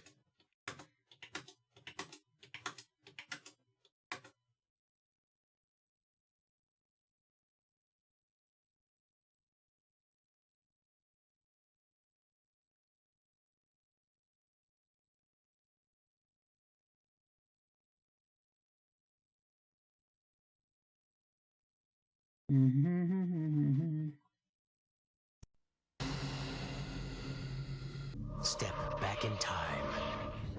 Step back in time,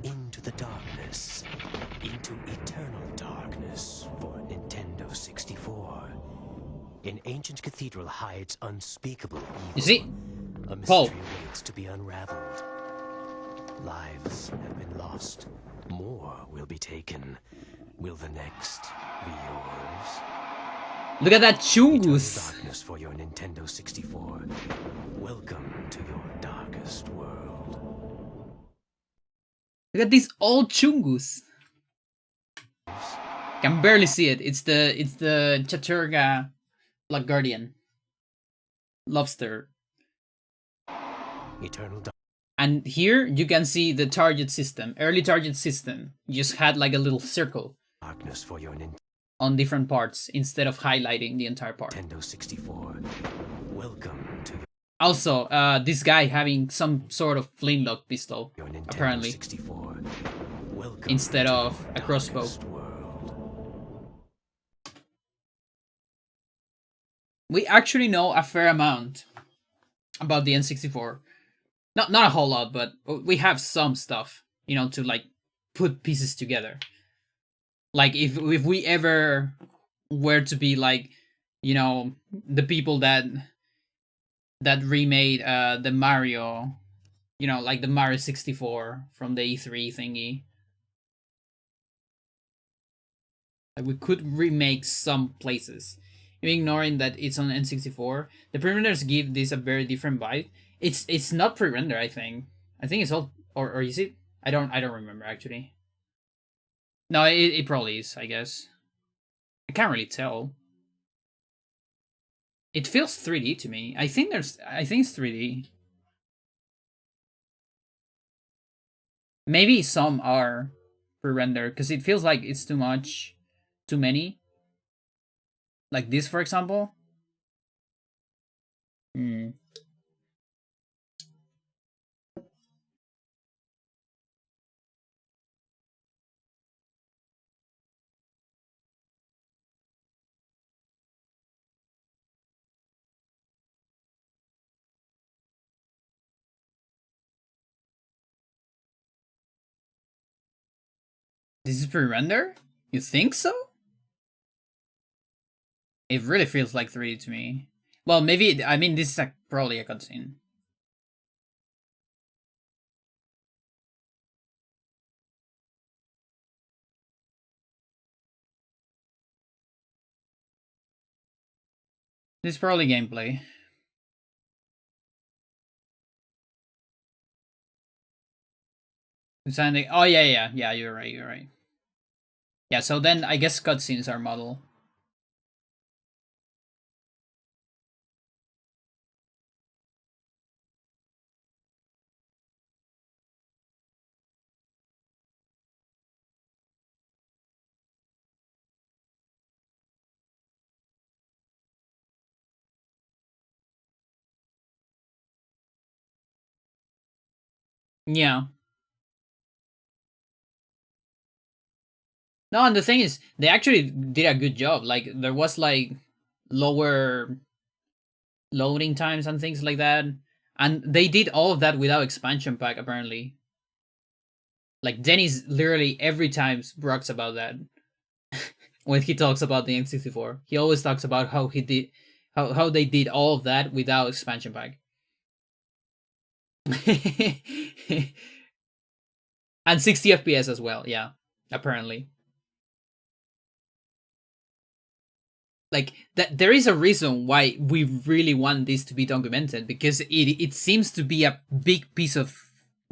into the darkness, into eternal darkness for Nintendo 64. An ancient cathedral hides unspeakable evil. You see, a mystery Paul waits to be unraveled. Lives have been lost. More will be taken. Will the next be yours? Look at that Chungus. Eternal darkness for your Nintendo 64. Welcome to your darkest world. Look at this old Chungus. Can barely see it. It's the Chaturga Black Guardian. Lobster. Eternal darkness. And here you can see the target system. Early target system. You just had like a little circle. Darkness for your on different parts instead of highlighting the entire part. Nintendo 64. Welcome to also, this guy having some sort of flintlock pistol, apparently, 64. instead of a crossbow. We actually know a fair amount about the N64. Not a whole lot, but we have some stuff, you know, to like put pieces together. Like if we ever were to be like, you know, the people that remade the Mario, you know, like the Mario 64 from the E3 thingy. Like we could remake some places. Even ignoring that it's on N64, the pre-renders give this a very different vibe. It's not pre-render, I think. I think it's all, or is it? I don't remember actually. No, it probably is, I guess. I can't really tell. It feels 3D to me. I think it's 3D. Maybe some are pre-rendered because it feels like it's too many. Like this, for example. This is pre-render? You think so? It really feels like 3D to me. Well, maybe, I mean, this is probably a cutscene. This is probably gameplay. Oh, yeah, you're right. Yeah, so then I guess cutscenes are model. Yeah. No, and the thing is, they actually did a good job. Like, there was, like, lower loading times and things like that. And they did all of that without expansion pack, apparently. Like, Dennis literally every time brags about that. When he talks about the N64. He always talks about how he did how they did all of that without expansion pack. And 60 FPS as well, yeah. Apparently. Like, that there is a reason why we really want this to be documented, because it seems to be a big piece of,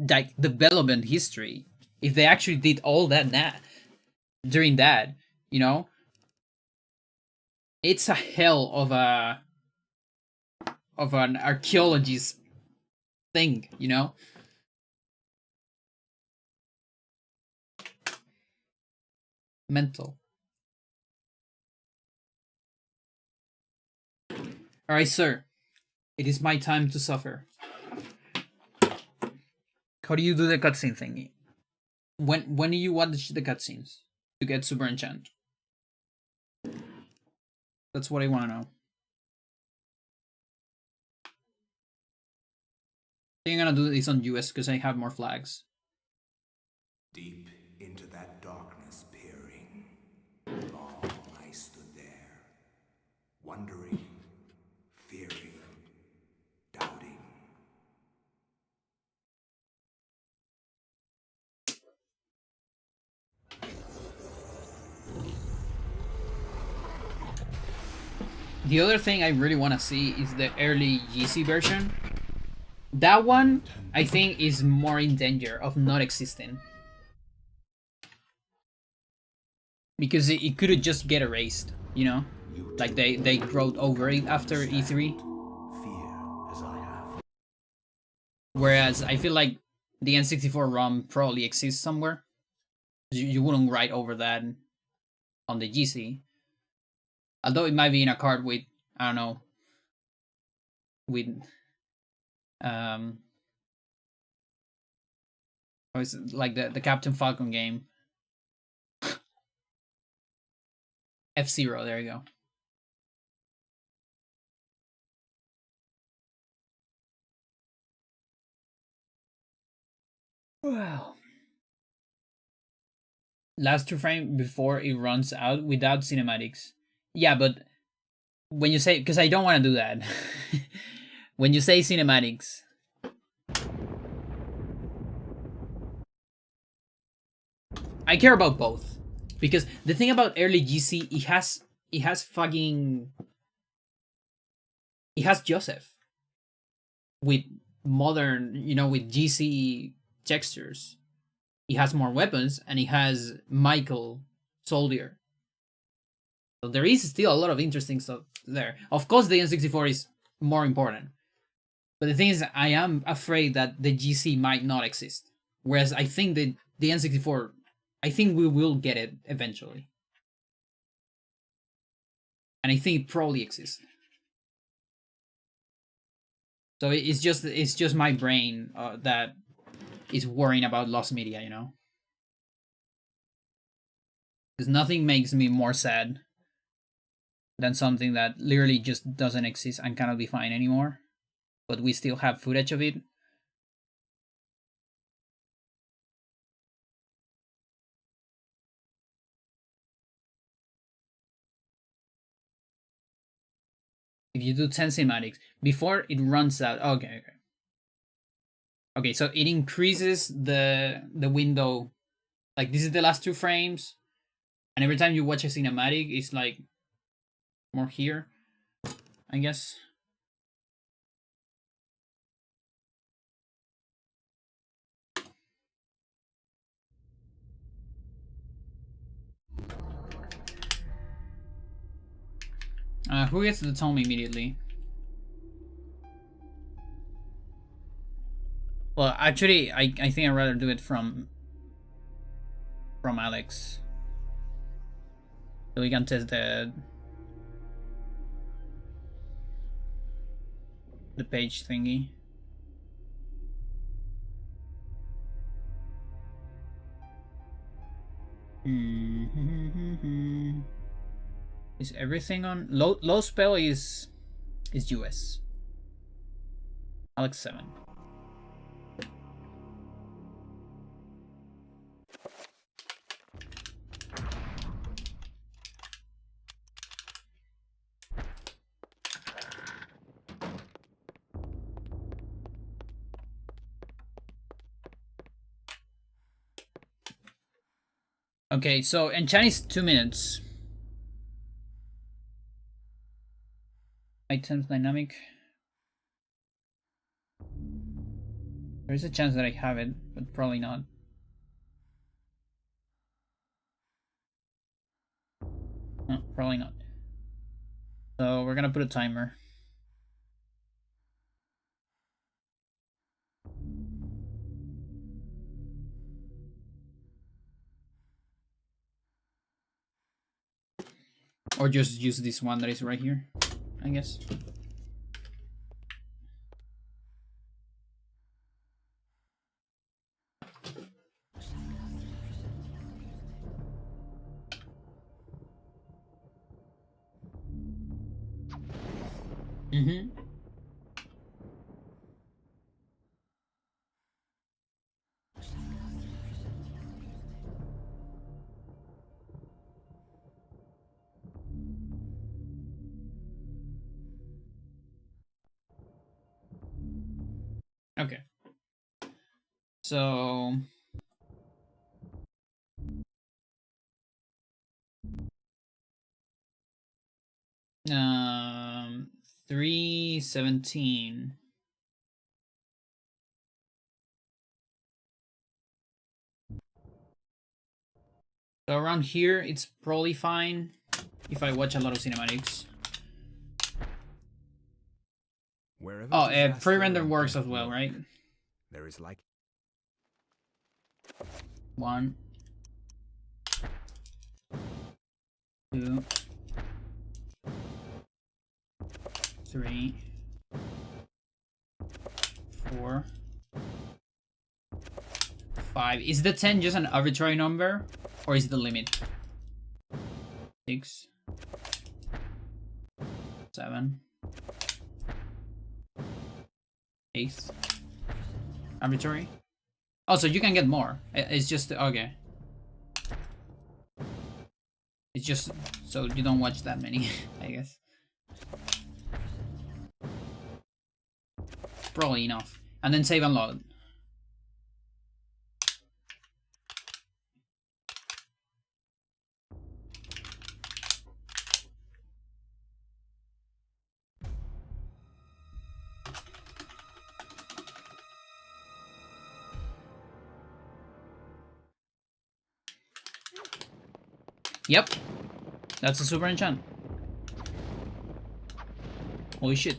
like, development history. If they actually did all that during that, you know, it's a hell of an archaeologist thing, you know. Mental. All right, sir. It is my time to suffer. How do you do the cutscene thingy? When do you watch the cutscenes to get Super Enchant? That's what I want to know. I think I'm gonna do this on US because I have more flags. Deep into that darkness peering, long I stood there, wondering, fearing, doubting. The other thing I really want to see is the early GC version. That one, I think, is more in danger of not existing. Because it could just get erased, you know? Like, they wrote over it after E3. Whereas, I feel like the N64 ROM probably exists somewhere. You wouldn't write over that on the GC. Although it might be in a card with, I don't know, with how is it, like the Captain Falcon game. F-Zero, there you go. Wow. Last 2 frame before it runs out without cinematics. Yeah, but when you say, because I don't want to do that. When you say cinematics, I care about both, because the thing about early GC, it has Joseph with modern, you know, with GC textures. He has more weapons, and he has Michael Soldier. So there is still a lot of interesting stuff there. Of course, the N64 is more important. But the thing is, I am afraid that the GC might not exist. Whereas I think that the N64, I think we will get it eventually. And I think it probably exists. So it's just my brain that is worrying about lost media, you know? Because nothing makes me more sad than something that literally just doesn't exist and cannot be found anymore, but we still have footage of it. if you do 10 cinematics before it runs out. Okay. Okay, so it increases the window. Like this is the last 2 frames, and every time you watch a cinematic, it's like more here, I guess. Who gets the tome immediately? Well, actually, I think I'd rather do it from Alex, so we can test the page thingy. Is everything on low spell is US. Alex 7. Okay, so Enchant is 2 minutes. Items dynamic. There's a chance that I have it, but probably not. No, probably not. So we're gonna put a timer. Or just use this one that is right here, I guess. Okay. So 3:17. So around here, it's probably fine if I watch a lot of cinematics. Oh, pre-render works as well, right? There is like 1, 2, 3, 4, 5. Is the 10 just an arbitrary number, or is it the limit? 6, 7, 8. Arbitrary? Oh, so you can get more. It's just okay. It's just so you don't watch that many, I guess. Probably enough. And then save and load. Yep. That's a super enchant. Holy shit.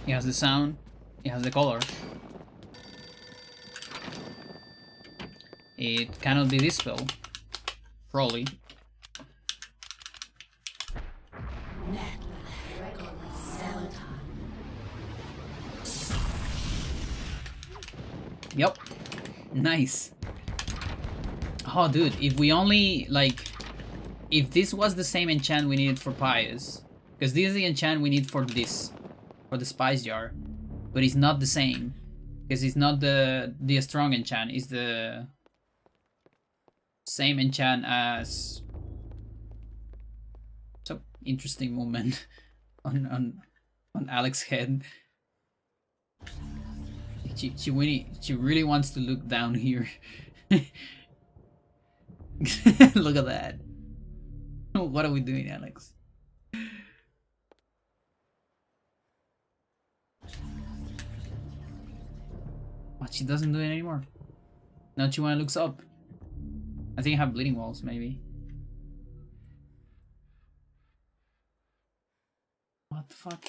It has the sound. It has the color. It cannot be dispelled. Probably. Yep. Nice. Oh, dude, if we only, like... If this was the same enchant we needed for Pious... Because this is the enchant we need for this. For the Spice Jar. But it's not the same. Because it's not the strong enchant. It's the... Same enchant as some interesting moment on Alex's head. She really wants to look down here. Look at that. What are we doing, Alex? What, she doesn't do it anymore. Now she wanna looks up. I think I have bleeding walls, maybe. What the fuck?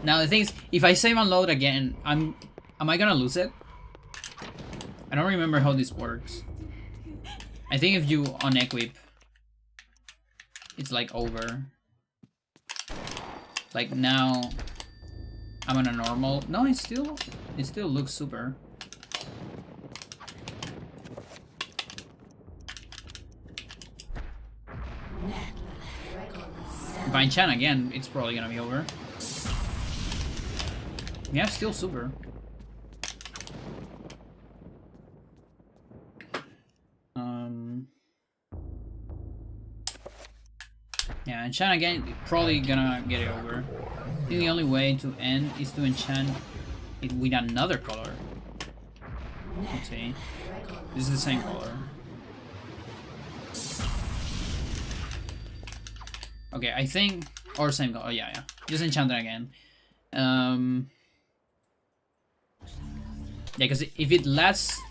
Now the thing is, if I save and load again, am I gonna lose it? I don't remember how this works. I think if you unequip, it's like over. Like now, I'm on a normal. No, it still looks super. If I enchant again, it's probably gonna be over. Yeah, still super. Yeah, enchant again, probably gonna get it over. I think the only way to end is to enchant it with another color. Let's see. This is the same color. Okay, I think, or same color. Oh, yeah. Just enchant it again. Yeah, because if it lasts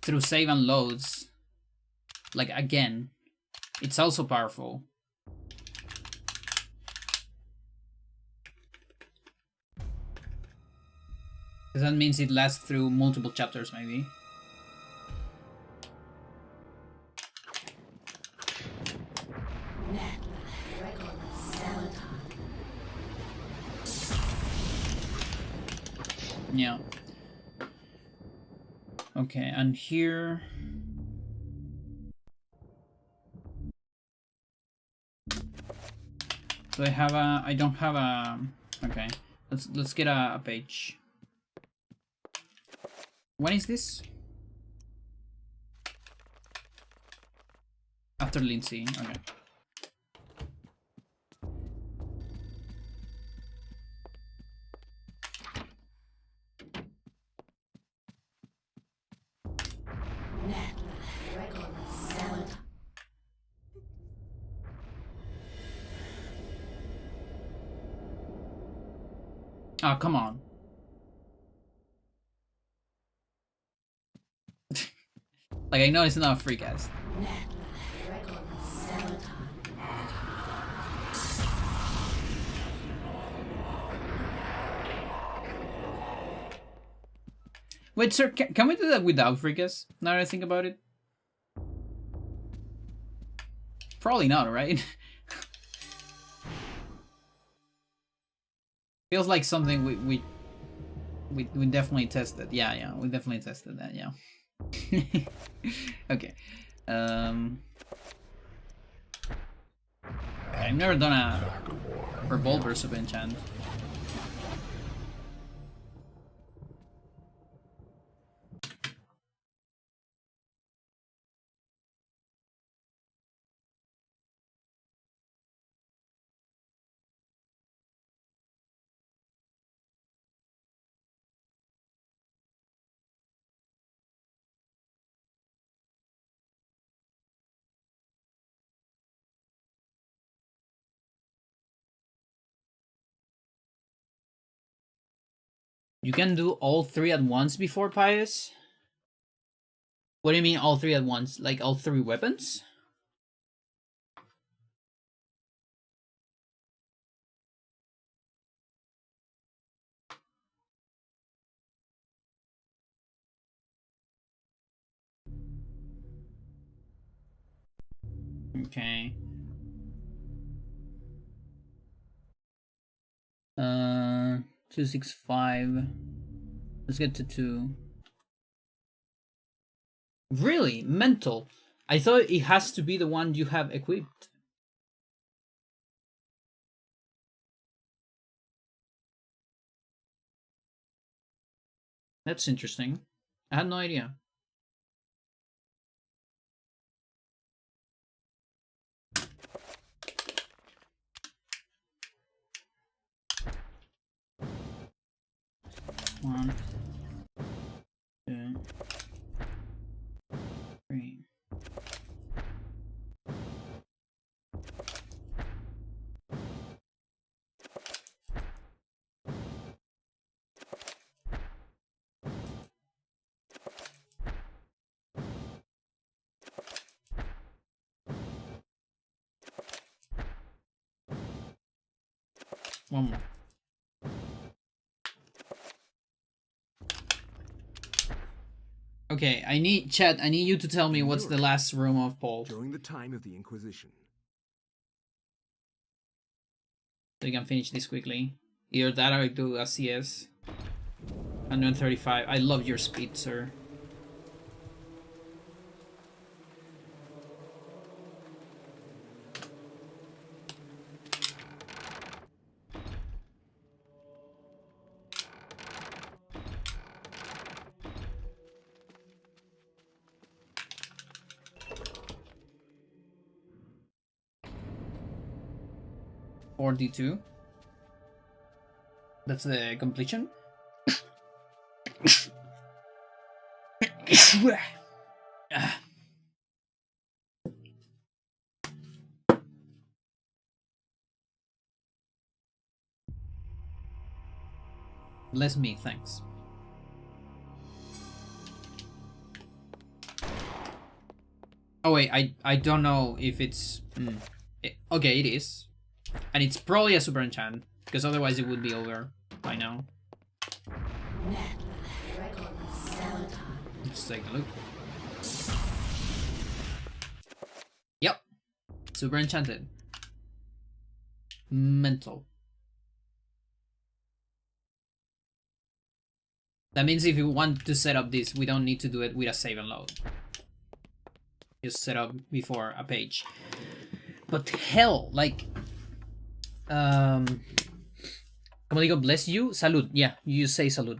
through save and loads, like again, it's also powerful. Because that means it lasts through multiple chapters, maybe. Yeah. Okay, and here... Do I have a... I don't have a... Okay, let's get a page. When is this? After Lindsay, okay. Oh, come on. Like, I know it's not a free cast. Wait, sir, can we do that without free cast? Now that I think about it? Probably not, right? Feels like something we definitely tested. Yeah, we definitely tested that, yeah. Okay. I've never done a revolver sub enchant. You can do all three at once before Pious? What do you mean all three at once? Like all three weapons? Okay. 265. Let's get to 2. Really? Mental. I thought it has to be the one you have equipped. That's interesting. I had no idea. 1, 2, 3. One more. Okay, I need you to tell me what's the last room of Paul. During the time of the Inquisition. So you can finish this quickly. Either that or I do a CS. 135. I love your speed, sir. D2. That's the completion. Bless me, thanks. Oh wait, I don't know if it's... okay, it is. And it's probably a super enchant, because otherwise it would be over by now. Let's take a look. Yep. Super enchanted. Mental. That means if you want to set up this, we don't need to do it with a save and load. Just set up before a page. But hell, like... Como digo, bless you? Salud. Yeah, you say salud.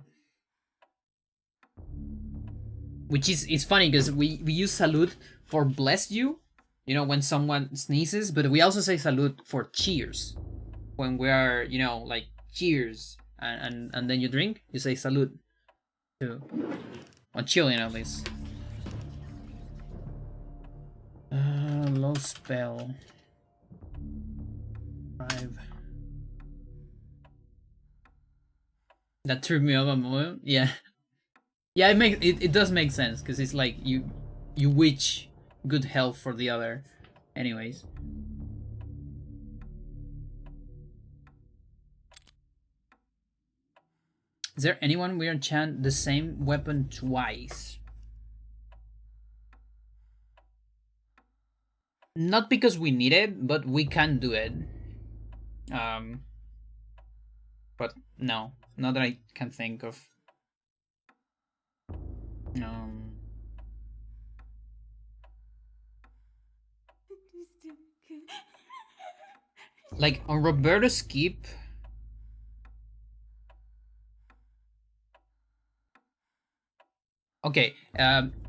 Which is, it's funny because we use salud for bless you, you know, when someone sneezes, but we also say salud for cheers. When we are, you know, like cheers, and then you drink, you say salud. Too. On Chilean at least. Low spell. 5. That threw me off a moment. Yeah. Yeah, it does make sense because it's like you wish good health for the other. Anyways. Is there anyone we enchant the same weapon twice? Not because we need it, but we can do it. But no, not that I can think of. Like on Roberto's Keep. Okay,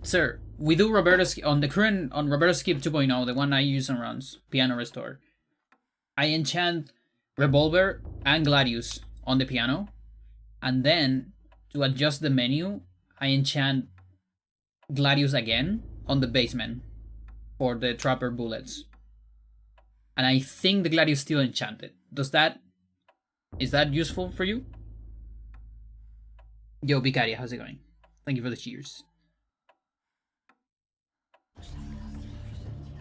sir, we do Roberto's on the current on Roberto's Keep 2.0, the one I use on runs, Piano Restore. I enchant Revolver and Gladius on the piano, and then to adjust the menu, I enchant Gladius again on the basement for the Trapper bullets. And I think the Gladius still enchanted. Is that useful for you? Yo, Vicaria, how's it going? Thank you for the cheers.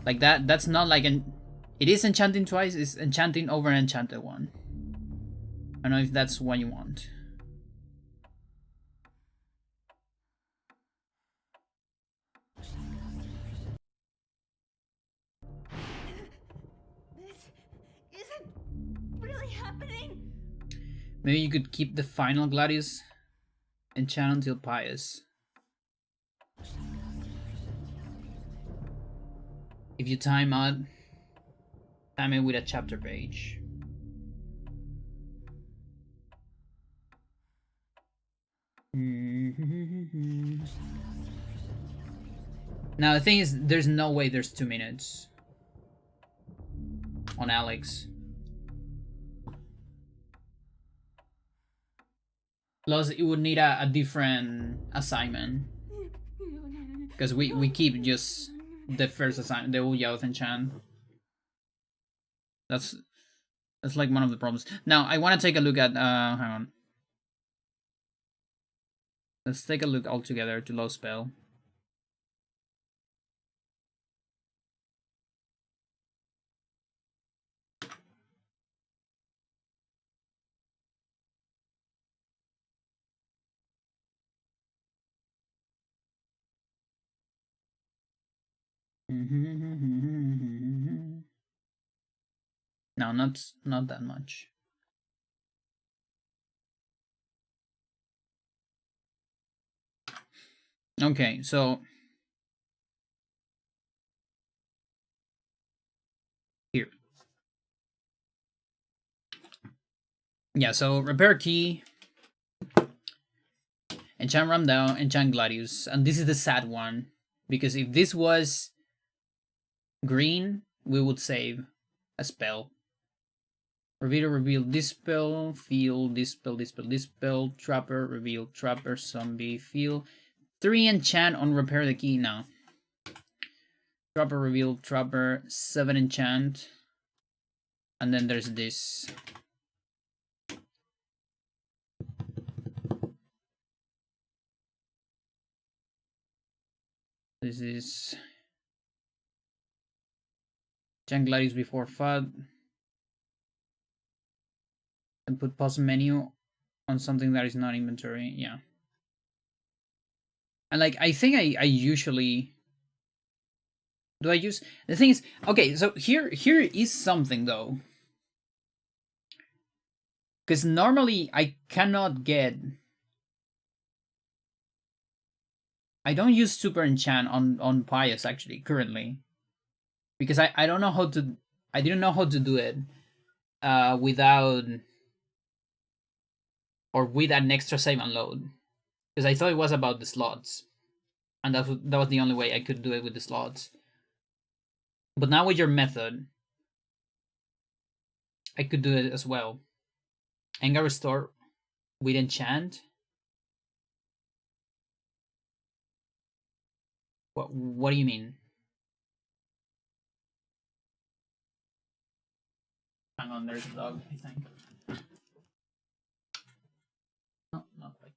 Like that's not like it is enchanting twice, it's enchanting over an enchanted one. I don't know if that's what you want. This isn't really happening. Maybe you could keep the final Gladius enchant until Pious. If you time it with a chapter page. Now the thing is, there's no way there's 2 minutes on Alex. Plus, it would need a different assignment. Because we keep just the first assignment, the Uyaoth Enchant. That's like one of the problems. Now, I want to take a look at, hang on. Let's take a look all together to low spell. No, not that much. Okay, so here. Yeah, so repair key, enchant Ramdown, enchant Gladius, and this is the sad one, because if this was green, we would save a spell. Reveal Dispel, Feel, Dispel, Trapper, Reveal, Trapper, Zombie, Feel. 3 enchant on repair the key now. Trapper, Reveal, Trapper, 7 enchant. And then there's this. This is enchant Gladius before FUD. And put pause menu on something that is not inventory. Yeah. And like, I think I usually do. I use the thing is, okay, so here is something though, because normally I cannot get, I don't use super enchant on Pious actually currently, because I don't know how to, I didn't know how to do it without, or with an extra save and load, because I thought it was about the slots, and that was the only way I could do it with the slots. But now with your method, I could do it as well. Anger Restore with enchant. What do you mean? Hang on, there's a dog, I think. No, not quite.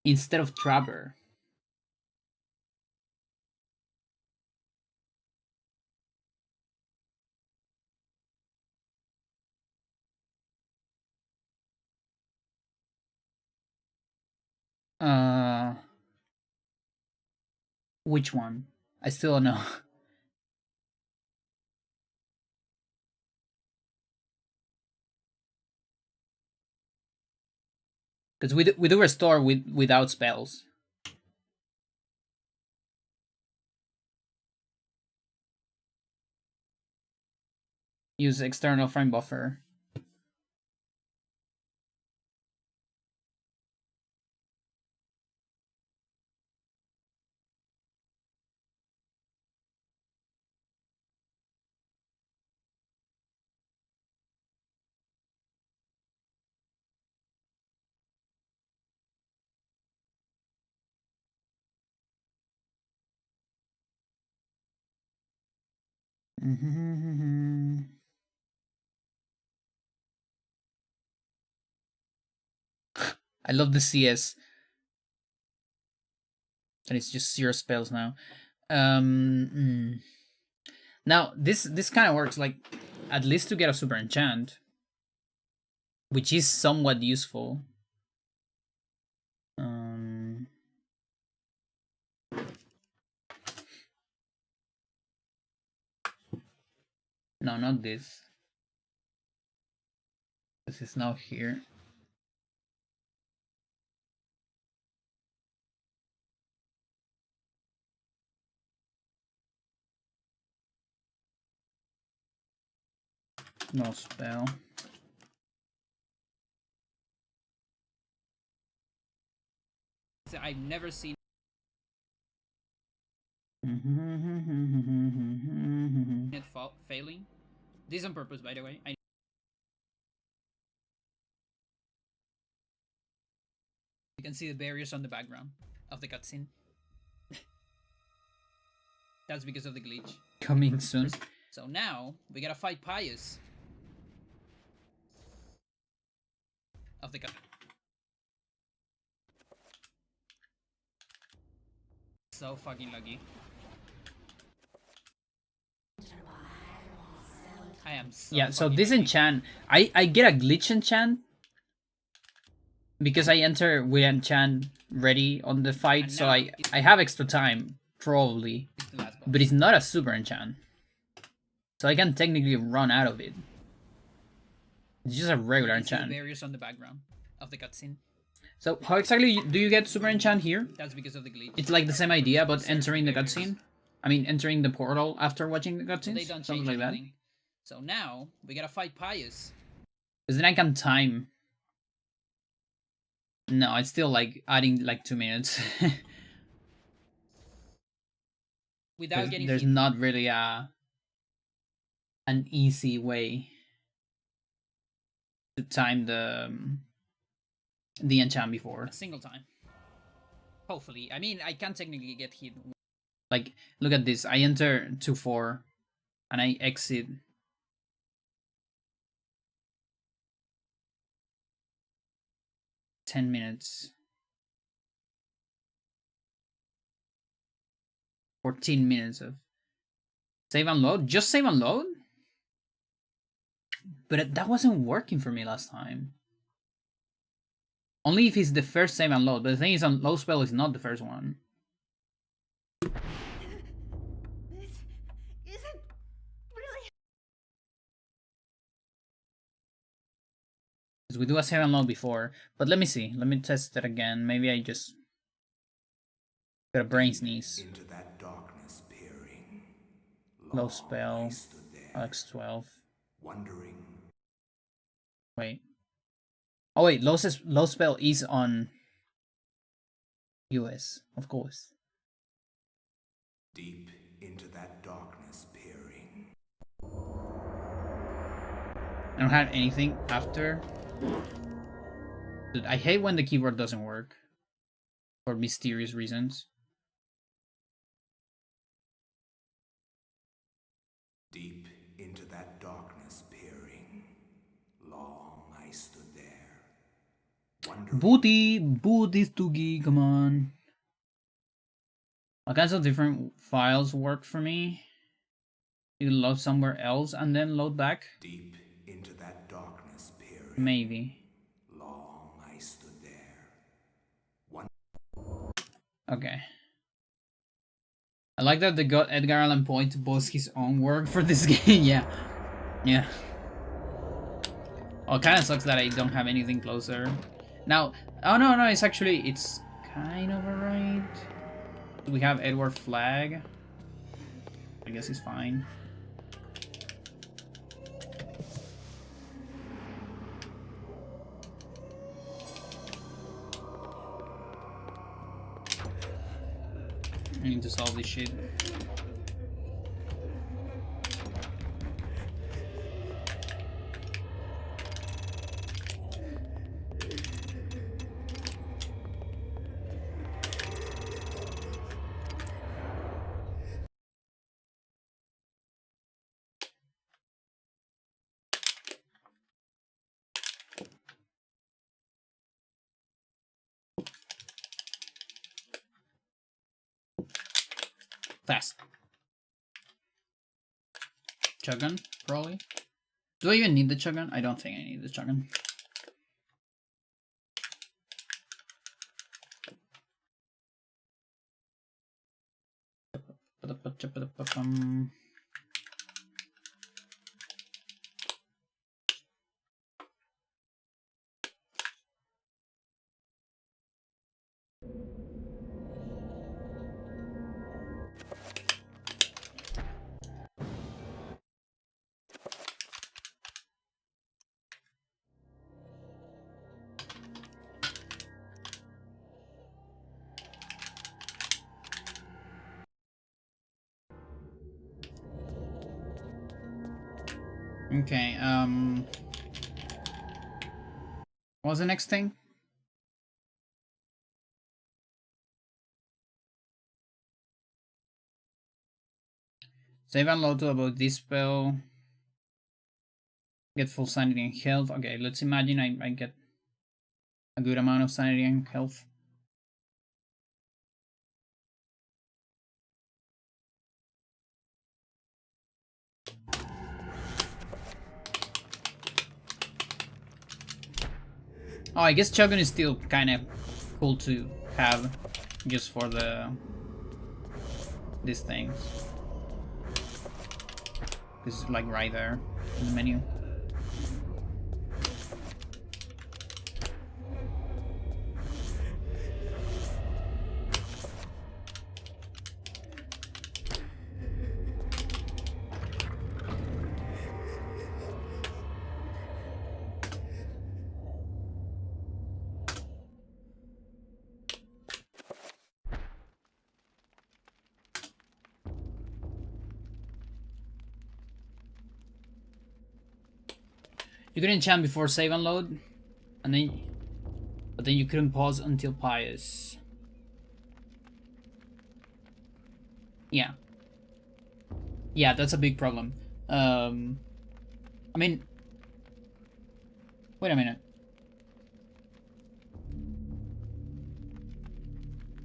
Instead of Trapper. Which one? I still don't know. Because we do restore without spells. Use external frame buffer. I love the CS. And it's just 0 spells now. Now this kind of works like at least to get a super enchant, which is somewhat useful. No, not this. This is now here. No spell. I've never seen it failing. This on purpose, by the way. You can see the barriers on the background of the cutscene. That's because of the glitch. Coming soon. So now, we gotta fight Pius. Of the cut. So fucking lucky. I am so yeah, so this lucky. Enchant, I get a glitch enchant because I enter with enchant ready on the fight, so I have extra time, probably. But it's not a super enchant. So I can technically run out of it. It's just a regular enchant. Barriers on the background of the cutscene. So how exactly do you get super enchant here? That's because of the glitch. It's like the same idea, but entering the cutscene. I mean, entering the portal after watching the cutscenes. So something like that. So now we gotta fight Pius. Because then I can time. No, it's still like adding like 2 minutes. Without getting there's hit. Not really an easy way to time the enchant before. A single time. Hopefully. I mean, I can technically get hit. Like, look at this. I enter 2-4 and I exit. $10 minutes. 14 minutes of save and load. Just save and load? But that wasn't working for me last time. Only if it's the first save and load. But the thing is, on low spell is not the first one. This isn't really. Because we do a save and load before. But let me see. Let me test it again. Maybe I just got a brain sneeze. Into that darkness peering. Low spell. X12. Wondering. Wait. Oh wait, low spell is on US, of course. Deep into that darkness peering. I don't have anything after. Dude, I hate when the keyboard doesn't work. For mysterious reasons. Deep into that darkness peering. Long I stood there. Booty Stoogie, come on. All kinds of different files work for me. You can load somewhere else and then load back. Deep into that darkness peering. Maybe. Long I stood there. Okay. I like that they got Edgar Allan Poe to boast his own work for this game. Yeah. Yeah. Oh, it kind of sucks that I don't have anything closer. Now, oh no, it's actually, it's kind of alright. We have Edward Flag. I guess he's fine. I need to solve this shit. Fast. Chuggun, probably. Do I even need the Chuggun? I don't think I need the Chuggun. Okay, what was the next thing? Save and load to about this spell. Get full sanity and health. Okay, let's imagine I get a good amount of sanity and health. Oh, I guess Shogun is still kind of cool to have just for these things. It's like right there in the menu. You could enchant before save and load, and then, but then you couldn't pause until pious. Yeah, that's a big problem. I mean, wait a minute.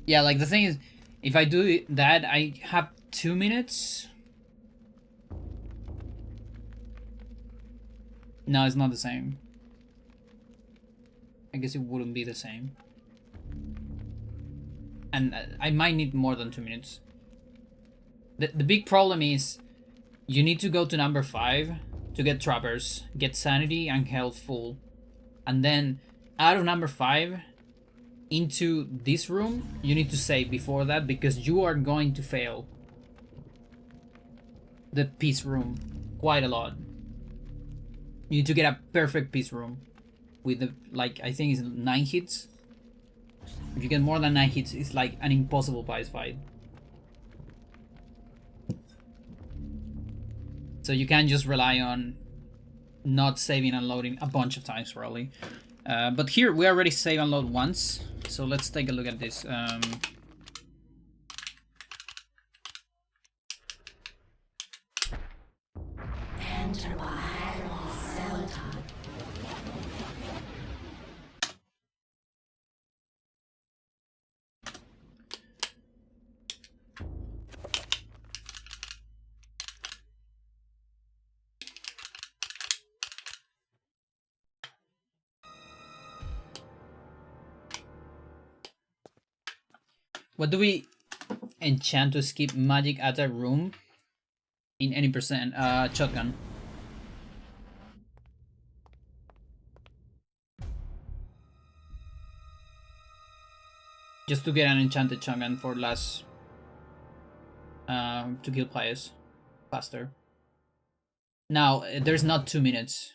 Yeah, like the thing is, if I do that, I have 2 minutes. No, it's not the same. I guess it wouldn't be the same. And I might need more than 2 minutes. The big problem is you need to go to number 5 to get trappers, get sanity and health full. And then out of number 5 into this room, you need to save before that because you are going to fail the peace room quite a lot. You need to get a perfect peace room with the, like, I think it's 9 hits. If you get more than 9 hits, it's like an impossible boss fight. So you can't just rely on not saving and loading a bunch of times probably. But here we already save and load once, so let's take a look at this. What do we enchant to skip magic at a room in any percent? Shotgun. Just to get an enchanted shotgun for last to kill players faster. Now there's not 2 minutes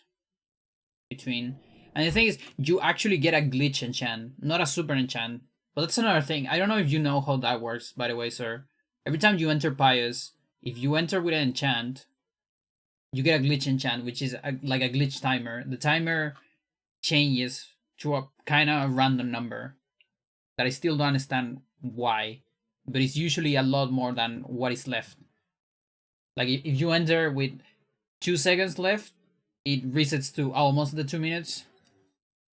between, and the thing is, you actually get a glitch enchant, not a super enchant. But that's another thing. I don't know if you know how that works, by the way, sir. Every time you enter Pious, if you enter with an enchant, you get a glitch enchant, which is like a glitch timer. The timer changes to a kind of random number that I still don't understand why, but it's usually a lot more than what is left. Like if you enter with 2 seconds left, it resets to almost the 2 minutes,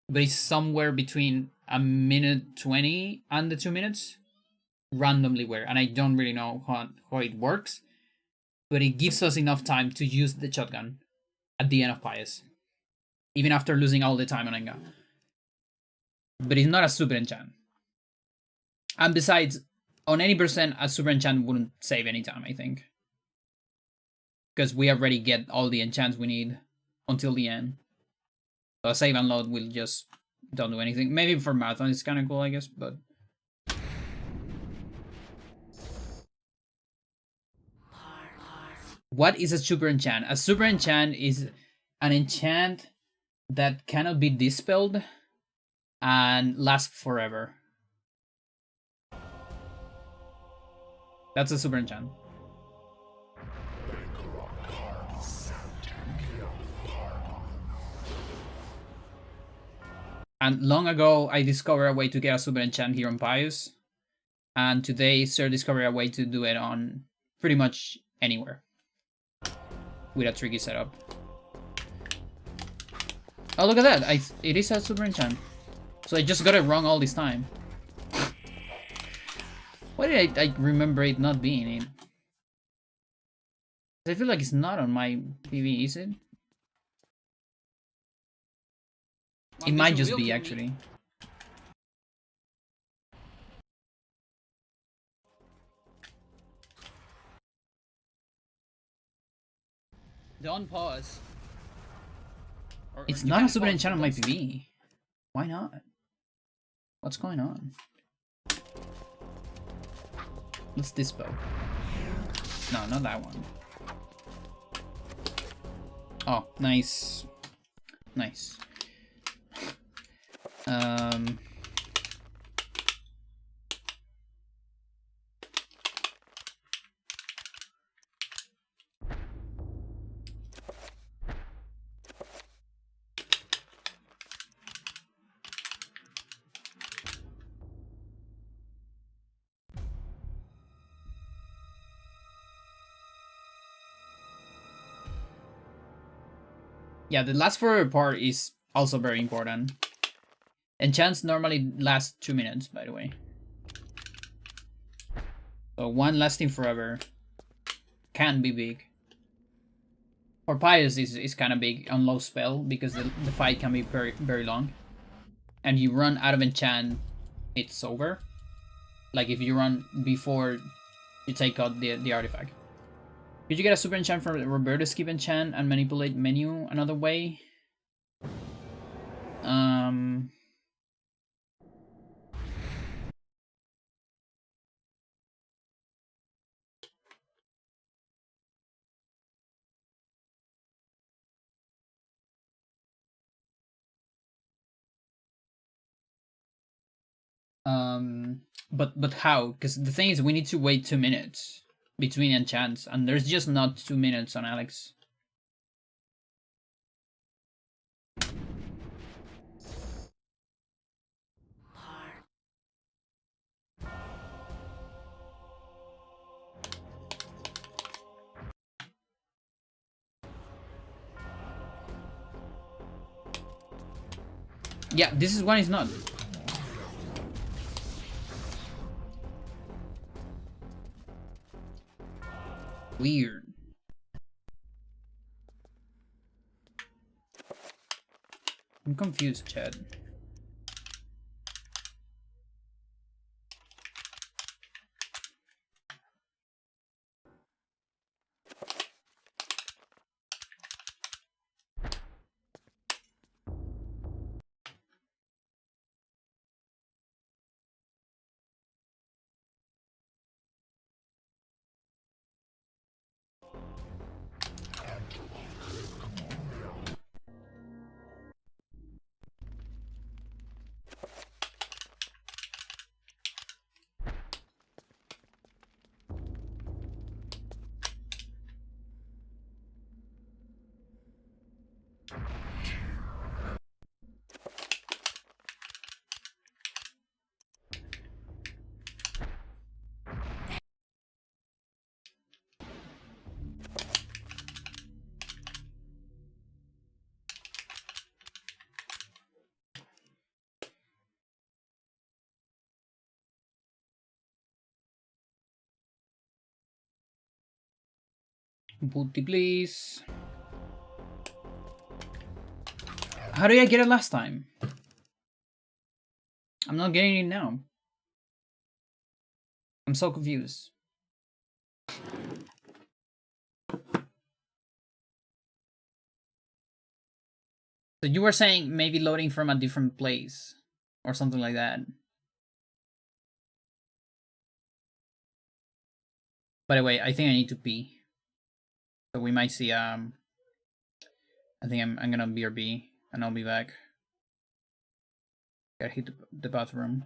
but it's somewhere between a minute 20 and the 2 minutes, randomly where, and I don't really know how it works, but it gives us enough time to use the shotgun at the end of Pious, even after losing all the time on Enga. But it's not a super enchant. And besides, on any percent, a super enchant wouldn't save any time, I think. Because we already get all the enchants we need until the end. So a save and load will just don't do anything. Maybe for marathon it's kind of cool, I guess, but... What is a super enchant? A super enchant is an enchant that cannot be dispelled and lasts forever. That's a super enchant. And long ago, I discovered a way to get a super enchant here on Pious. And today, Sir discovered a way to do it on pretty much anywhere. with a tricky setup. Oh, look at that! It is a super enchant. So I just got it wrong all this time. Why did I remember it not being it? I feel like it's not on my PV, is it? It might just be, actually. Don't pause. It's not a super enchant on my PV. Why not? What's going on? What's this bow? No, not that one. Oh, nice. Nice. Yeah, the last forever part is also very important. Enchants normally last 2 minutes, by the way. So one lasting forever can be big. For Pious is kind of big on low spell because the fight can be very, very long. And you run out of enchant, it's over. Like if you run before you take out the artifact. Could you get a super enchant from Roberto skip enchant and manipulate menu another way? But how? Because the thing is, we need to wait 2 minutes between enchants, and there's just not 2 minutes on Alex. Yeah, this is one is not. Weird. I'm confused, Chad. Booty, please. How did I get it last time? I'm not getting it now. I'm so confused. So you were saying maybe loading from a different place or something like that. By the way, I think I need to pee. So we might see I think I'm gonna BRB and I'll be back. Gotta hit the bathroom.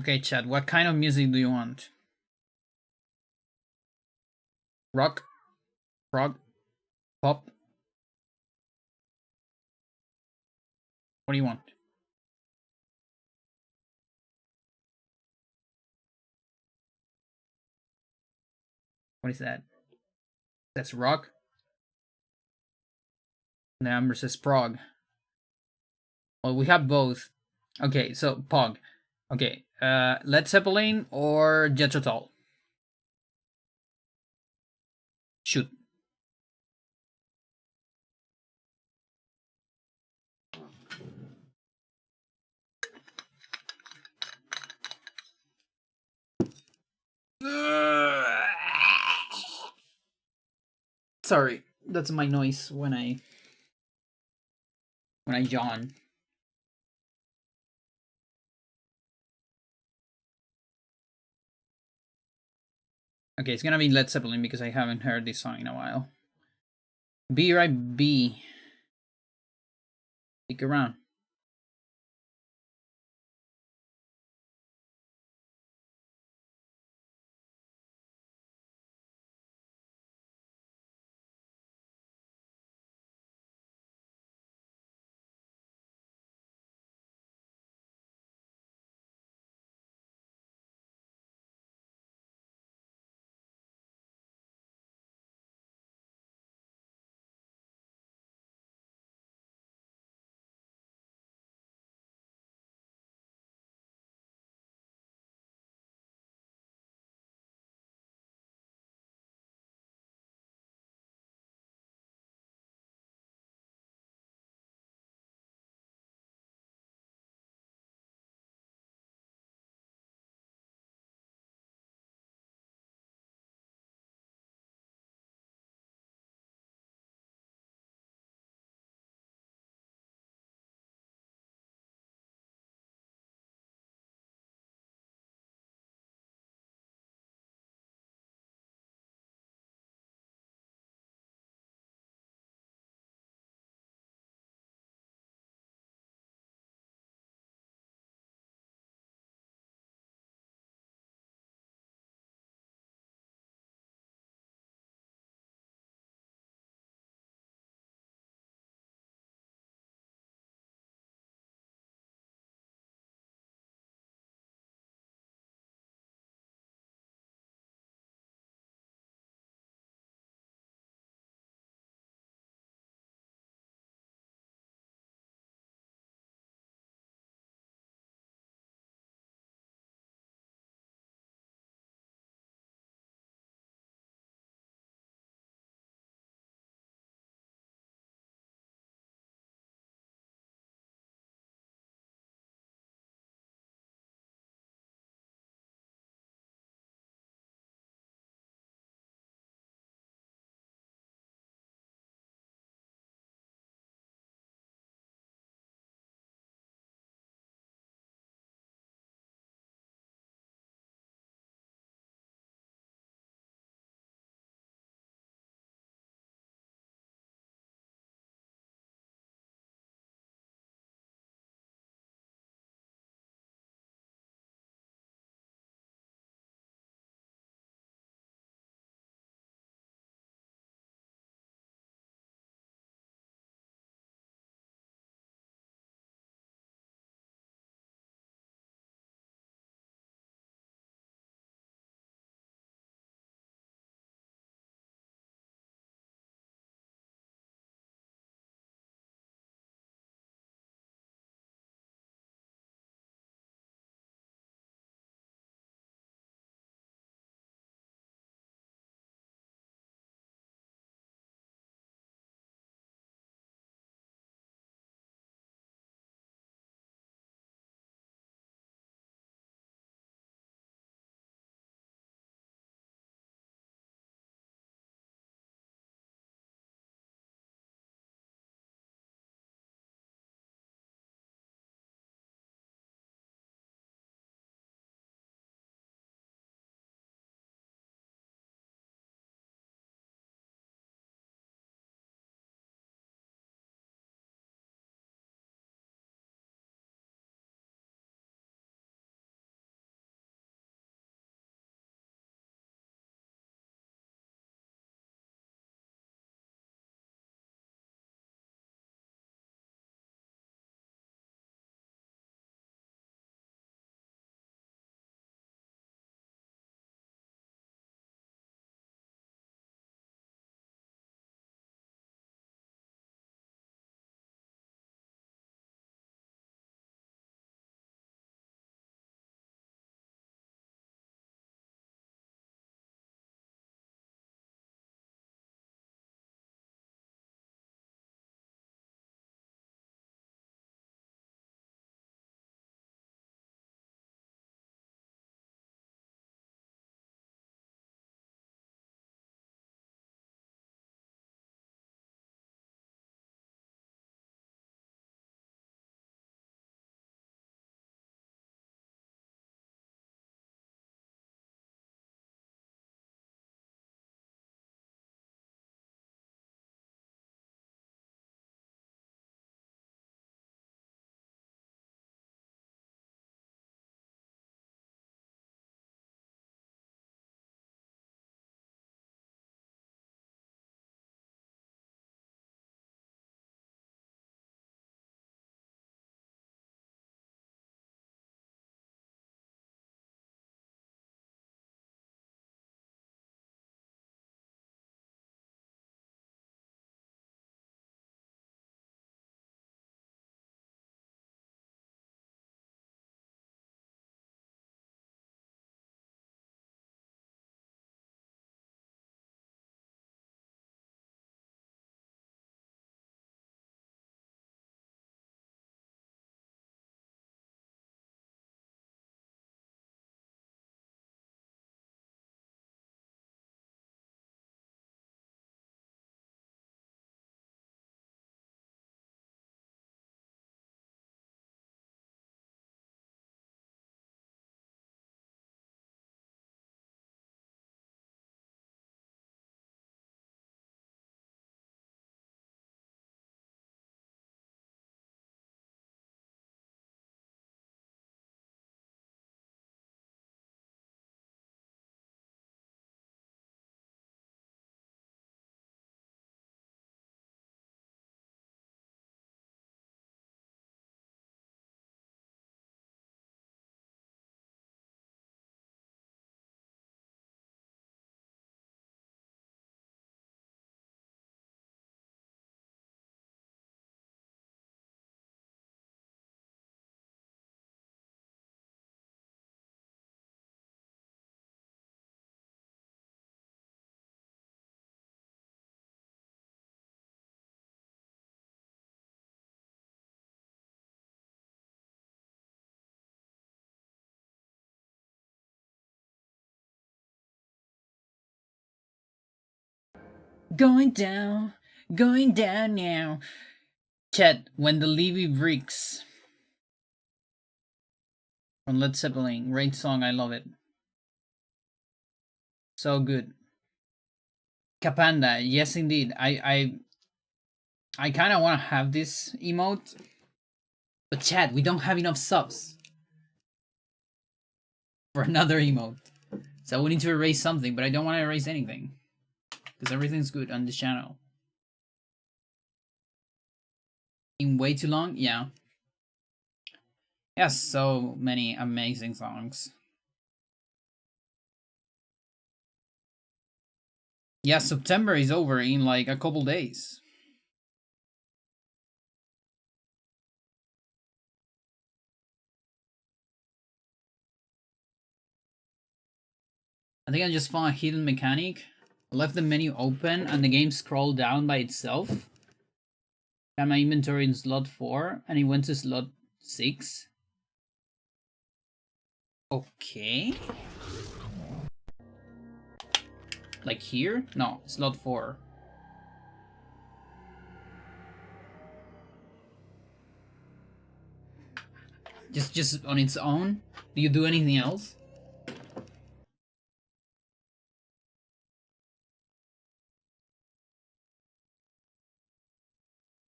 Okay, Chad, what kind of music do you want? Rock? Prog? Pop? What do you want? What is that? That's rock. The number says prog. Well, we have both. Okay, so Pog. Okay, Led Zeppelin or Jethro Tull? Shoot. Sorry, that's my noise when I yawn. Okay, it's gonna be Led Zeppelin because I haven't heard this song in a while. Be right B. Stick around. Going down now. Chat, when the levee breaks. From Led Zeppelin, great song, I love it. So good. Capanda, yes indeed. I kind of want to have this emote, but chat, we don't have enough subs for another emote, so we need to erase something. But I don't want to erase anything because everything's good on this channel. In way too long, yeah. Yes, so many amazing songs. Yeah, September is over in like a couple days. I think I just found a hidden mechanic. I left the menu open and the game scrolled down by itself. Got my inventory in slot 4 and it went to slot 6. Okay. Like here? No, slot 4. Just on its own? Do you do anything else?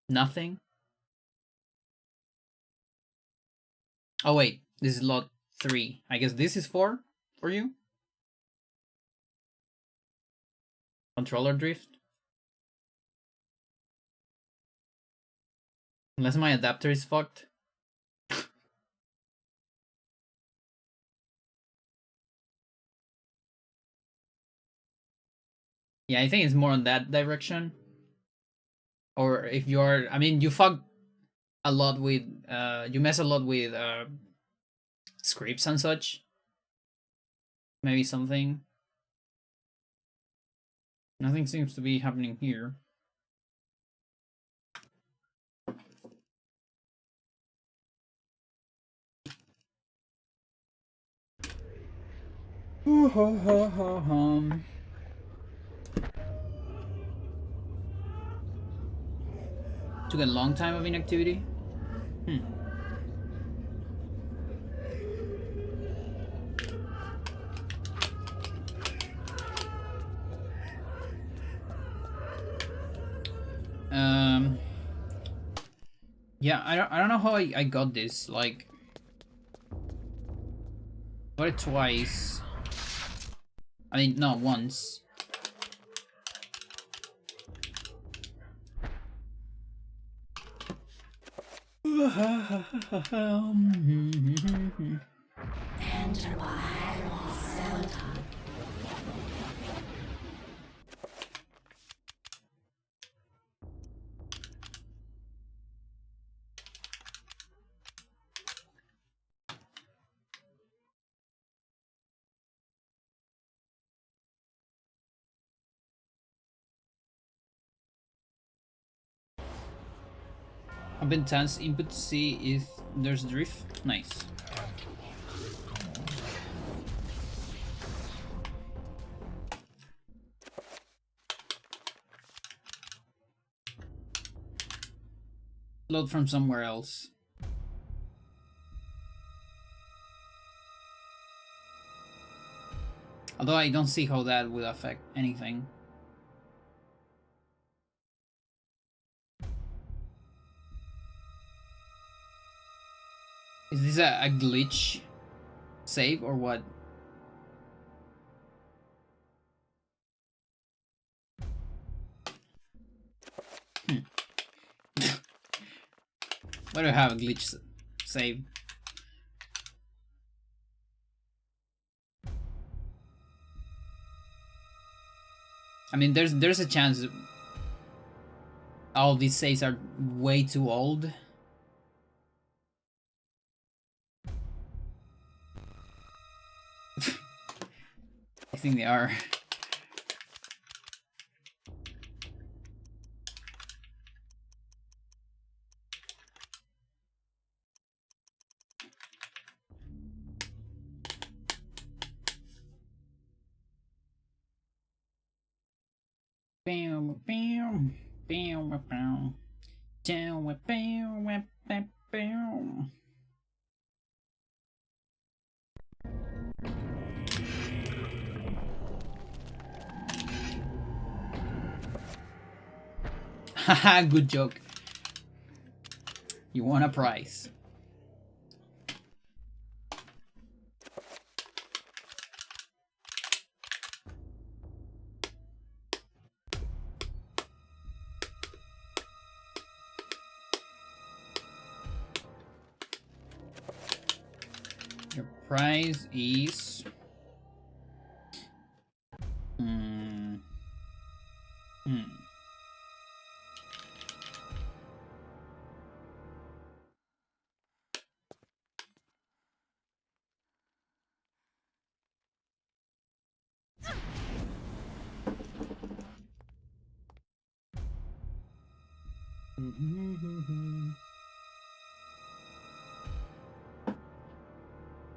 Nothing? Oh wait, this is lot 3. I guess this is 4 for you? Controller drift? Unless my adapter is fucked. Yeah, I think it's more on that direction. Or if you're, I mean, you fuck a lot with, you mess a lot with scripts and such. Maybe something. Nothing seems to be happening here. Took a long time of inactivity. Yeah, I don't know how I got this. Like, got it twice. I mean, no, once. I've been tense input to see if there's drift. Nice. Load from somewhere else. Although I don't see how that would affect anything. Is this a glitch save or what? Why do I have a glitch save? I mean, there's a chance all these saves are way too old. I think they are. Haha, good joke. You won a prize. Your prize is...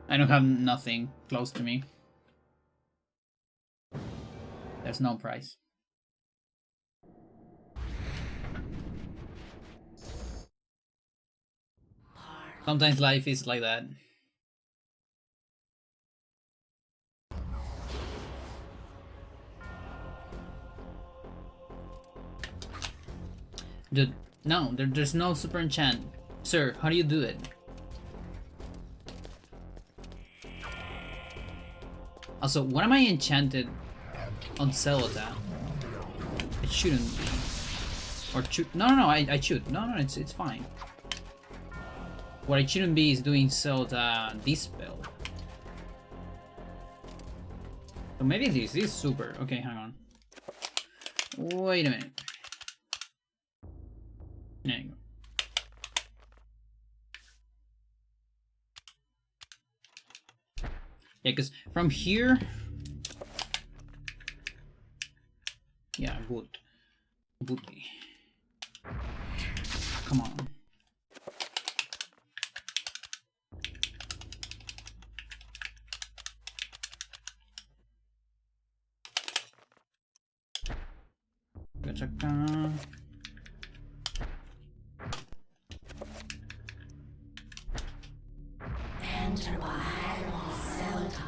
I don't have nothing close to me. There's no price. Sometimes life is like that. Dude, no, there's no super enchant. Sir, how do you do it? Also, what am I enchanted on Zelda? It shouldn't be. Or no, I should. No, it's fine. What I shouldn't be is doing Zelda this spell. So maybe this is super. Okay, hang on. Wait a minute. There you go. Yeah, because from here... Yeah, good. Booty. Come on. Gotcha. Enter by Zelda.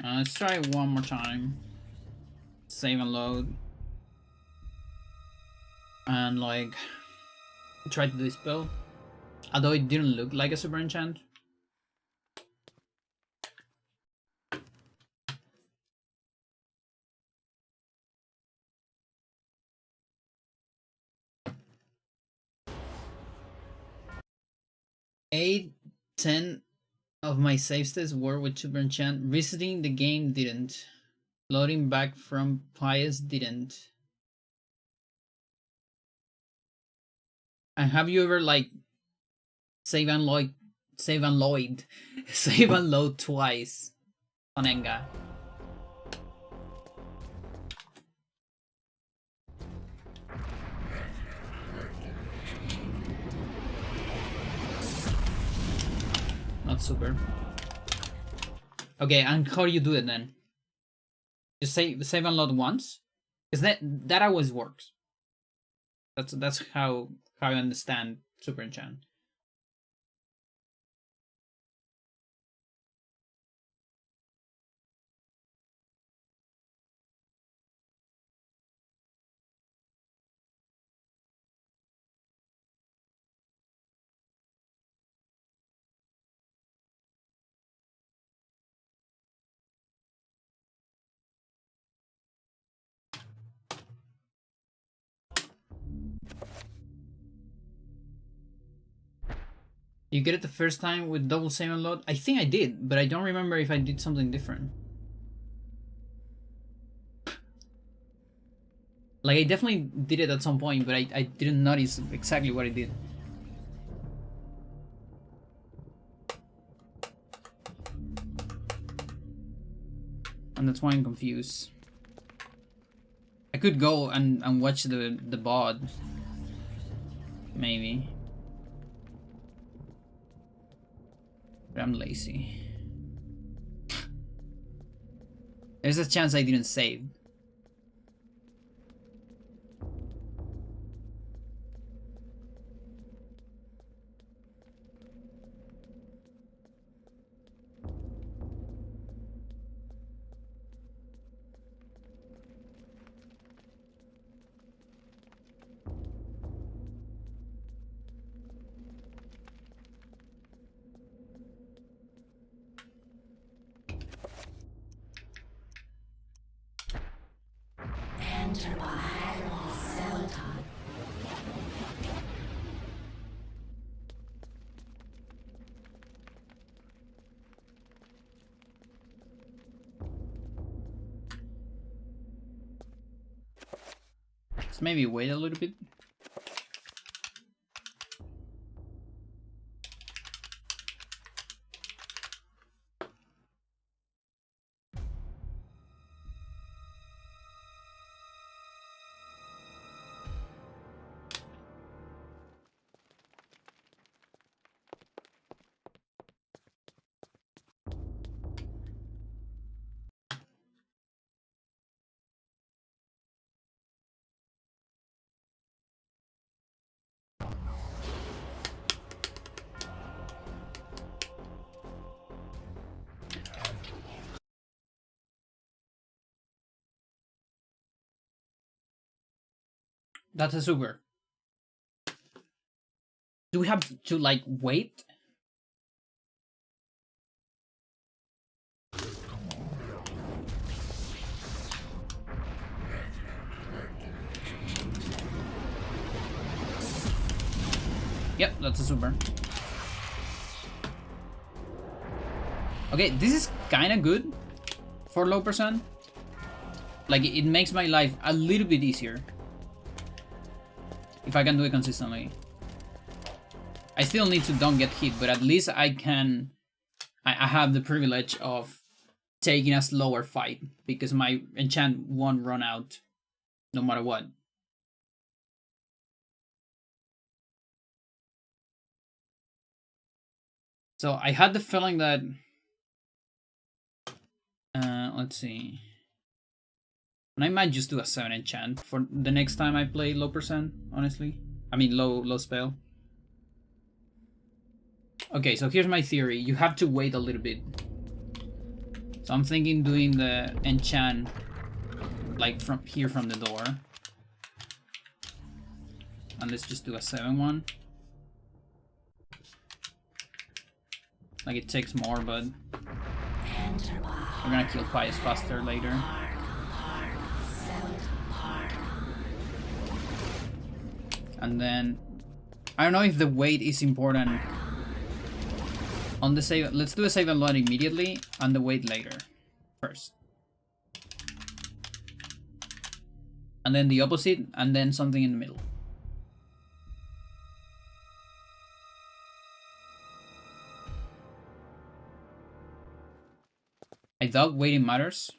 Let's try it one more time. Save and load. And like try to do this spell. Although it didn't look like a super enchant. Eight, 10 of my save states were with super enchant. Resetting the game didn't. Loading back from Pious didn't. And have you ever like save and load twice on Enga? Not super. Okay, and how do you do it then? Just save and load once? Because that always works. That's how I understand super enchant. You get it the first time with double save and load? I think I did, but I don't remember if I did something different. Like, I definitely did it at some point, but I didn't notice exactly what I did. And that's why I'm confused. I could go and watch the VOD. Maybe. But I'm lazy. There's a chance I didn't save. Enter by Zelda. Let's maybe wait a little bit. That's a super. Do we have to like wait? Yep, that's a super. Okay, this is kind of good for low percent. Like, it makes my life a little bit easier if I can do it consistently. I still need to don't get hit, but at least I can... I have the privilege of taking a slower fight because my enchant won't run out no matter what. So I had the feeling that... let's see... And I might just do a 7 enchant for the next time I play low percent, honestly. I mean low spell. Okay, so here's my theory. You have to wait a little bit. So I'm thinking doing the enchant like from here from the door. And let's just do a 7-1. Like, it takes more, but we're gonna kill Pious faster later. And then I don't know if the wait is important on the save. Let's do a save and load immediately and the wait later first. And then the opposite, and then something in the middle. I doubt waiting matters,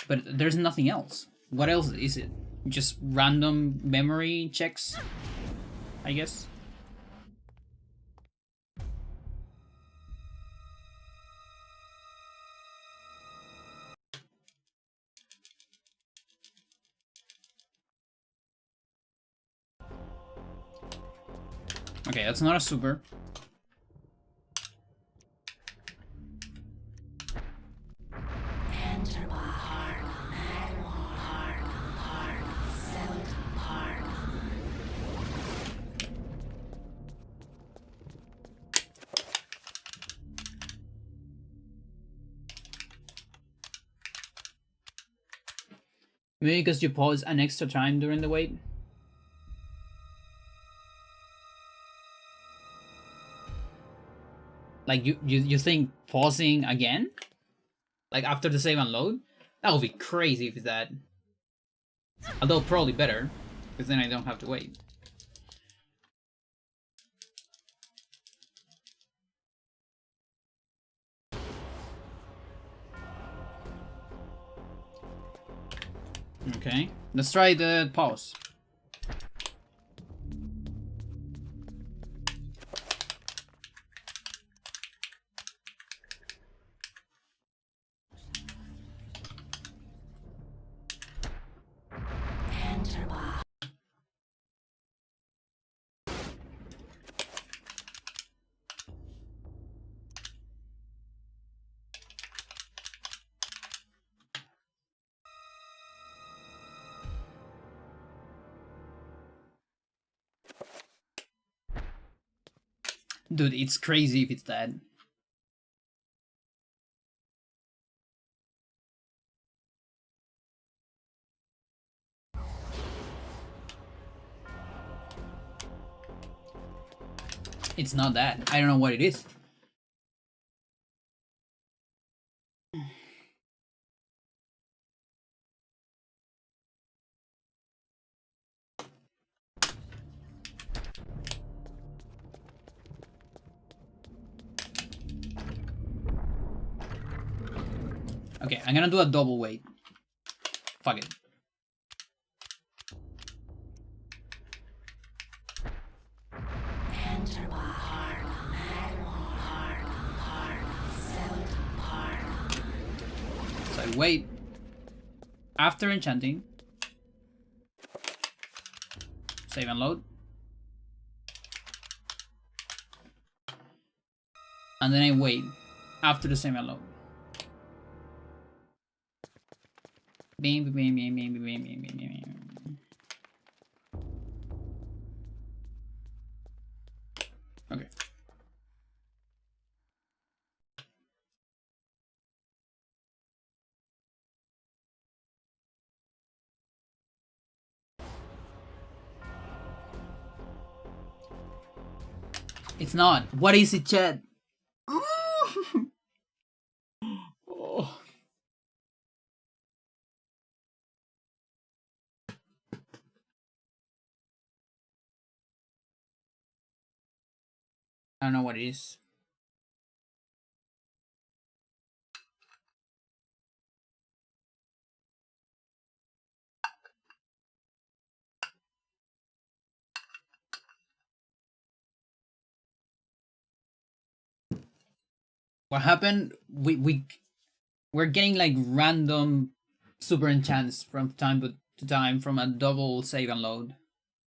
but there's nothing else. What else is it? Just random memory checks, I guess. Okay, that's not a super. Maybe because you pause an extra time during the wait. Like, you think pausing again? Like, after the save and load? That would be crazy if it's that. Although probably better, because then I don't have to wait. Okay, let's try the pause. Dude, it's crazy if it's that. It's not that. I don't know what it is. Okay, I'm gonna do a double weight. Fuck it. So I wait after enchanting. Save and load. And then I wait after the save and load. Bing, bing, bing, bing, bing, bing, bing, bing, bing. Okay. It's not. What is it, chat? Oh. I don't know what it is. What happened? We're getting like random super enchants from time to time from a double save and load,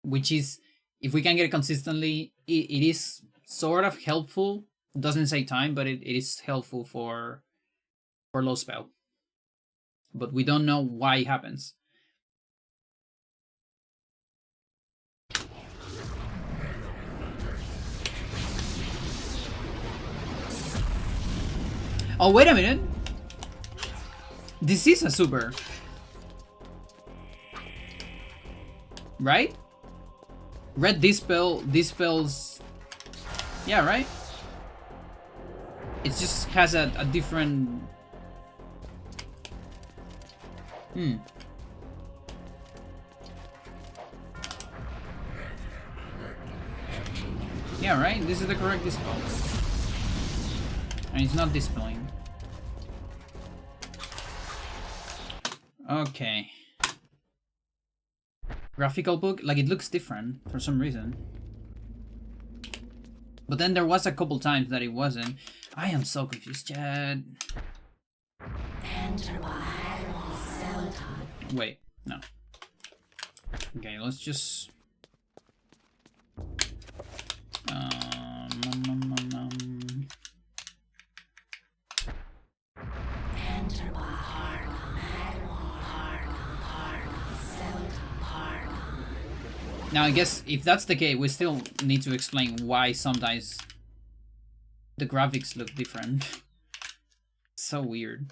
which is, if we can get it consistently, it is sort of helpful. It doesn't save time, but it is helpful for low spell. But we don't know why it happens. Oh, wait a minute. This is a super. Right? Red dispels. Yeah, right? It just has a different... Yeah, right? This is the correct dispel. And it's not dispelling. Okay. Graphical book, like, it looks different for some reason. But then there was a couple times that it wasn't. I am so confused, Chad. Wait, no. Okay, let's just... Now, I guess if that's the case, we still need to explain why sometimes the graphics look different. So weird.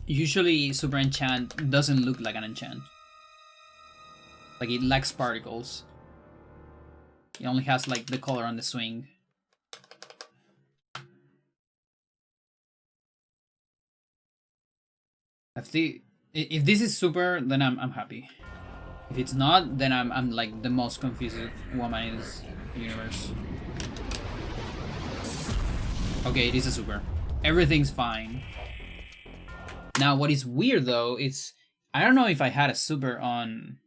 Usually, Super Enchant doesn't look like an enchant. Like, it lacks particles. It only has, like, the color on the swing. If this is super, then I'm happy. If it's not, then I'm like the most confused woman in this universe. Okay, it is a super. Everything's fine. Now, what is weird though, it's... I don't know if I had a super on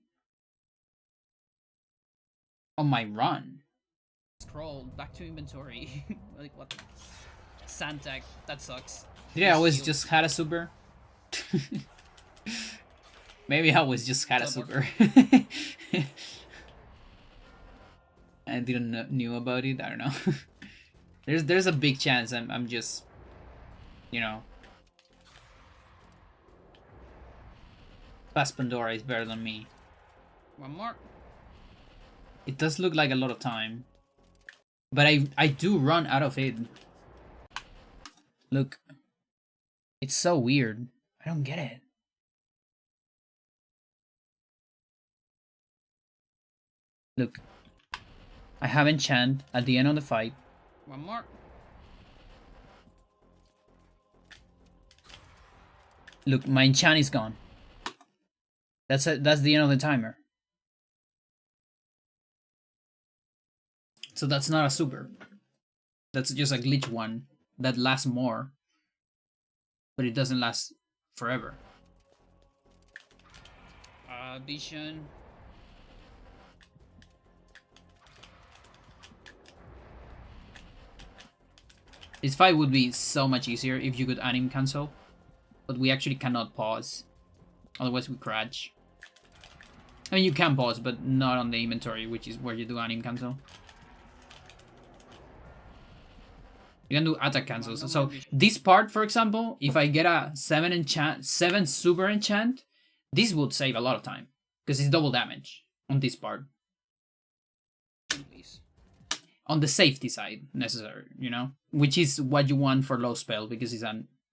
my run. Scroll back to inventory. Like, what the... Sandtag, that sucks. Did I always just had a super? Maybe I was just had a super. I didn't knew about it. I don't know. There's a big chance I'm just, you know, past Pandora is better than me. One more. It does look like a lot of time. But I do run out of it. Look. It's so weird. I don't get it. Look. I have Enchant at the end of the fight. One more. Look, my Enchant is gone. That's the end of the timer. So that's not a super. That's just a glitch one that lasts more. But it doesn't last forever. Vision. This fight would be so much easier if you could anim cancel. But we actually cannot pause. Otherwise we crash. I mean, you can pause, but not on the inventory, which is where you do anim cancel. You can do attack cancels. So this part, for example, if I get a 7 super enchant, this would save a lot of time. Because it's double damage on this part. Please. On the safety side, necessary, you know? Which is what you want for low spell, because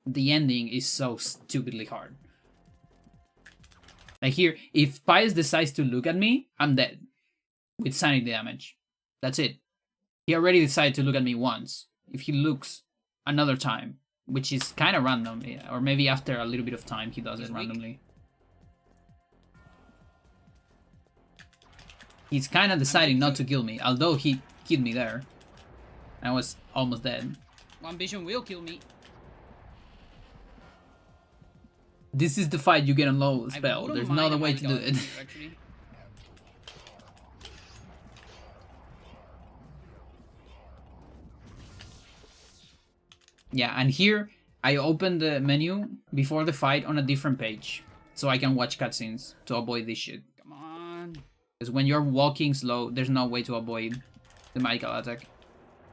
the ending is so stupidly hard. Like here, if Pius decides to look at me, I'm dead. With sanity damage. That's it. He already decided to look at me once. If he looks another time, which is kind of random, yeah, or maybe after a little bit of time he does it randomly. He's kind of deciding not to kill me, although he killed me there. I was almost dead. One vision will kill me. This is the fight you get on low spell. There's no other way to do it. Yeah, and here I open the menu before the fight on a different page, so I can watch cutscenes to avoid this shit. Come on. Because when you're walking slow, there's no way to avoid the magical attack.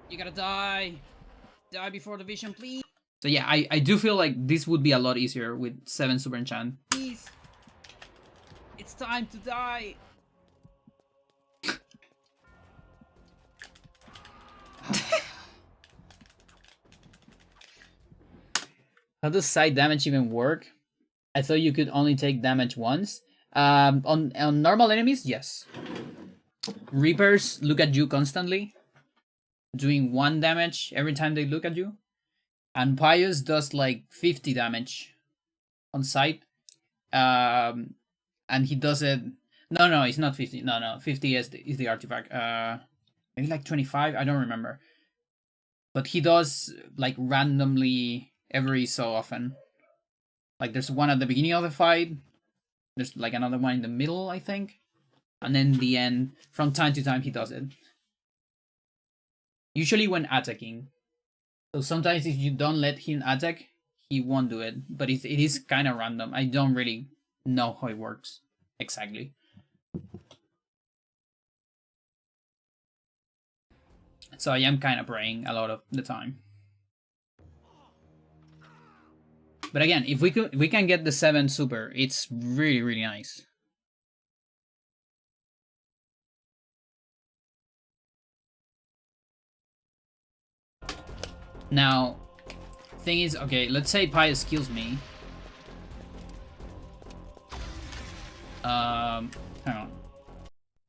You gotta die. Die before the vision, please. So yeah, I do feel like this would be a lot easier with 7 super enchant. Please. It's time to die. How does side damage even work? I thought you could only take damage once. On normal enemies, yes. Reapers look at you constantly, doing 1 damage every time they look at you. And Pius does like 50 damage on sight. And he does it... No, it's not 50. No, 50 is the artifact. Maybe like 25, I don't remember. But he does like randomly every so often. Like there's one at the beginning of the fight. There's like another one in the middle, I think. And then the end, from time to time he does it. Usually when attacking. So sometimes if you don't let him attack, he won't do it. But it is kind of random. I don't really know how it works exactly. So I am kind of praying a lot of the time. But again, if we can get the 7 super, it's really, really nice. Now, thing is, okay, let's say Pius kills me. Hang on.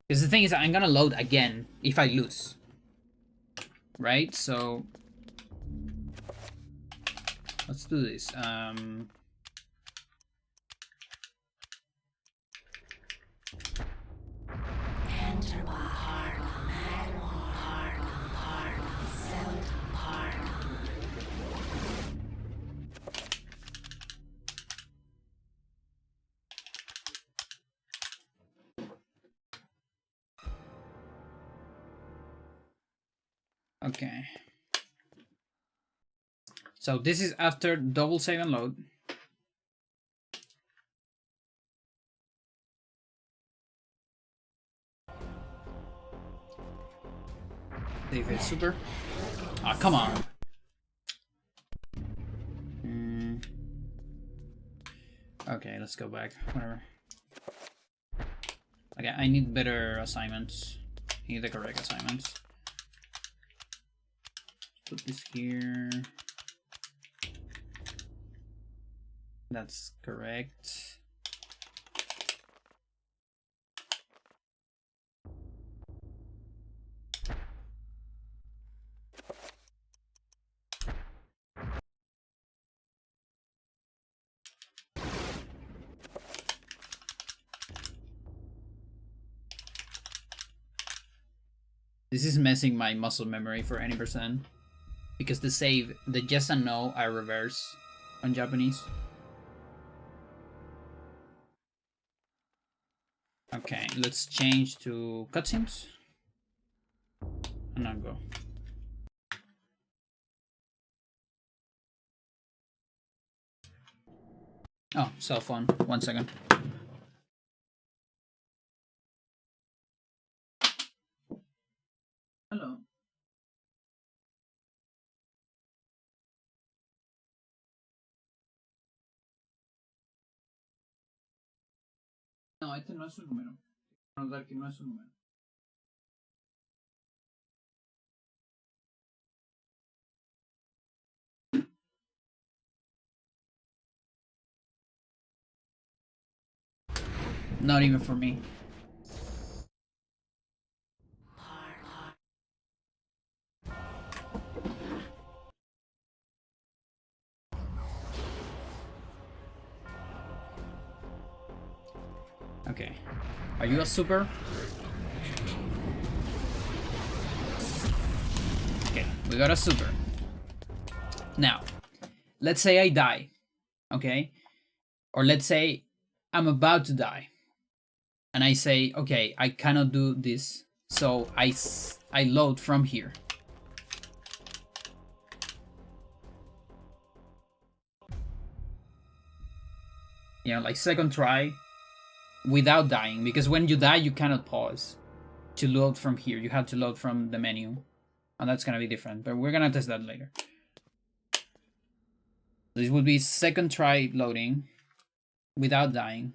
Because the thing is, I'm gonna load again if I lose. Right? So let's do this. Okay. So this is after double save and load. Save it super. Ah, come on. Okay, let's go back. Whatever. Okay, I need better assignments. I need the correct assignments. Put this here. That's correct. This is messing my muscle memory for any percent. Because the save, the yes and no are reverse on Japanese. Okay, let's change to cutscenes. And now go. Oh, cell phone. 1 second. Hello. No, este no es su número. Notar que no es su número. Not even for me. Okay. Are you a super? Okay, we got a super. Now, let's say I die. Okay? Or let's say I'm about to die. And I say, okay, I cannot do this. So I load from here. You know, like second try without dying. Because when you die, you cannot pause to load from here. You have to load from the menu. And that's going to be different. But we're going to test that later. This would be second try loading without dying.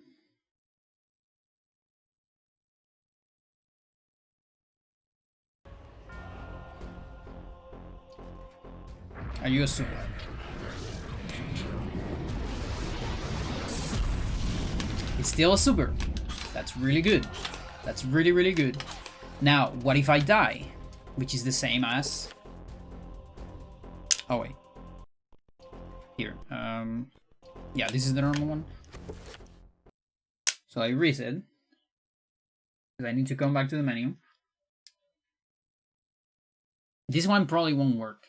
Are you a super? It's still a super. That's really good. That's really, really good. Now, what if I die? Which is the same as... Oh, wait. Here. Yeah, this is the normal one. So I reset. Because I need to come back to the menu. This one probably won't work.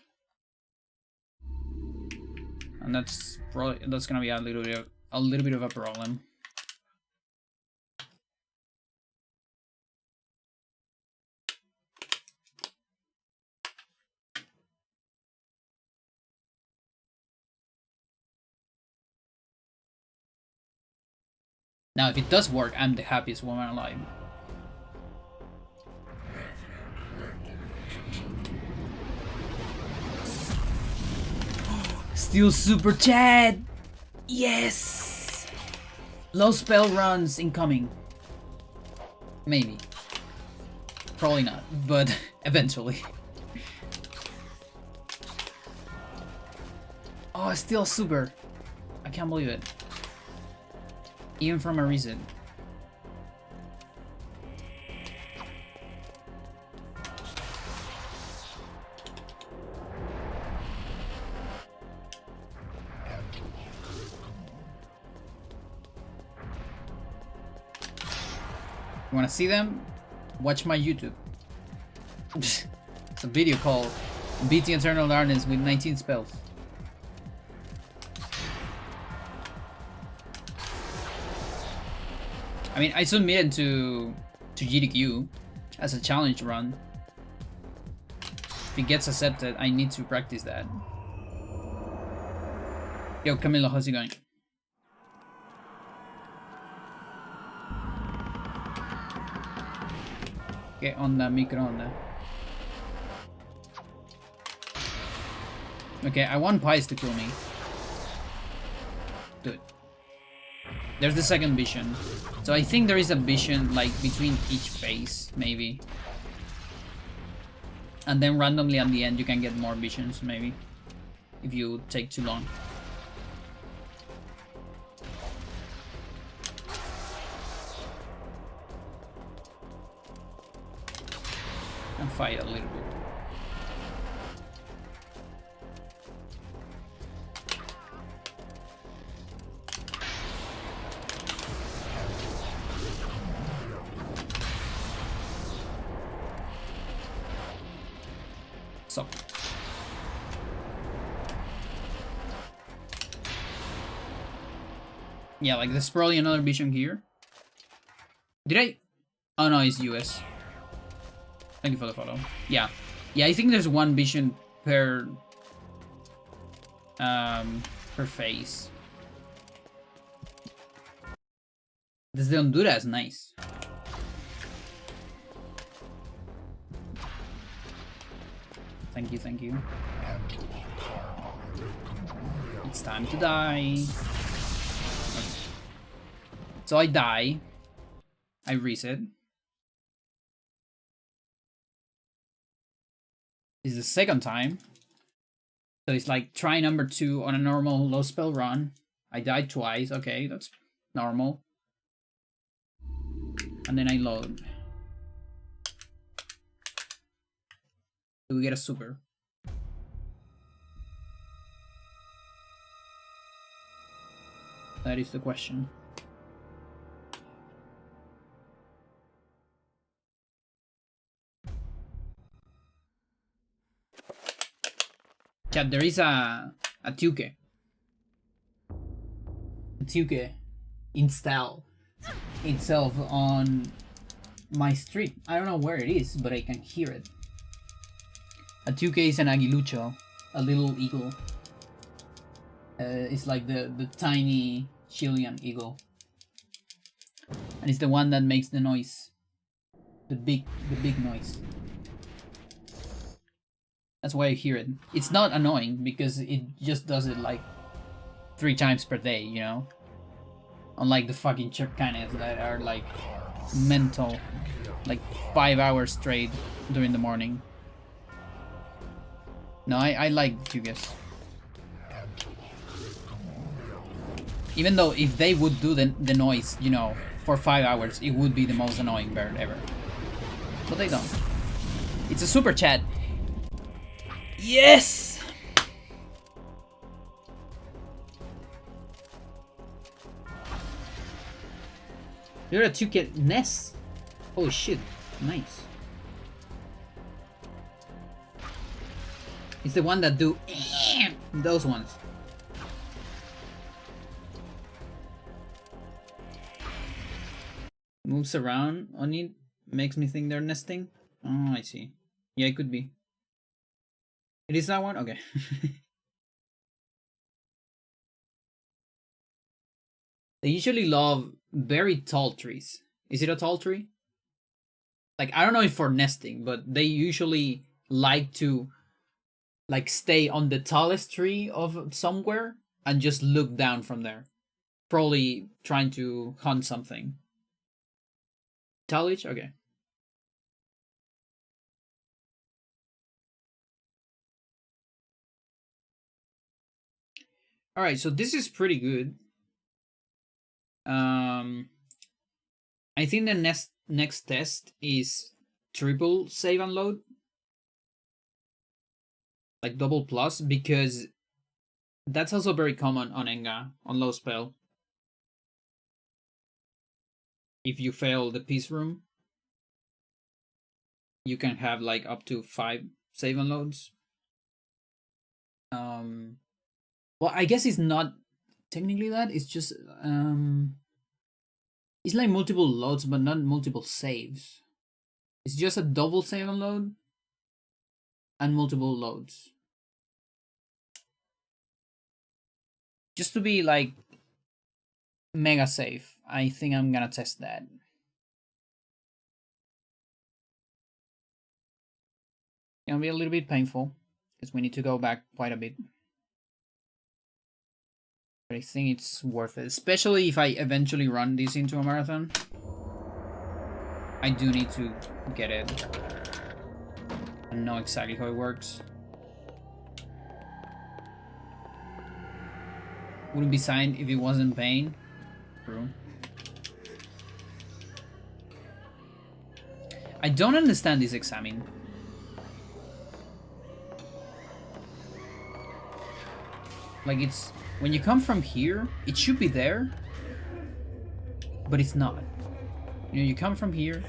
And that's gonna be a little bit of a problem. Now, if it does work, I'm the happiest woman alive. Still super chat! Yes! Low spell runs incoming. Maybe. Probably not, but eventually. Oh, still super. I can't believe it. Even from a reset. You wanna see them? Watch my YouTube. It's a video called Beating Eternal Darkness with 19 spells. I mean, I submitted to GDQ as a challenge run. If it gets accepted, I need to practice that. Yo, Camilo, how's it going? ¿Qué onda, microonda? Okay, I want Pies to kill me. Good. There's the second vision. So I think there is a vision like between each phase, maybe. And then randomly at the end you can get more visions, maybe, if you take too long. And fight a little bit. So. Yeah, like there's probably another vision here. Did I? Oh no, it's US. Thank you for the follow. Yeah. Yeah, I think there's one vision per phase. This de Honduras, nice. Thank you, thank you. It's time to die. Okay. So I die. I reset. This is the second time. So it's like try number 2 on a normal low spell run. I died twice. Okay, that's normal. And then I load. Do we get a super? That is the question. Chat, there is a Tuque. A Tuque install itself on my street. I don't know where it is, but I can hear it. A Tuque is an aguilucho, a little eagle. It's like the tiny Chilean eagle. And it's the one that makes the noise. The big noise. That's why I hear it. It's not annoying because it just does it like 3 times per day, you know? Unlike the fucking chircanes that are like mental, like 5 hours straight during the morning. No, I like Tugues. Even though if they would do the noise, you know, for 5 hours, it would be the most annoying bird ever. But they don't. It's a super chat. Yes! You're a Tuque nest. Oh shit, nice. It's the one that do those ones. Moves around on it, makes me think they're nesting. Oh, I see. Yeah, it could be. It is that one? Okay. They usually love very tall trees. Is it a tall tree? Like, I don't know if for nesting, but they usually like to like stay on the tallest tree of somewhere and just look down from there. Probably trying to hunt something. Tallich? Okay. Alright, so this is pretty good. I think the next test is triple save and load. Like double plus, because that's also very common on Enga, on low spell. If you fail the peace room, you can have like up to 5 save and loads. Well, I guess it's not technically that, it's just it's like multiple loads but not multiple saves. It's just a double save and load and multiple loads. Just to be like mega safe, I think I'm gonna test that. It's gonna be a little bit painful because we need to go back quite a bit. But I think it's worth it, especially if I eventually run this into a marathon. I do need to get it. I know exactly how it works. Wouldn't be signed if it wasn't vain. True. I don't understand this examine. Like, it's when you come from here, it should be there, but it's not. You know, you come from here.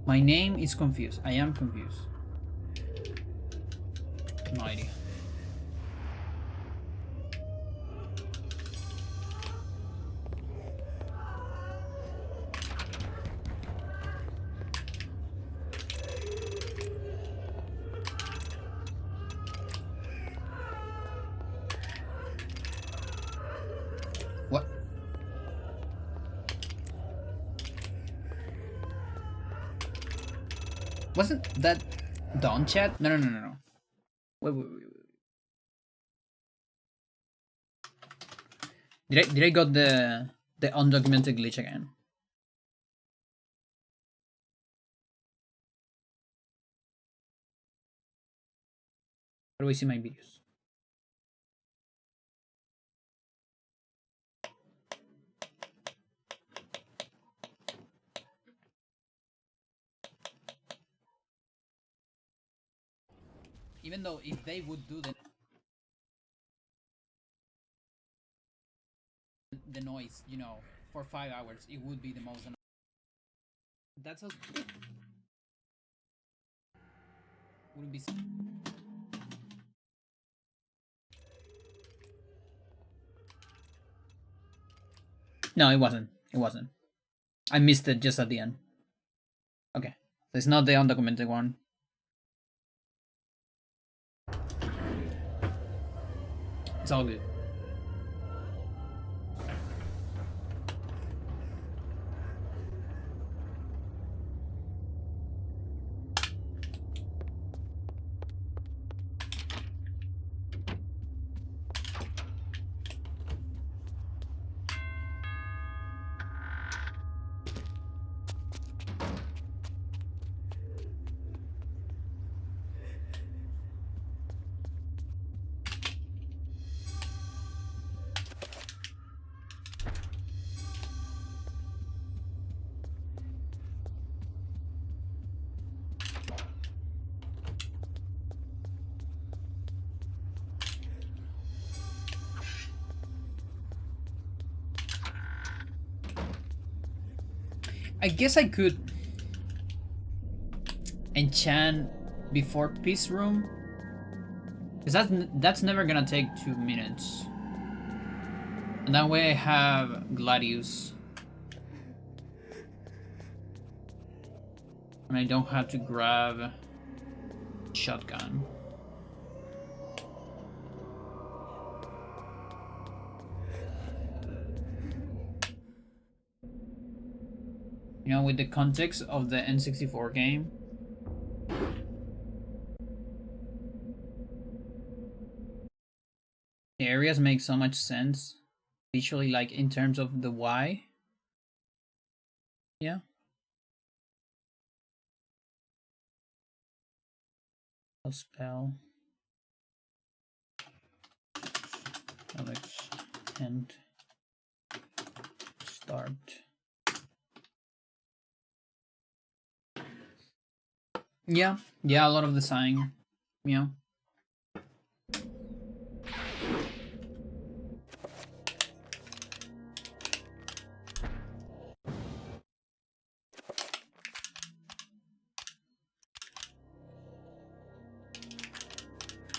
My name is confused. I am confused. No idea. What? Wasn't that done, chat? No. Wait. Did I got the undocumented glitch again? How do I see my videos? Even though if they would do the noise, you know, for 5 hours, it would be the most. That's a wouldn't be. No, it wasn't. It wasn't. I missed it just at the end. Okay, so it's not the undocumented one. It's all good. I guess I could enchant before Peace Room, because that's never gonna take 2 minutes, and that way I have Gladius, and I don't have to grab shotgun. You know, with the context of the N64 game. The areas make so much sense visually, like in terms of the why. Yeah. Spell. Alex and start. Yeah, a lot of the sign. Yeah.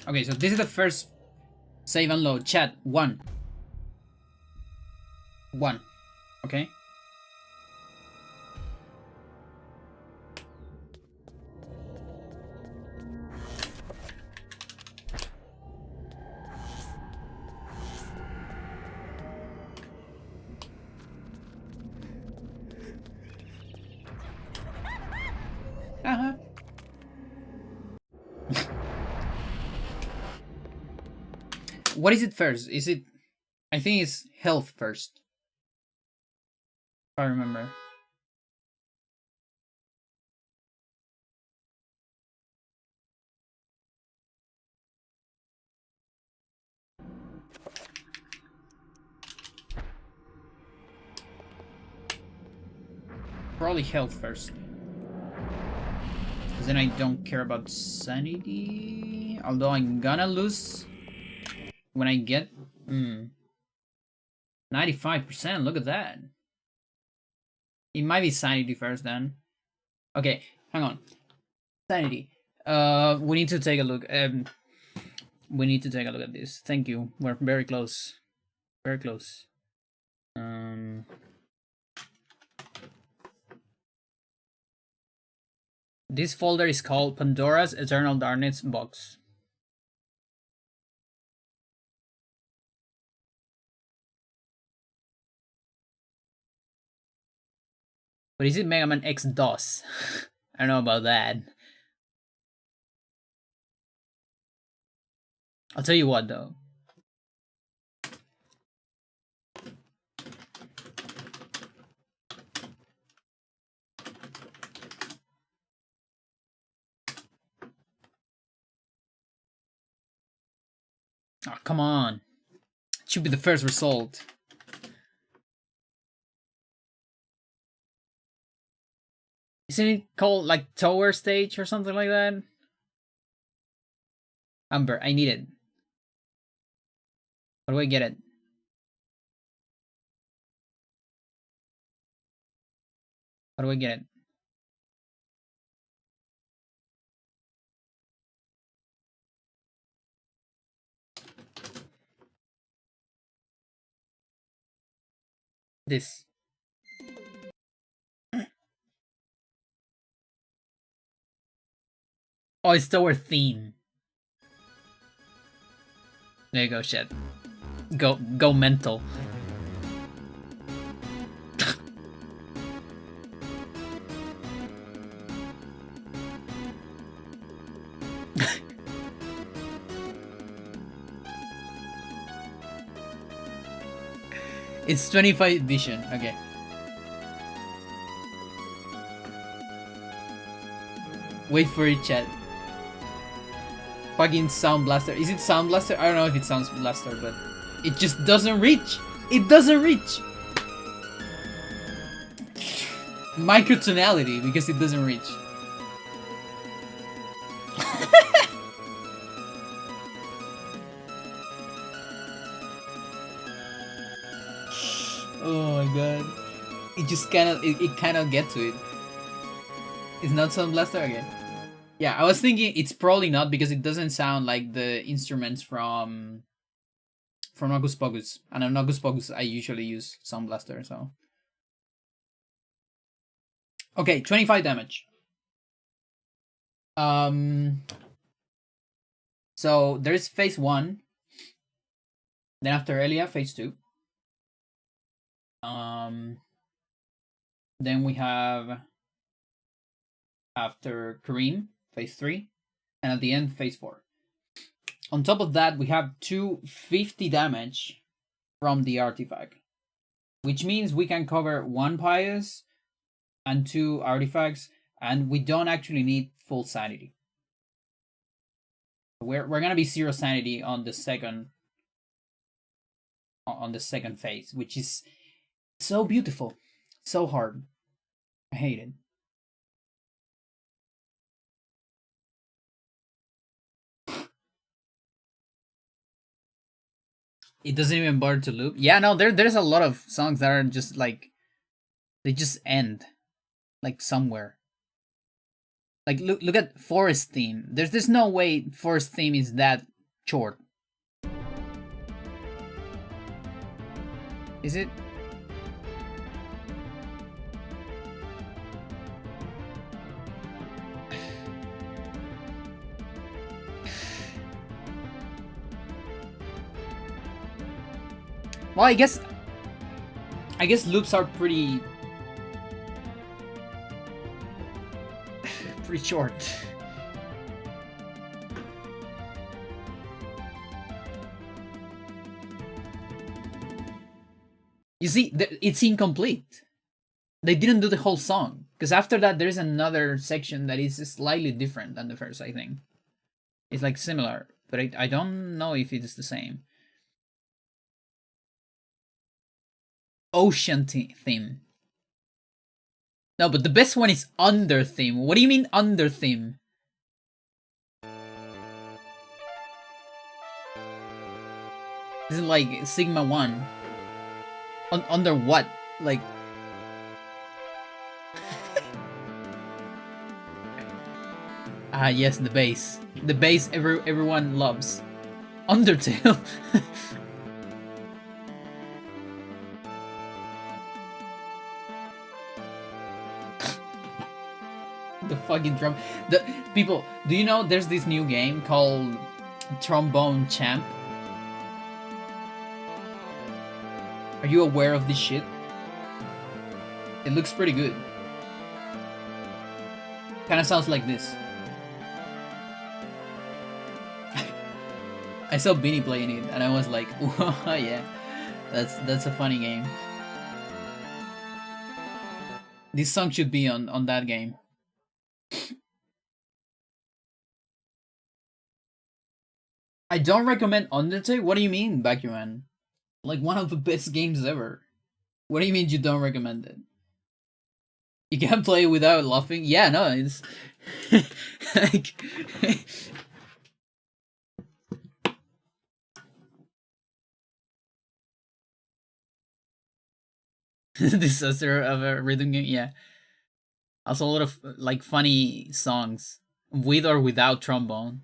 Okay, so this is the first save and load. Chat, 1. Okay. What is it first? Is it... I think it's health first. If I remember. Probably health first. Because then I don't care about sanity. Although I'm gonna lose when I get 95%. Look at that. It might be sanity first then. Okay, hang on. Sanity. We need to take a look. We need to take a look at this. Thank you. We're very close. Very close. This folder is called Pandora's Eternal Darkness box. But is it Mega Man X DOS? I don't know about that. I'll tell you what though. Oh, come on. It should be the first result. Isn't it called like Tower Stage or something like that? Amber, I need it. How do I get it? How do I get it? This. Oh, it's Tower Theme. There you go, shit. Go mental. It's 25 vision, okay. Wait for it, chat. Fucking Sound Blaster. Is it Sound Blaster? I don't know if it's Sound Blaster, but it just doesn't reach. It doesn't reach. Microtonality because it doesn't reach. Oh my god. It just it cannot get to it. It's not Sound Blaster again. Yeah, I was thinking it's probably not because it doesn't sound like the instruments from Hocus Pocus. And on Hocus Pocus I usually use Sound Blaster, so. Okay, 25 damage. So there's phase 1. Then after Elia, phase 2. Then we have after Kareem, phase 3, and at the end, phase 4. On top of that, we have 250 damage from the artifact, which means we can cover 1 Pious and 2 artifacts, and we don't actually need full sanity. We're gonna be 0 sanity on the second phase, which is so beautiful, so hard. I hate it. It doesn't even bother to loop. Yeah, no, there's a lot of songs that are just like, they just end, like somewhere. Like look at Forest Theme. There's no way Forest Theme is that short. Is it? Well, I guess loops are pretty short. You see, it's incomplete. They didn't do the whole song. Because after that, there's another section that is slightly different than the first, I think. It's like similar, but I don't know if it is the same. Ocean theme. No, but the best one is under theme. What do you mean under theme? This is like Sigma 1. Under what? Like... Ah, yes, the bass. The bass everyone loves. Undertale. The fucking drum. The people, do you know there's this new game called Trombone Champ? Are you aware of this shit? It looks pretty good. Kinda sounds like this. I saw Beanie playing it and I was like, oh yeah, that's a funny game. This song should be on that game. I don't recommend Undertale? What do you mean, Bakuman? Like one of the best games ever. What do you mean you don't recommend it? You can't play it without laughing? Yeah, no, it's... like... Disaster of a rhythm game, yeah. Also a lot of like funny songs, with or without trombone.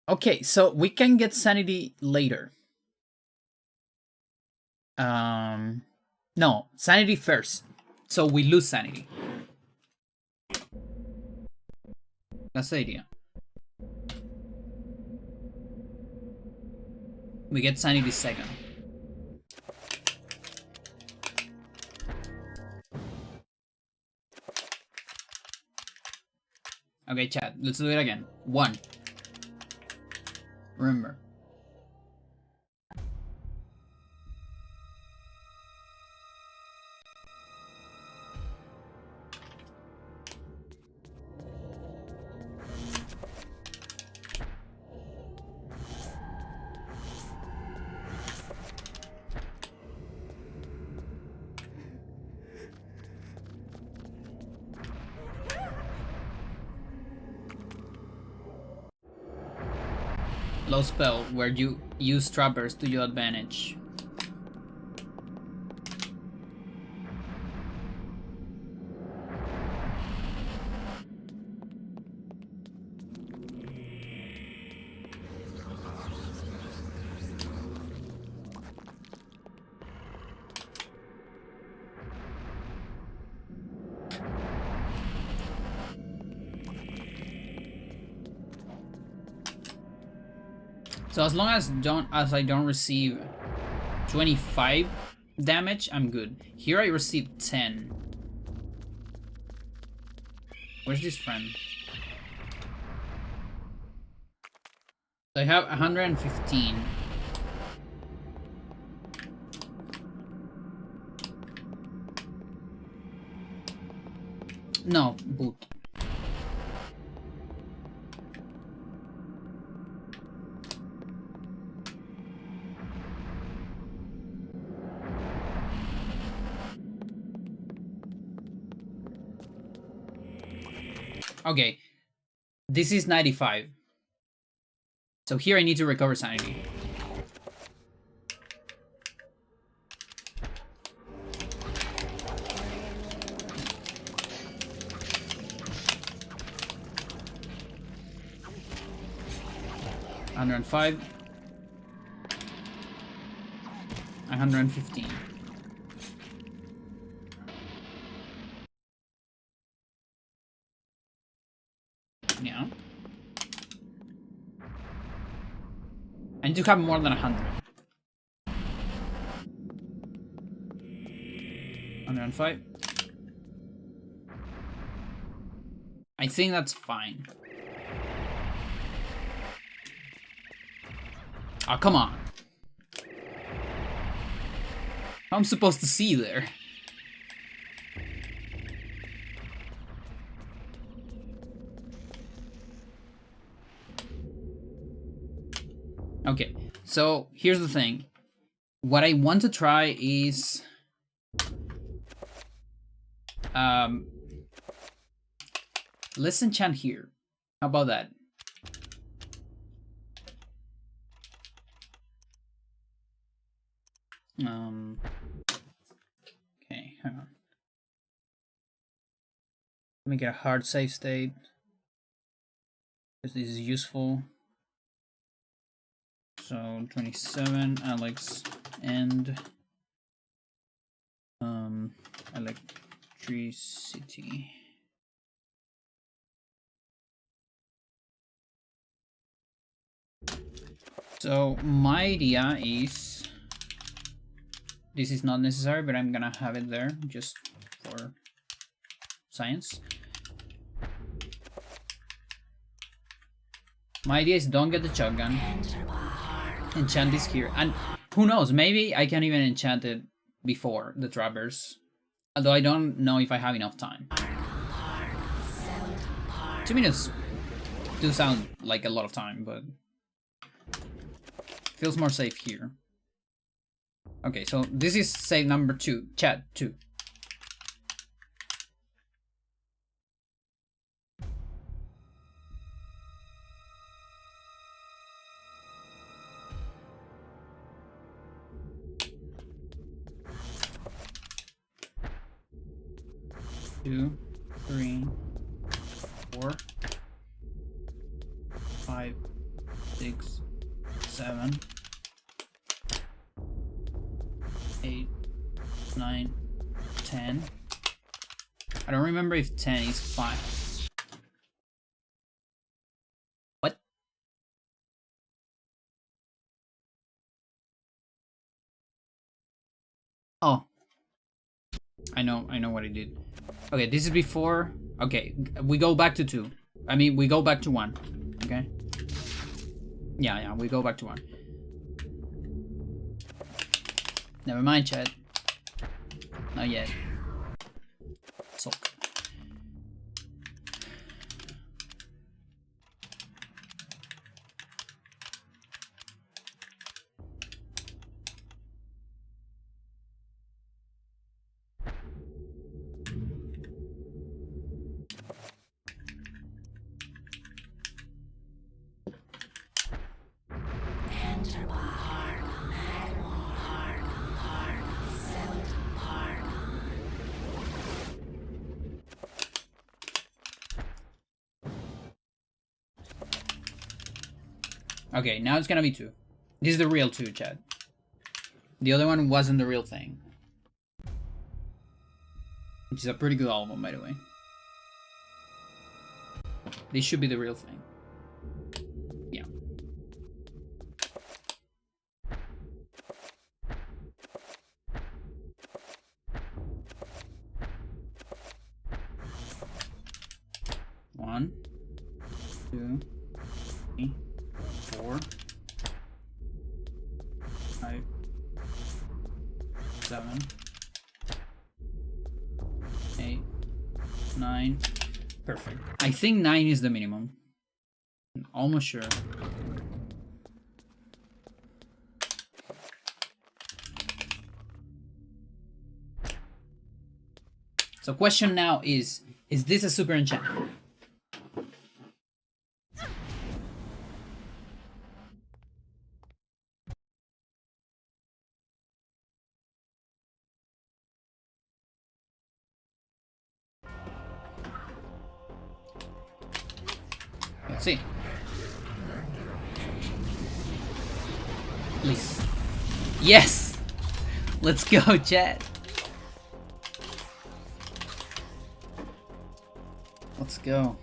Okay, so we can get sanity later. No, sanity first. So we lose sanity. That's the idea. We get sanity second. Okay, chat, let's do it again. 1. Remember. Low spell, where you use trappers to your advantage. So as long as I don't receive 25 damage, I'm good. Here I received 10. Where's this friend? So I have 115. No, boot. Okay, this is 95. So here I need to recover sanity. $105. 115. Yeah. I need to have more than 100. 105. I think that's fine. Oh, come on. I'm supposed to see there. Okay, so here's the thing. What I want to try is let's enchant here. How about that? Okay, hang on. Let me get a hard save state, because this is useful. So 27, Alex, and electricity. So my idea is, this is not necessary, but I'm gonna have it there just for science. My idea is don't get the shotgun. Enchant this here. And who knows, maybe I can even enchant it before the trappers. Although I don't know if I have enough time. 2 minutes do sound like a lot of time, but feels more safe here. Okay, so this is save number 2. Chat 2. Two, 3, 4, 5, 6, 7, 8, 9, 10. I don't remember if 10 is 5. What? Oh. I know what I did. Okay, this is before. Okay, we go back to 2. I mean, we go back to 1. Okay? Yeah, we go back to 1. Never mind, chat. Not yet. Sulk. Okay, now it's gonna be 2. This is the real 2, chat. The other one wasn't the real thing. Which is a pretty good album, by the way. This should be the real thing. Yeah. One, 2, 3, 4, 5, 7, 8, 9. Perfect. I think 9 is the minimum. I'm almost sure. So question now is this a super enchant? Let's see. Please. Yes! Let's go, chat. Let's go.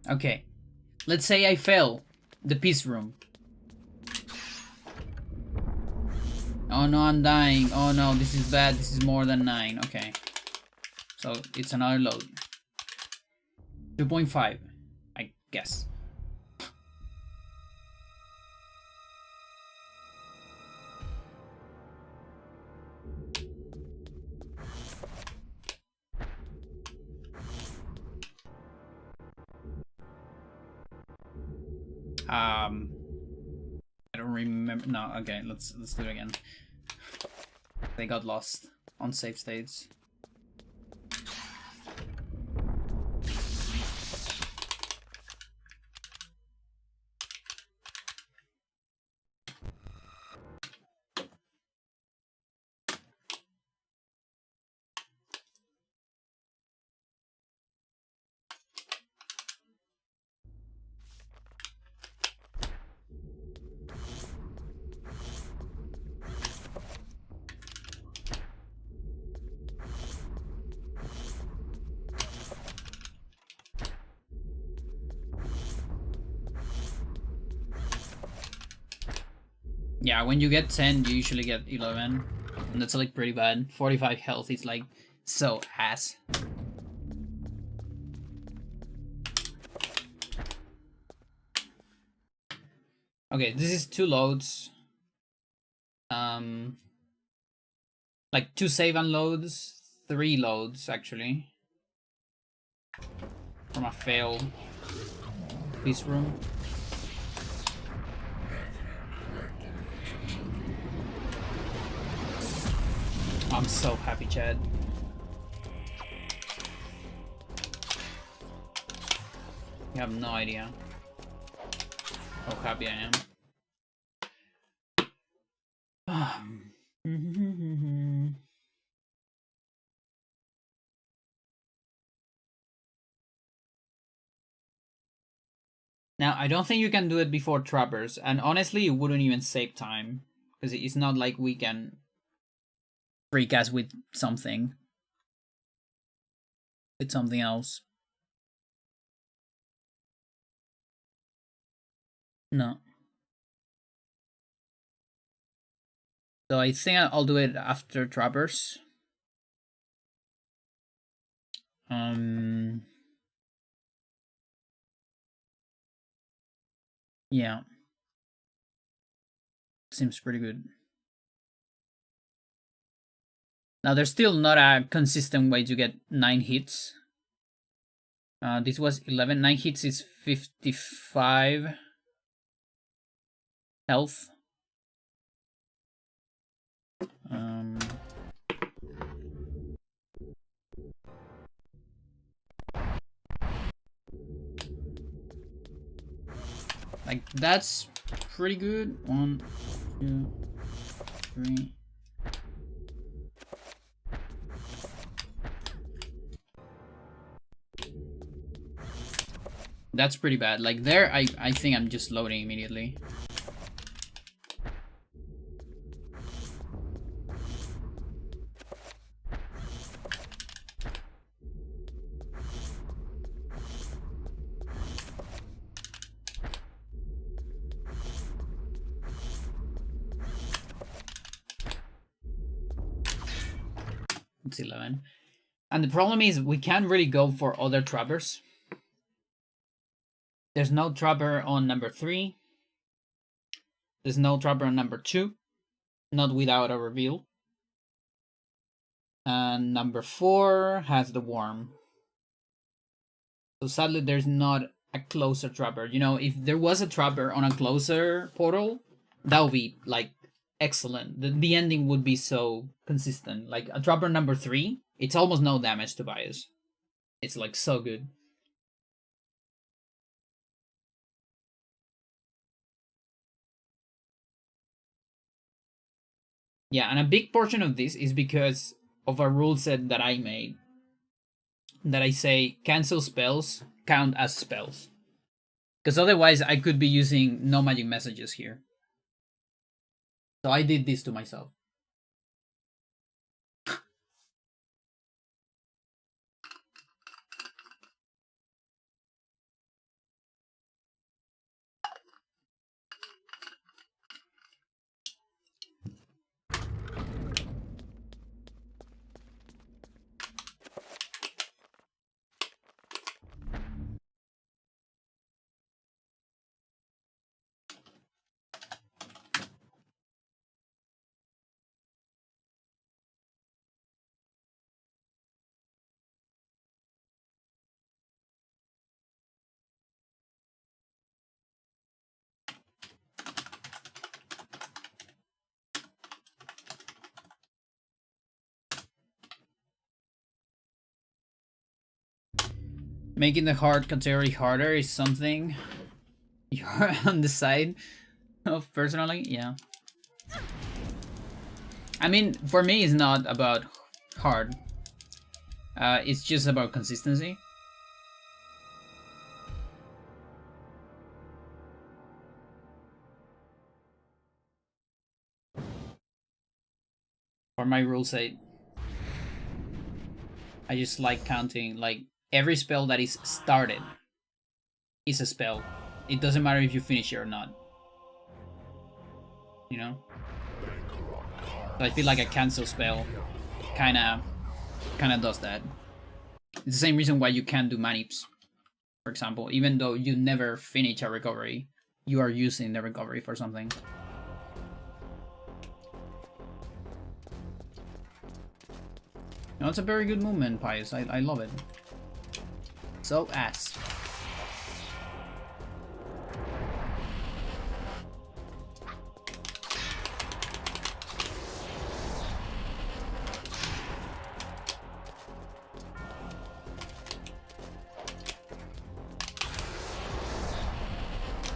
Okay. Let's say I fail the peace room. Oh no, I'm dying. Oh no, this is bad. This is more than 9. Okay. So it's another load. 2.5, I guess. I don't remember. No, okay, let's do it again. They got lost on save states. Yeah, when you get 10, you usually get 11. And that's like pretty bad. 45 health is like so ass. Okay, this is 2 loads. Like 2 save and loads, 3 loads actually. From a failed peace room. I'm so happy, Chad. You have no idea how happy I am. Now, I don't think you can do it before trappers, and honestly, it wouldn't even save time, because it's not like we can freak us with something. With something else. No. So I think I'll do it after trappers. Yeah. Seems pretty good. Now, there's still not a consistent way to get 9 hits. This was 11. 9 hits is 55 health. Like, that's pretty good. 1, 2, 3. That's pretty bad. Like there, I think I'm just loading immediately. It's 11. And the problem is we can't really go for other trappers. There's no trapper on number 3. There's no trapper on number 2. Not without a reveal. And number 4 has the worm. So sadly there's not a closer trapper. You know, if there was a trapper on a closer portal, that would be like excellent. The ending would be so consistent. Like a trapper number 3, it's almost no damage to bias. It's like so good. Yeah, and a big portion of this is because of a rule set that I made. That I say cancel spells count as spells. Because otherwise I could be using no magic messages here. So I did this to myself. Making the hard category harder is something you're on the side of personally, yeah. I mean, for me, it's not about hard. It's just about consistency. For my rule set, I just like counting, like, every spell that is started is a spell. It doesn't matter if you finish it or not. You know? So I feel like a cancel spell kinda does that. It's the same reason why you can't do manips, for example. Even though you never finish a recovery, you are using the recovery for something. No, it's a very good movement, Pius. I love it. So ass.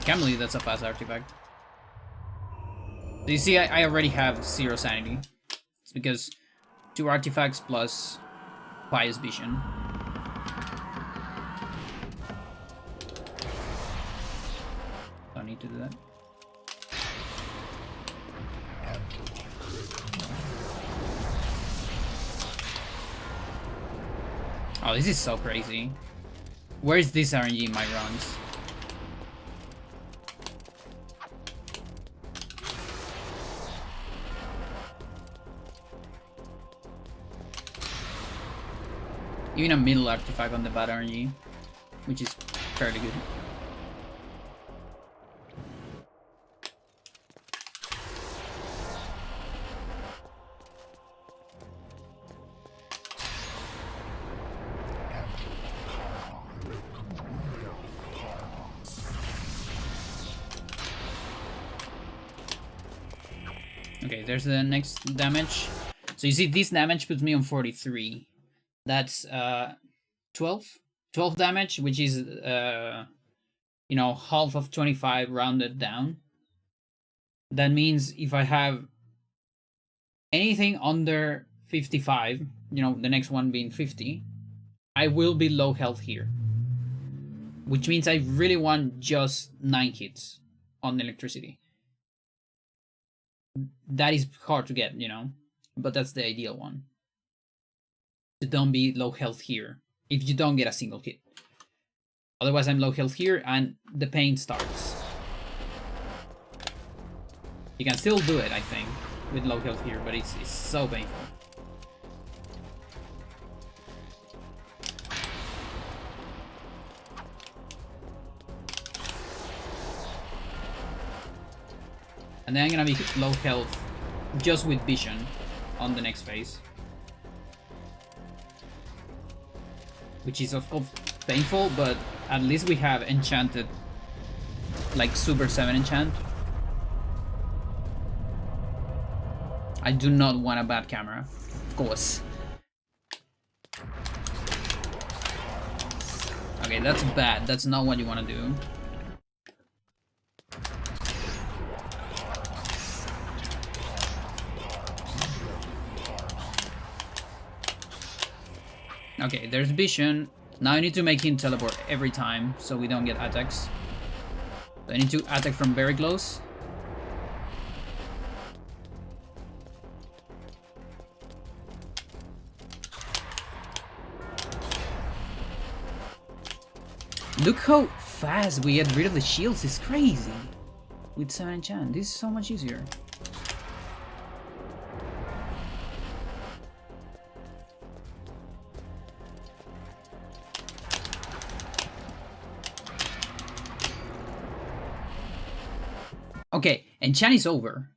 Can't believe that's a fast artifact. So you see, I already have 0 sanity. It's because 2 artifacts plus Pious Vision. Don't need to do that. Oh, this is so crazy. Where is this RNG in my runs? Even a middle artifact on the bad RNG, which is fairly good. Okay, there's the next damage. So you see, this damage puts me on 43. That's 12 damage, which is you know, half of 25 rounded down. That means if I have anything under 55, you know, the next one being 50, I will be low health here, which means I really want just 9 hits on electricity. That is hard to get, you know, but that's the ideal one. To don't be low health here if you don't get a single hit. Otherwise, I'm low health here and the pain starts. You can still do it, I think, with low health here, but it's so painful. And then I'm gonna be low health just with vision on the next phase. Which is of course painful, but at least we have enchanted, like Super 7 enchant. I do not want a bad camera, of course. Okay, that's bad. That's not what you want to do. Okay, there's vision. Now I need to make him teleport every time so we don't get attacks. So I need to attack from very close. Look how fast we get rid of the shields. It's crazy. With 7 enchant, this is so much easier. Okay, enchant is over.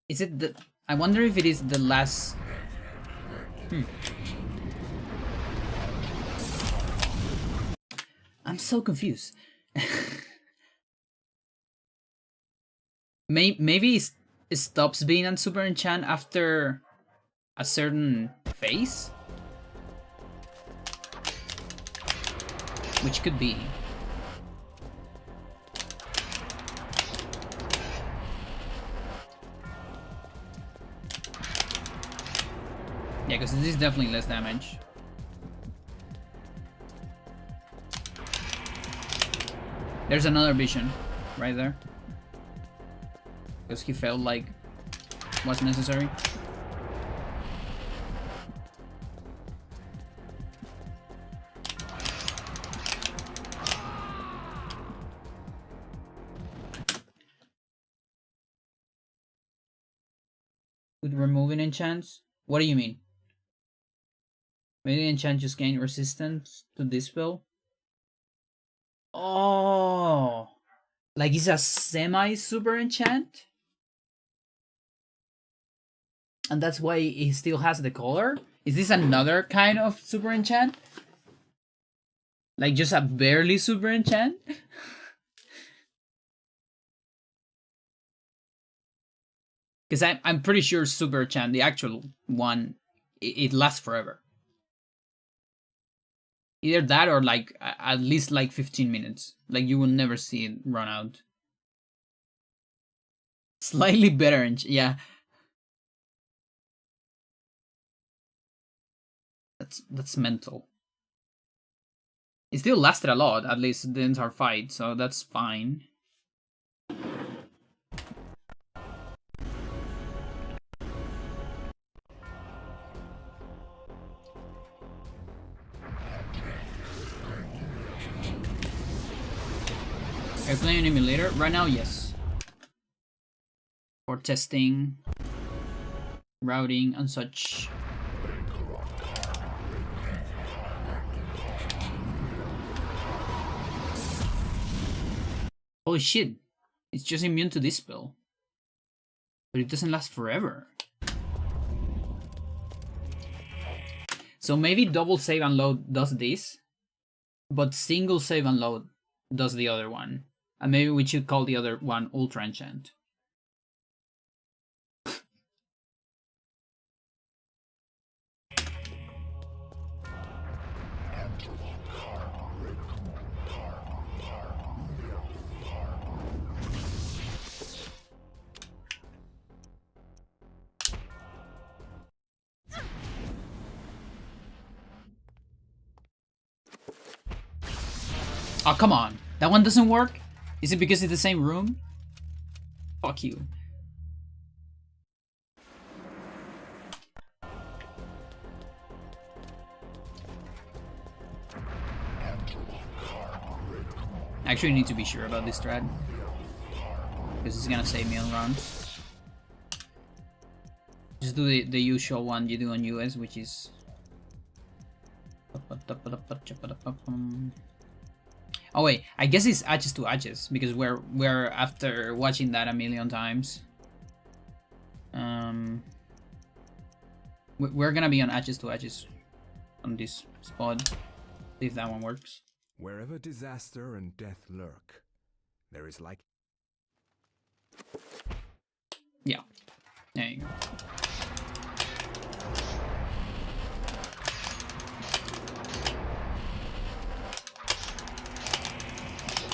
Is it the... I wonder if it is the last... I'm so confused. Maybe it stops being on Super Enchant after a certain face? Which could be. Yeah, because this is definitely less damage. There's another vision right there. Because he felt like what's necessary. With removing enchants? What do you mean? Maybe enchant just gain resistance to dispel? Oh, like it's a semi-super enchant? And that's why he still has the color? Is this another kind of super enchant? Like just a barely super enchant? Because I'm pretty sure super enchant, the actual one, it lasts forever. Either that or like at least like 15 minutes. Like you will never see it run out. Slightly better, yeah. That's mental. It still lasted a lot, at least the entire fight, so that's fine. Are you playing an emulator? Right now, yes. For testing, routing, and such. Holy shit, it's just immune to this spell. But it doesn't last forever. So maybe double save and load does this, but single save and load does the other one. And maybe we should call the other one Ultra Enchant. Oh, come on. That one doesn't work? Is it because it's the same room? Fuck you. I actually need to be sure about this thread. Because it's gonna save me on rounds. Just do the usual one you do on US, which is... Oh wait, I guess it's edges to edges because we're after watching that a million times. We're gonna be on edges to edges on this spot. See if that one works. Wherever disaster and death lurk, there is like. Yeah, there you go.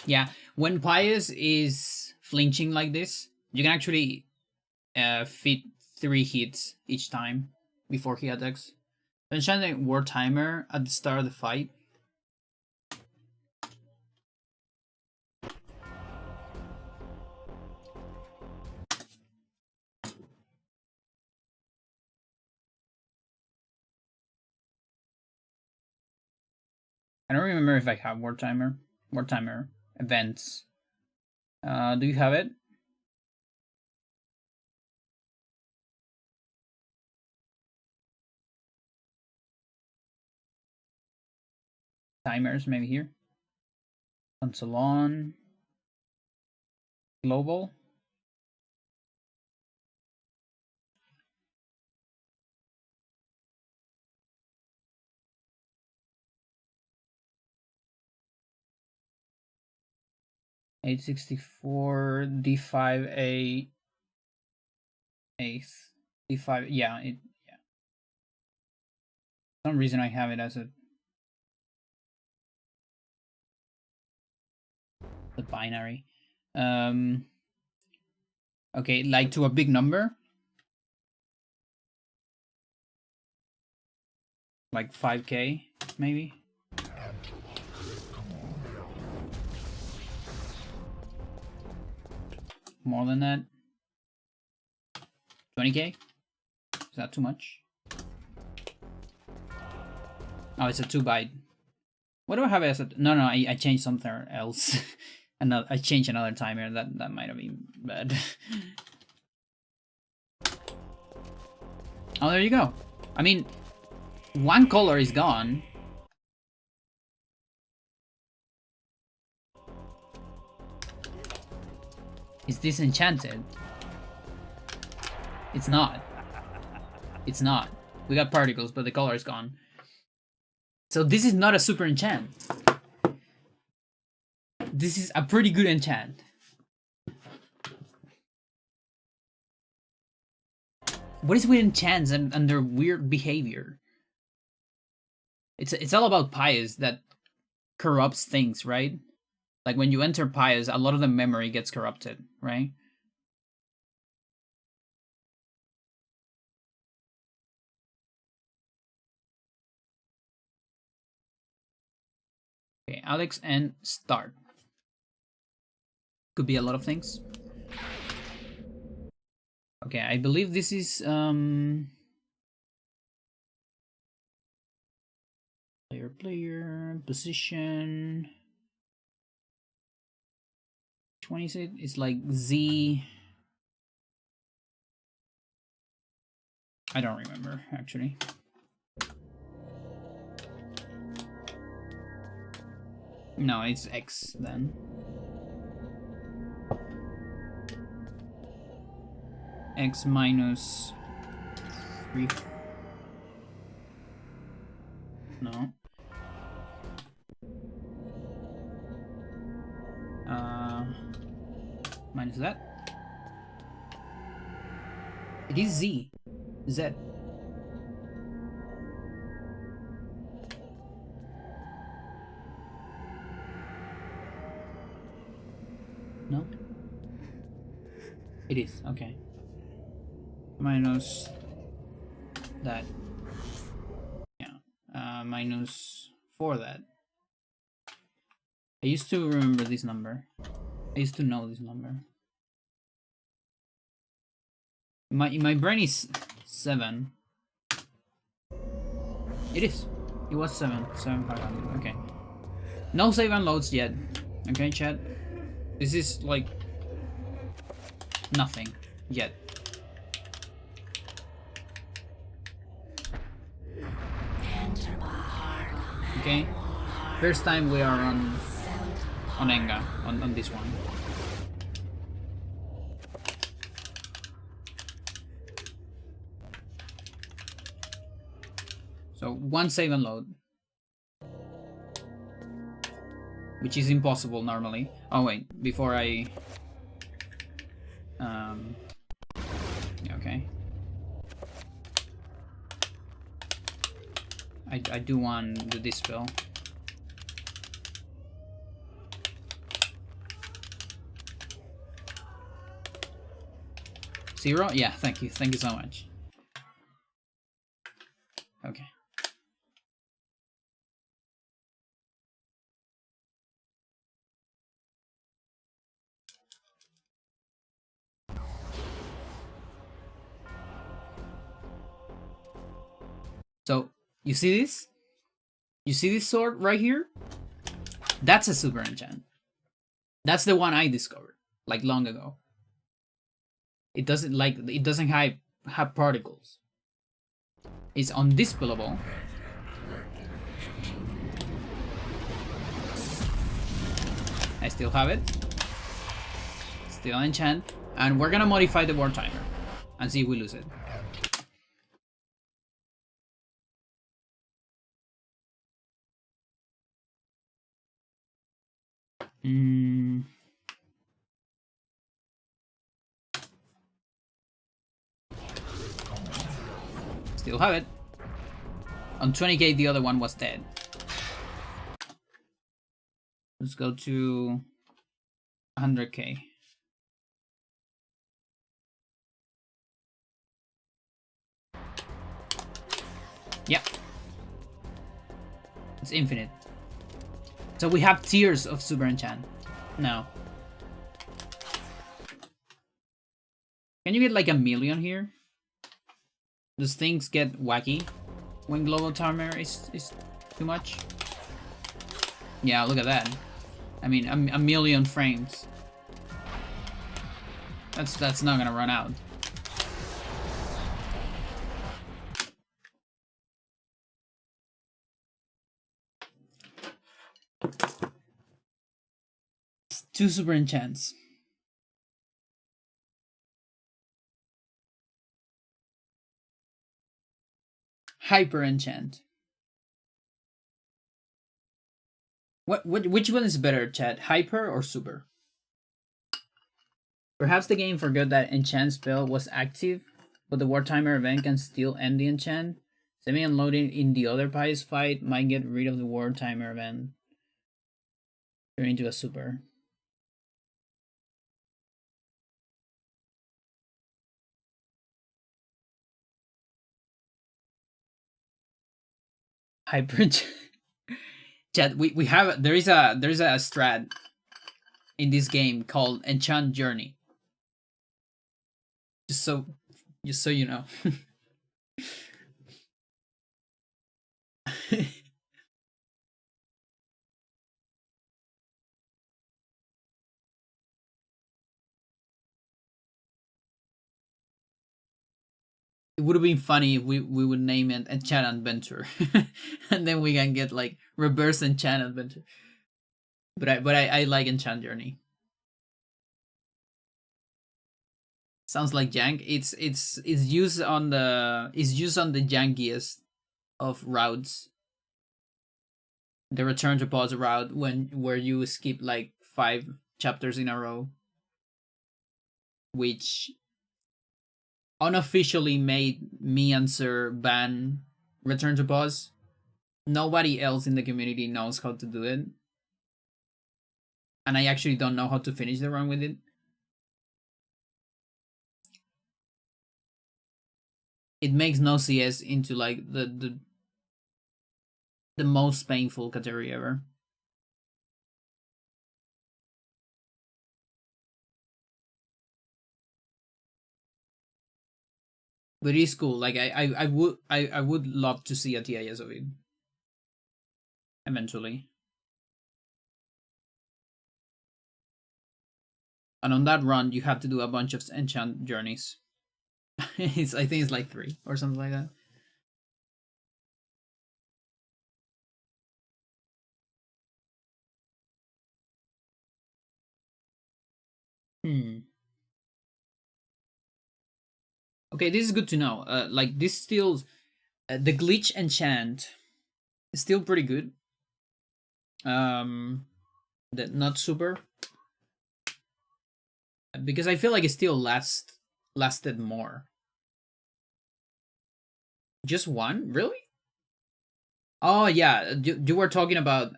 Yeah, when Pius is flinching like this, you can actually fit 3 hits each time before he attacks. Enchanting War Timer at the start of the fight. I don't remember if I have War Timer events. Do you have it? Timers, maybe here. Console on. Global. $864 D5A 8th D5. Yeah, For some reason I have it as the binary. Okay, like to a big number. Like 5K, maybe. More than that. 20K? Is that too much? Oh, it's a 2 byte. What do I have as a... No, I changed something else. I changed another timer. That might have been bad. Oh, there you go. I mean, one color is gone. Is this enchanted? It's not. It's not. We got particles, but the color is gone. So this is not a super enchant. This is a pretty good enchant. What is with enchants and their weird behavior? It's all about Pious that corrupts things, right? Like when you enter Pious, a lot of the memory gets corrupted, right? Okay, Alex and start. Could be a lot of things. Okay, I believe this is player position. Which one is it? It's like Z. I don't remember actually. No, it's X then. X minus 3. No. Minus that. It is Z. Z. No? It is, okay. Minus that. Yeah. Minus 4 that. I used to remember this number. I used to know this number. My brain is 7. It is. It was 7,500. Okay. No save and loads yet. Okay, chat. This is like nothing yet. Okay. First time we are on Enga on this one. So one save and load, which is impossible normally. Oh wait, before I okay. I do want the dispel. Zero? Yeah, thank you so much. Okay. So, you see this? You see this sword right here? That's a super enchant. That's the one I discovered, like long ago. It doesn't have particles. It's undispellable. I still have it. Still enchant. And we're gonna modify the war timer and see if we lose it. Still have it. On 20k, the other one was dead. Let's go to 100k. Yeah. It's infinite. So we have tiers of Super Enchant. No. Can you get like 1,000,000 here? Does things get wacky when global timer is too much? Yeah, look at that. I mean, 1,000,000 frames. That's not gonna run out. Two Super Enchants. Hyper Enchant. Which one is better, chat? Hyper or Super? Perhaps the game forgot that Enchant spell was active, but the War Timer event can still end the Enchant. Semi-unloading in the other Pious fight might get rid of the War Timer event. Turn into a Super. Hyper. Chat, we have there is a strat in this game called Enchant Journey. Just so you know. It would have been funny if we would name it Enchant Adventure, and then we can get like reverse Enchant Adventure. But I like Enchant Journey. Sounds like jank. It's used on the jankiest of routes. The Return to Pause route where you skip like 5 chapters in a row, which unofficially made me and Sir ban Return to Pause. Nobody else in the community knows how to do it. And I actually don't know how to finish the run with it. It makes no CS into like the most painful category ever. But it is cool. Like I would love to see a TIS of it eventually. And on that run, you have to do a bunch of enchant journeys. I think it's like 3 or something like that. Okay, this is good to know. Like this still, the glitch enchant is still pretty good. That not super, because I feel like it still lasted more. Just one, really? Oh yeah, you were talking about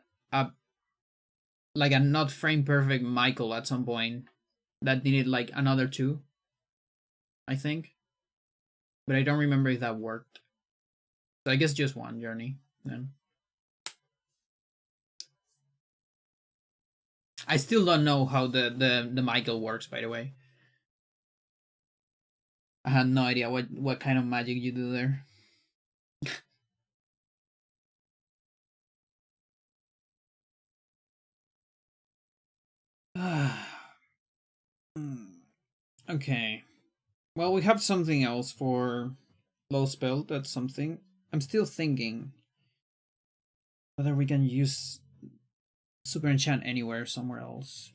like a not frame perfect Michael at some point that needed like another 2, I think. But I don't remember if that worked. So I guess just one journey then. I still don't know how the Michael works, by the way. I had no idea what kind of magic you do there. Okay. Well, we have something else for low spell. That's something. I'm still thinking whether we can use Super Enchant anywhere, somewhere else.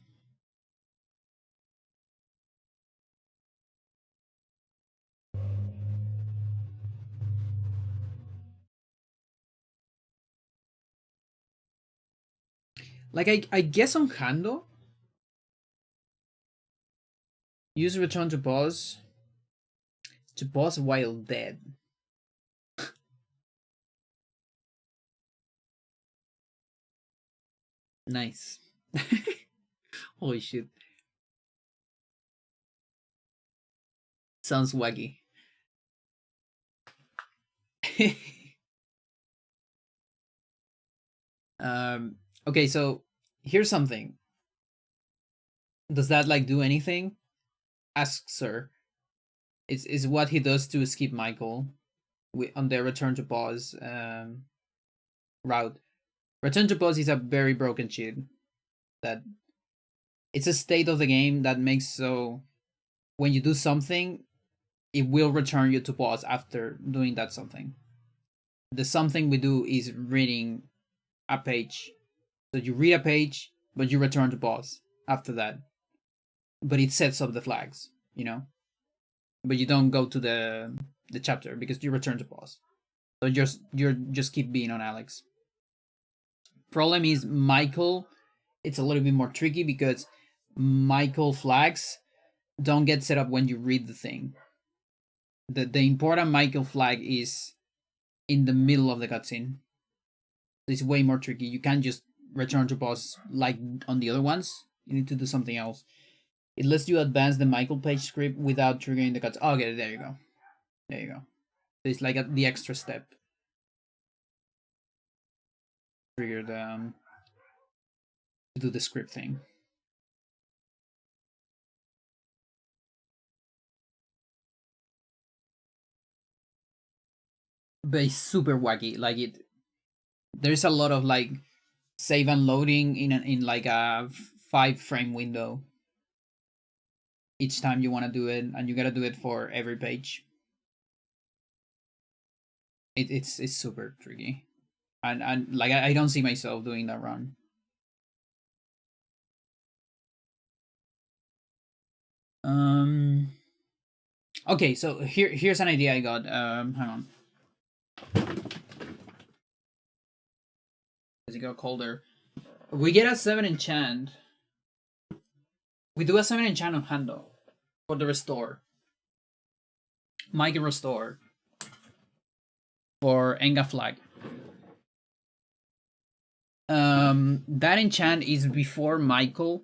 Like, I guess on Hando, use Return to pause while dead. Nice. Holy shit. Sounds wacky. Okay, so here's something. Does that like do anything? Asks her. Is what he does to escape Michael on their return to pause route. Return to pause is a very broken cheat that it's a state of the game that makes so when you do something, it will return you to pause after doing that something. The something we do is reading a page. So you read a page, but you return to pause after that. But it sets up the flags, you know? But you don't go to the chapter because you return to pause. So you're just keep being on Alex. Problem is Michael, it's a little bit more tricky because Michael flags don't get set up when you read the thing. The important Michael flag is in the middle of the cutscene. It's way more tricky. You can't just return to pause like on the other ones. You need to do something else. It lets you advance the Michael page script without triggering the cutscene. Okay, there you go. There you go. So it's like the extra step. Trigger the to do the script thing. But it's super wacky. Like there's a lot of like save and loading in like a 5-frame window each time you want to do it, and you gotta do it for every page. It's super tricky, and like I don't see myself doing that run. Okay, so here's an idea I got. Hang on. As it got colder, we get a 7 enchant. We do a 7 enchant on Hando for the restore. Mike restore for Enga flag. That enchant is before Michael,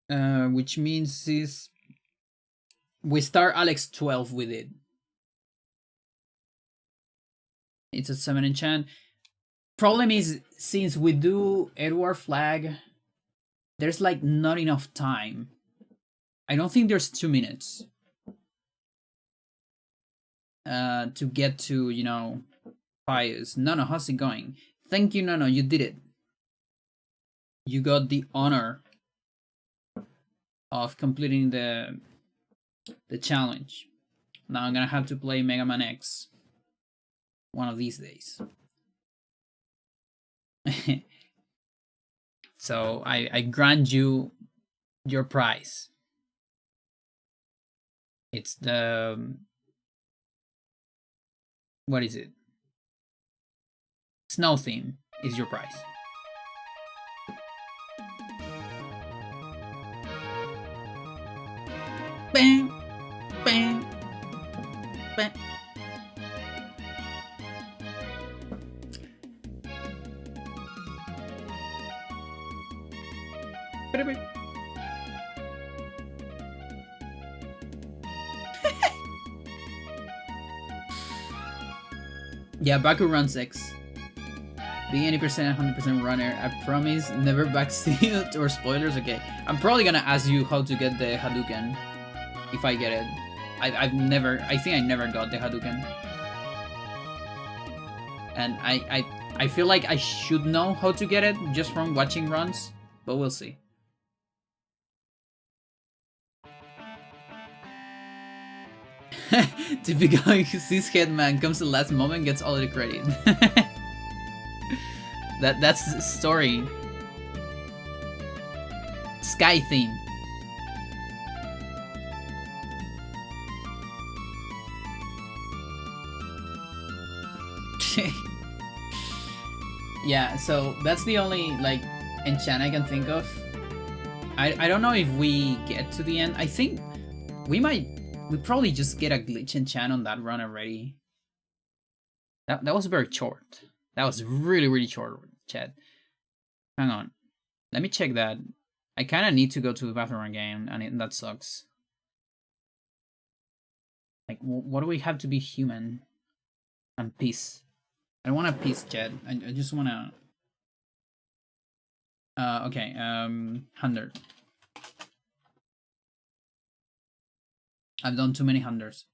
which means is we start Alex 12 with it. It's a 7 enchant. Problem is, since we do Edward flag, there's like not enough time. I don't think there's 2 minutes to get to, you know, Pius. No, how's it going? Thank you, no, you did it. You got the honor of completing the challenge. Now I'm gonna have to play Mega Man X one of these days. So I grant you your prize. It's the what is it? Snow theme is your prize. Bang, bang, bang. Yeah, Baku run 6. Being 80%, 100% runner. I promise never backseat or spoilers. Okay, I'm probably gonna ask you how to get the Hadouken if I get it. I think I never got the Hadouken, and I feel like I should know how to get it just from watching runs, but we'll see. Typical this headman comes to the last moment, gets all the credit. That's the story. Sky theme. Yeah, so that's the only like enchant I can think of. I don't know if we get to the end. I think we probably just get a glitch enchant on that run already. That was very short. That was really short, chat. Hang on. Let me check that. I kind of need to go to the bathroom again, and that sucks. Like, what do we have to be human? And peace. I don't want a peace, Jed. I just want to... okay, 100. I've done too many 100s.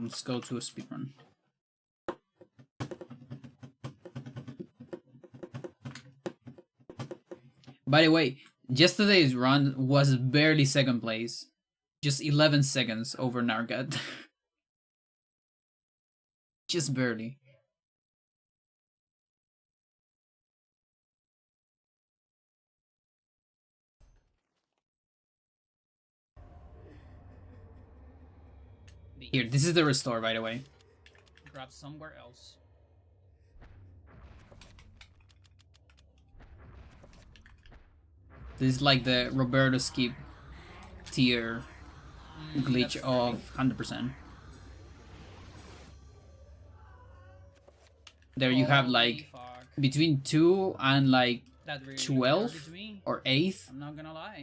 Let's go to a speedrun. By the way, yesterday's run was barely second place. Just 11 seconds over Nargat. Just barely. Here, this is the restore, by the way. Grab somewhere else. This is like the Roberto skip tier glitch of 100%. There you have like between 2 and like 12 or 8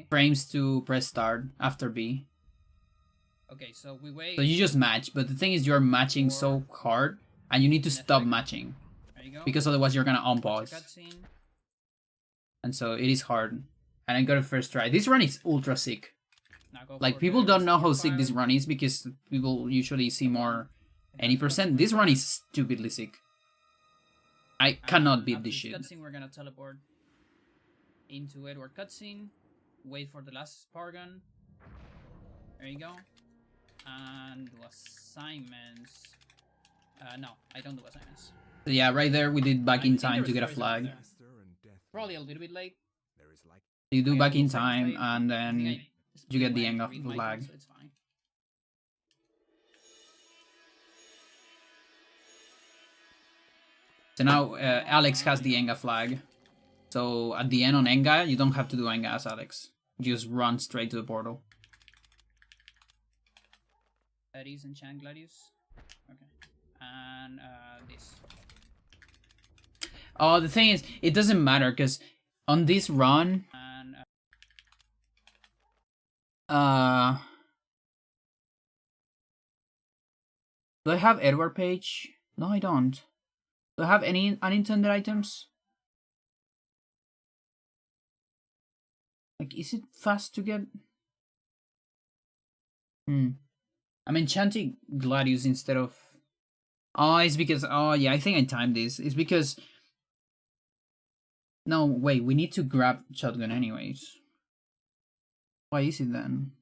frames to press start after B. Okay, so we wait. So you just match, but the thing is you're matching so hard and you need to stop matching. Because otherwise you're gonna unpause. And so it is hard. And I got a first try. This run is ultra sick. Like people don't know how sick this run is because people usually see more any percent. This run is stupidly sick. I cannot beat this shit. Cutscene, we're gonna teleport into Edward cutscene. Wait for the last Spargan. There you go. And do assignments. No, I don't do assignments. So yeah, right there we did back in time to get a flag. Probably a little bit late. You do back in time and then you get the end of the flag. So it's fine. So now Alex has the Enga flag. So at the end on Enga, you don't have to do Enga as Alex. You just run straight to the portal. That is Enchant Gladius. Okay. And this. Oh, the thing is, it doesn't matter because on this run... do I have Edward page? No, I don't. Do I have any unintended items? Like, is it fast to get? I'm enchanting Gladius instead of... Oh, it's because... Oh, yeah, I think I timed this. It's because... No, wait, we need to grab shotgun anyways. Why is it then?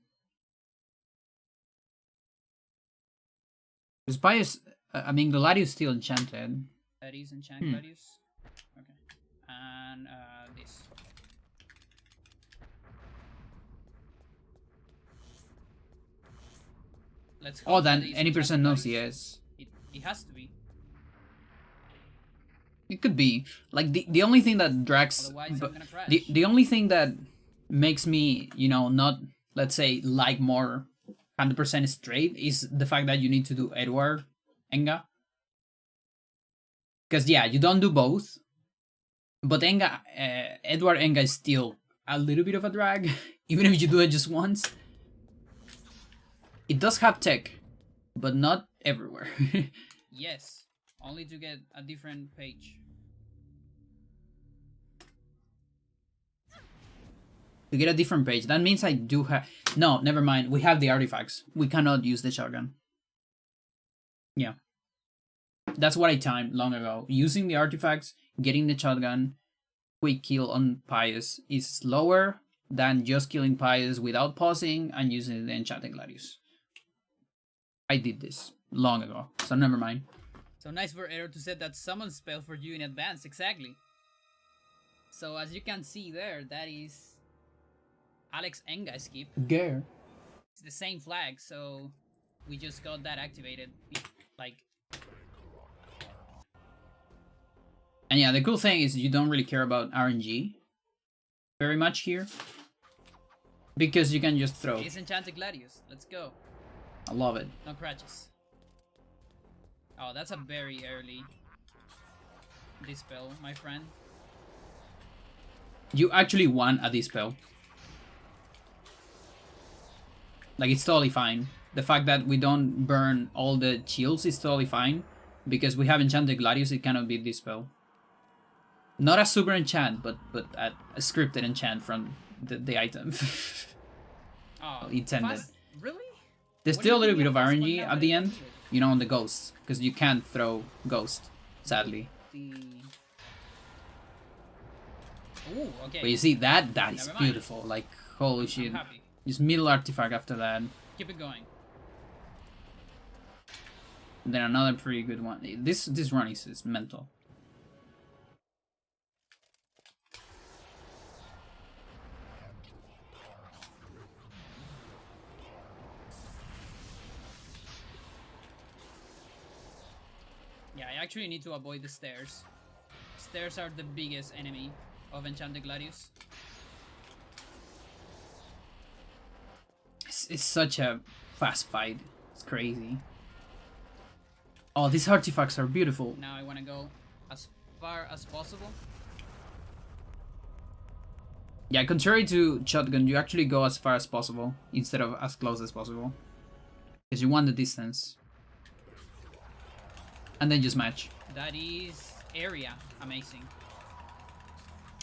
Because Pius... I mean, Gladius still enchanted. That is Enchant Gladius. Okay. And this. Let's go. Oh, then any person knows yes. It has to be. It could be. Like, the only thing that drags... The only thing that makes me, you know, not, let's say, like more 100% straight is the fact that you need to do Edward Enga. Because, yeah, you don't do both. But Enga, Edward Enga is still a little bit of a drag, even if you do it just once. It does have tech, but not everywhere. Yes, only to get a different page. To get a different page, that means I do have... No, never mind, we have the artifacts. We cannot use the shotgun. Yeah. That's what I timed long ago. Using the artifacts, getting the shotgun, quick kill on Pius is slower than just killing Pius without pausing and using the Enchanted Gladius. I did this long ago, so never mind. So nice for Error to set that summon spell for you in advance, exactly. So as you can see there, that is Alex Enga skip. Girl. It's the same flag, so we just got that activated. Like... And yeah, the cool thing is you don't really care about RNG very much here. Because you can just throw. It's Enchanted Gladius, let's go. I love it. No crutches. Oh, that's a very early dispel, my friend. You actually won a dispel. Like, it's totally fine. The fact that we don't burn all the shields is totally fine. Because we have Enchanted Gladius, it cannot be dispel. Not a super enchant, but a scripted enchant from the item. Oh, intended. Really? There's still a little bit of RNG at the end, you know, on the ghosts, because you can't throw ghost, sadly. Ooh, okay. But you see that is beautiful. Like, holy shit. Just middle artifact after that. Keep it going. And then another pretty good one. This run is mental. Yeah, I actually need to avoid the stairs. Stairs are the biggest enemy of Enchanted Gladius. It's such a fast fight. It's crazy. Oh, these artifacts are beautiful. Now I want to go as far as possible. Yeah, contrary to shotgun, you actually go as far as possible instead of as close as possible. Because you want the distance. And then just match. That is area. Amazing.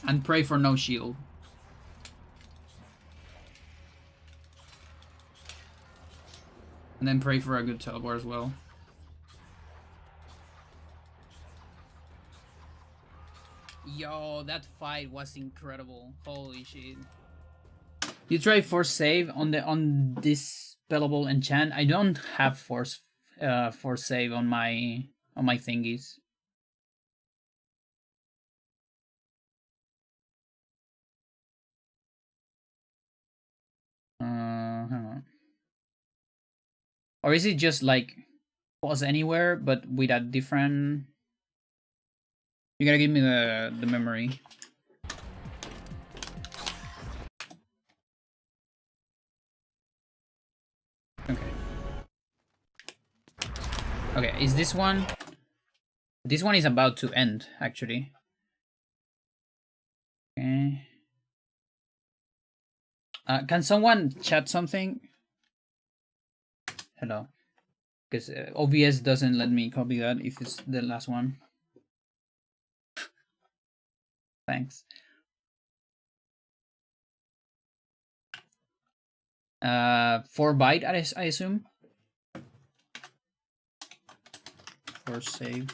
And pray for no shield. And then pray for a good teleport as well. Yo, that fight was incredible. Holy shit. You try force save on this spellable enchant. I don't have force save on my thingies. Hang on. Or is it just like pause anywhere but with a different? You gotta give me the memory. Okay. Okay, is this one? This one is about to end, actually. Okay. Can someone chat something? Hello. Because OBS doesn't let me copy that if it's the last one. Thanks. 4 byte, I assume. For save.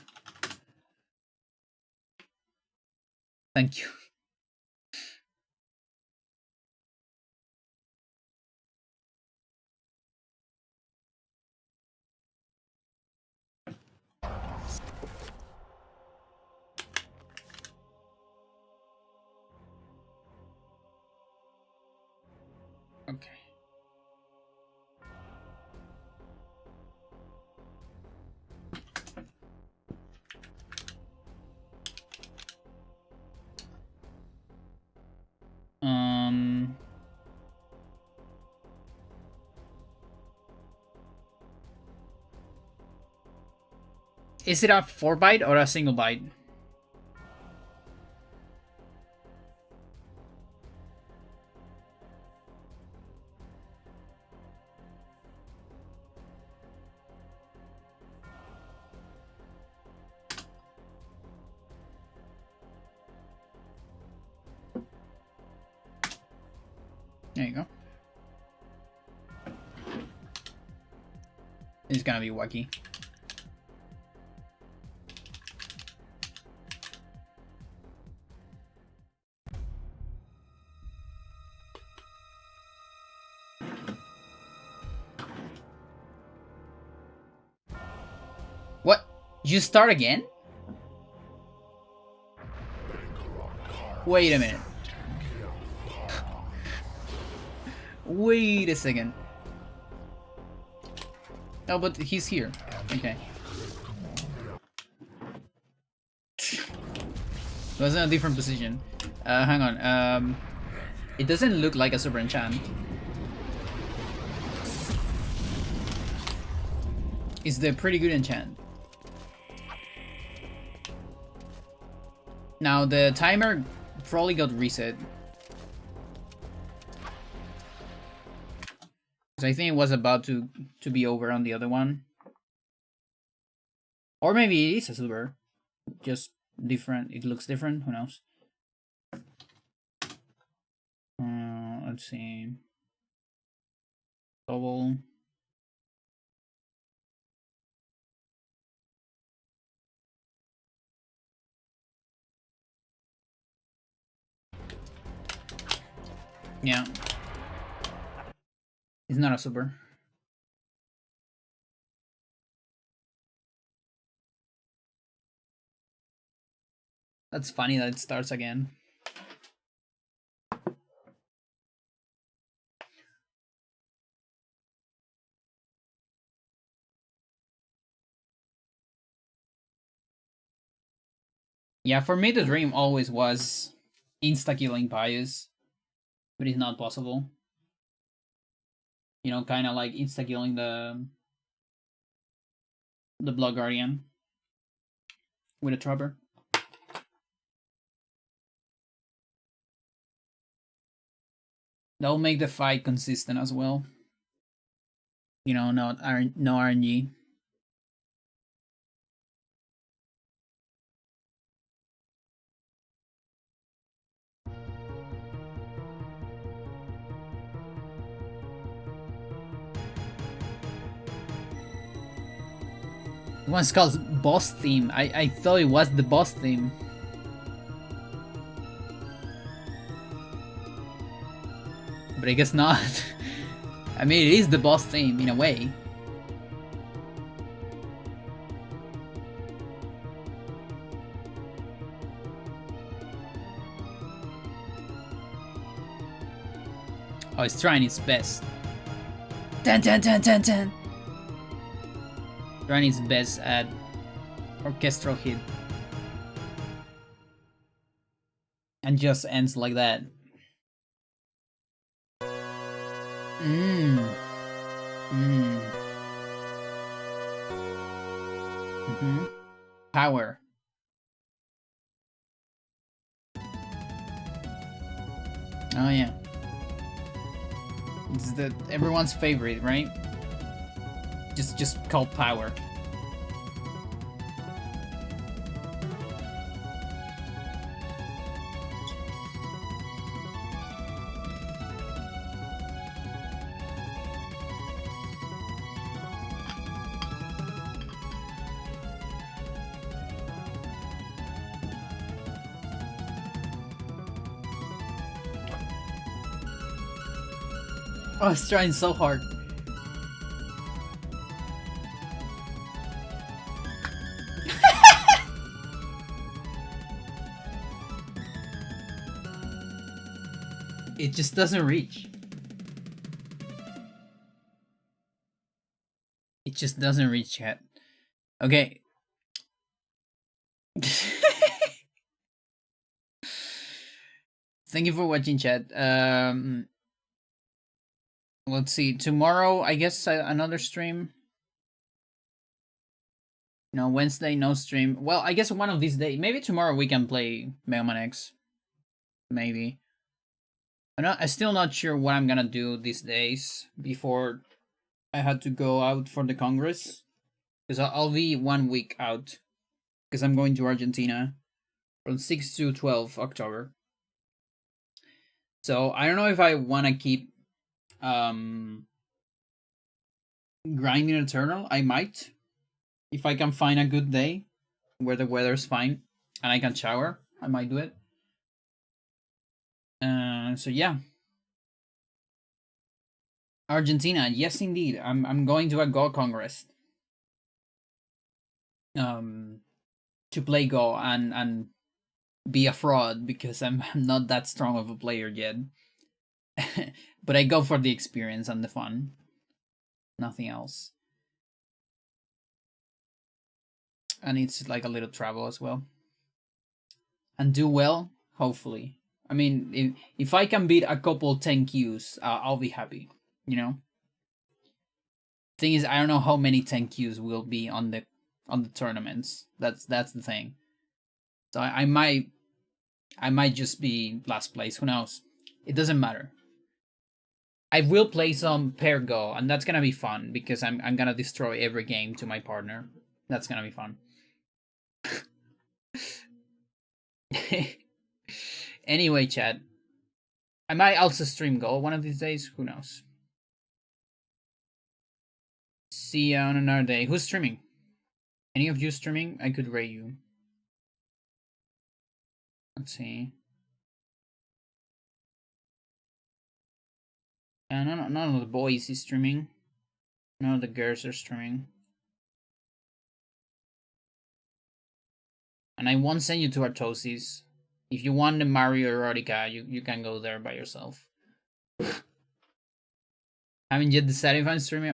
Thank you. Okay. Is it a 4 byte or a single byte? There you go. It's gonna be wacky. What? You start again? Wait a minute. Wait a second. Oh, but he's here. Okay. Was in a different position. Hang on. It doesn't look like a super enchant. It's the pretty good enchant. Now the timer probably got reset. Because I think it was about to be over on the other one. Or maybe it is a silver. Just different. It looks different. Who knows? Let's see. Double. Yeah. It's not a super. That's funny that it starts again. Yeah, for me the dream always was insta-killing Pius, but it's not possible. You know, kind of like insta-killing the Blood Guardian with a Trapper. That'll make the fight consistent as well. You know, no RNG. One's called boss theme. I thought it was the boss theme. But I guess not. I mean, it is the boss theme in a way. Oh, it's trying its best. Trying its best at orchestral hit. And just ends like that. Power. Oh yeah. It's everyone's favorite, right? Just called power. Oh, it's trying so hard. It just doesn't reach. It just doesn't reach, chat. Okay. Thank you for watching, chat. Let's see. Tomorrow, I guess another stream. No, Wednesday, no stream. Well, I guess one of these days. Maybe tomorrow we can play Mega Man X. Maybe. I'm still not sure what I'm gonna do these days before I had to go out for the Congress. Because I'll be 1 week out. Because I'm going to Argentina from 6 to 12 October. So I don't know if I want to keep grinding Eternal. I might, if I can find a good day where the weather's fine and I can shower, I might do it. So yeah, Argentina, yes indeed. I'm going to a Go Congress to play Go and be a fraud because I'm not that strong of a player yet. But I go for the experience and the fun. Nothing else. And it's like a little travel as well. And do well, hopefully. I mean, if I can beat a couple 10 Qs, I'll be happy, you know? Thing is, I don't know how many 10 Qs will be on the tournaments. That's the thing. So I might I might just be last place. Who knows? It doesn't matter. I will play some pair go, and that's gonna be fun because I'm gonna destroy every game to my partner. That's gonna be fun. Anyway, chat. I might also stream Go one of these days. Who knows? See ya on another day. Who's streaming? Any of you streaming? I could rate you. Let's see. None of the boys is streaming. None of the girls are streaming. And I won't send you to Artosis. If you want the Mario Erotica, you can go there by yourself. Haven't yet decided if I'm streaming.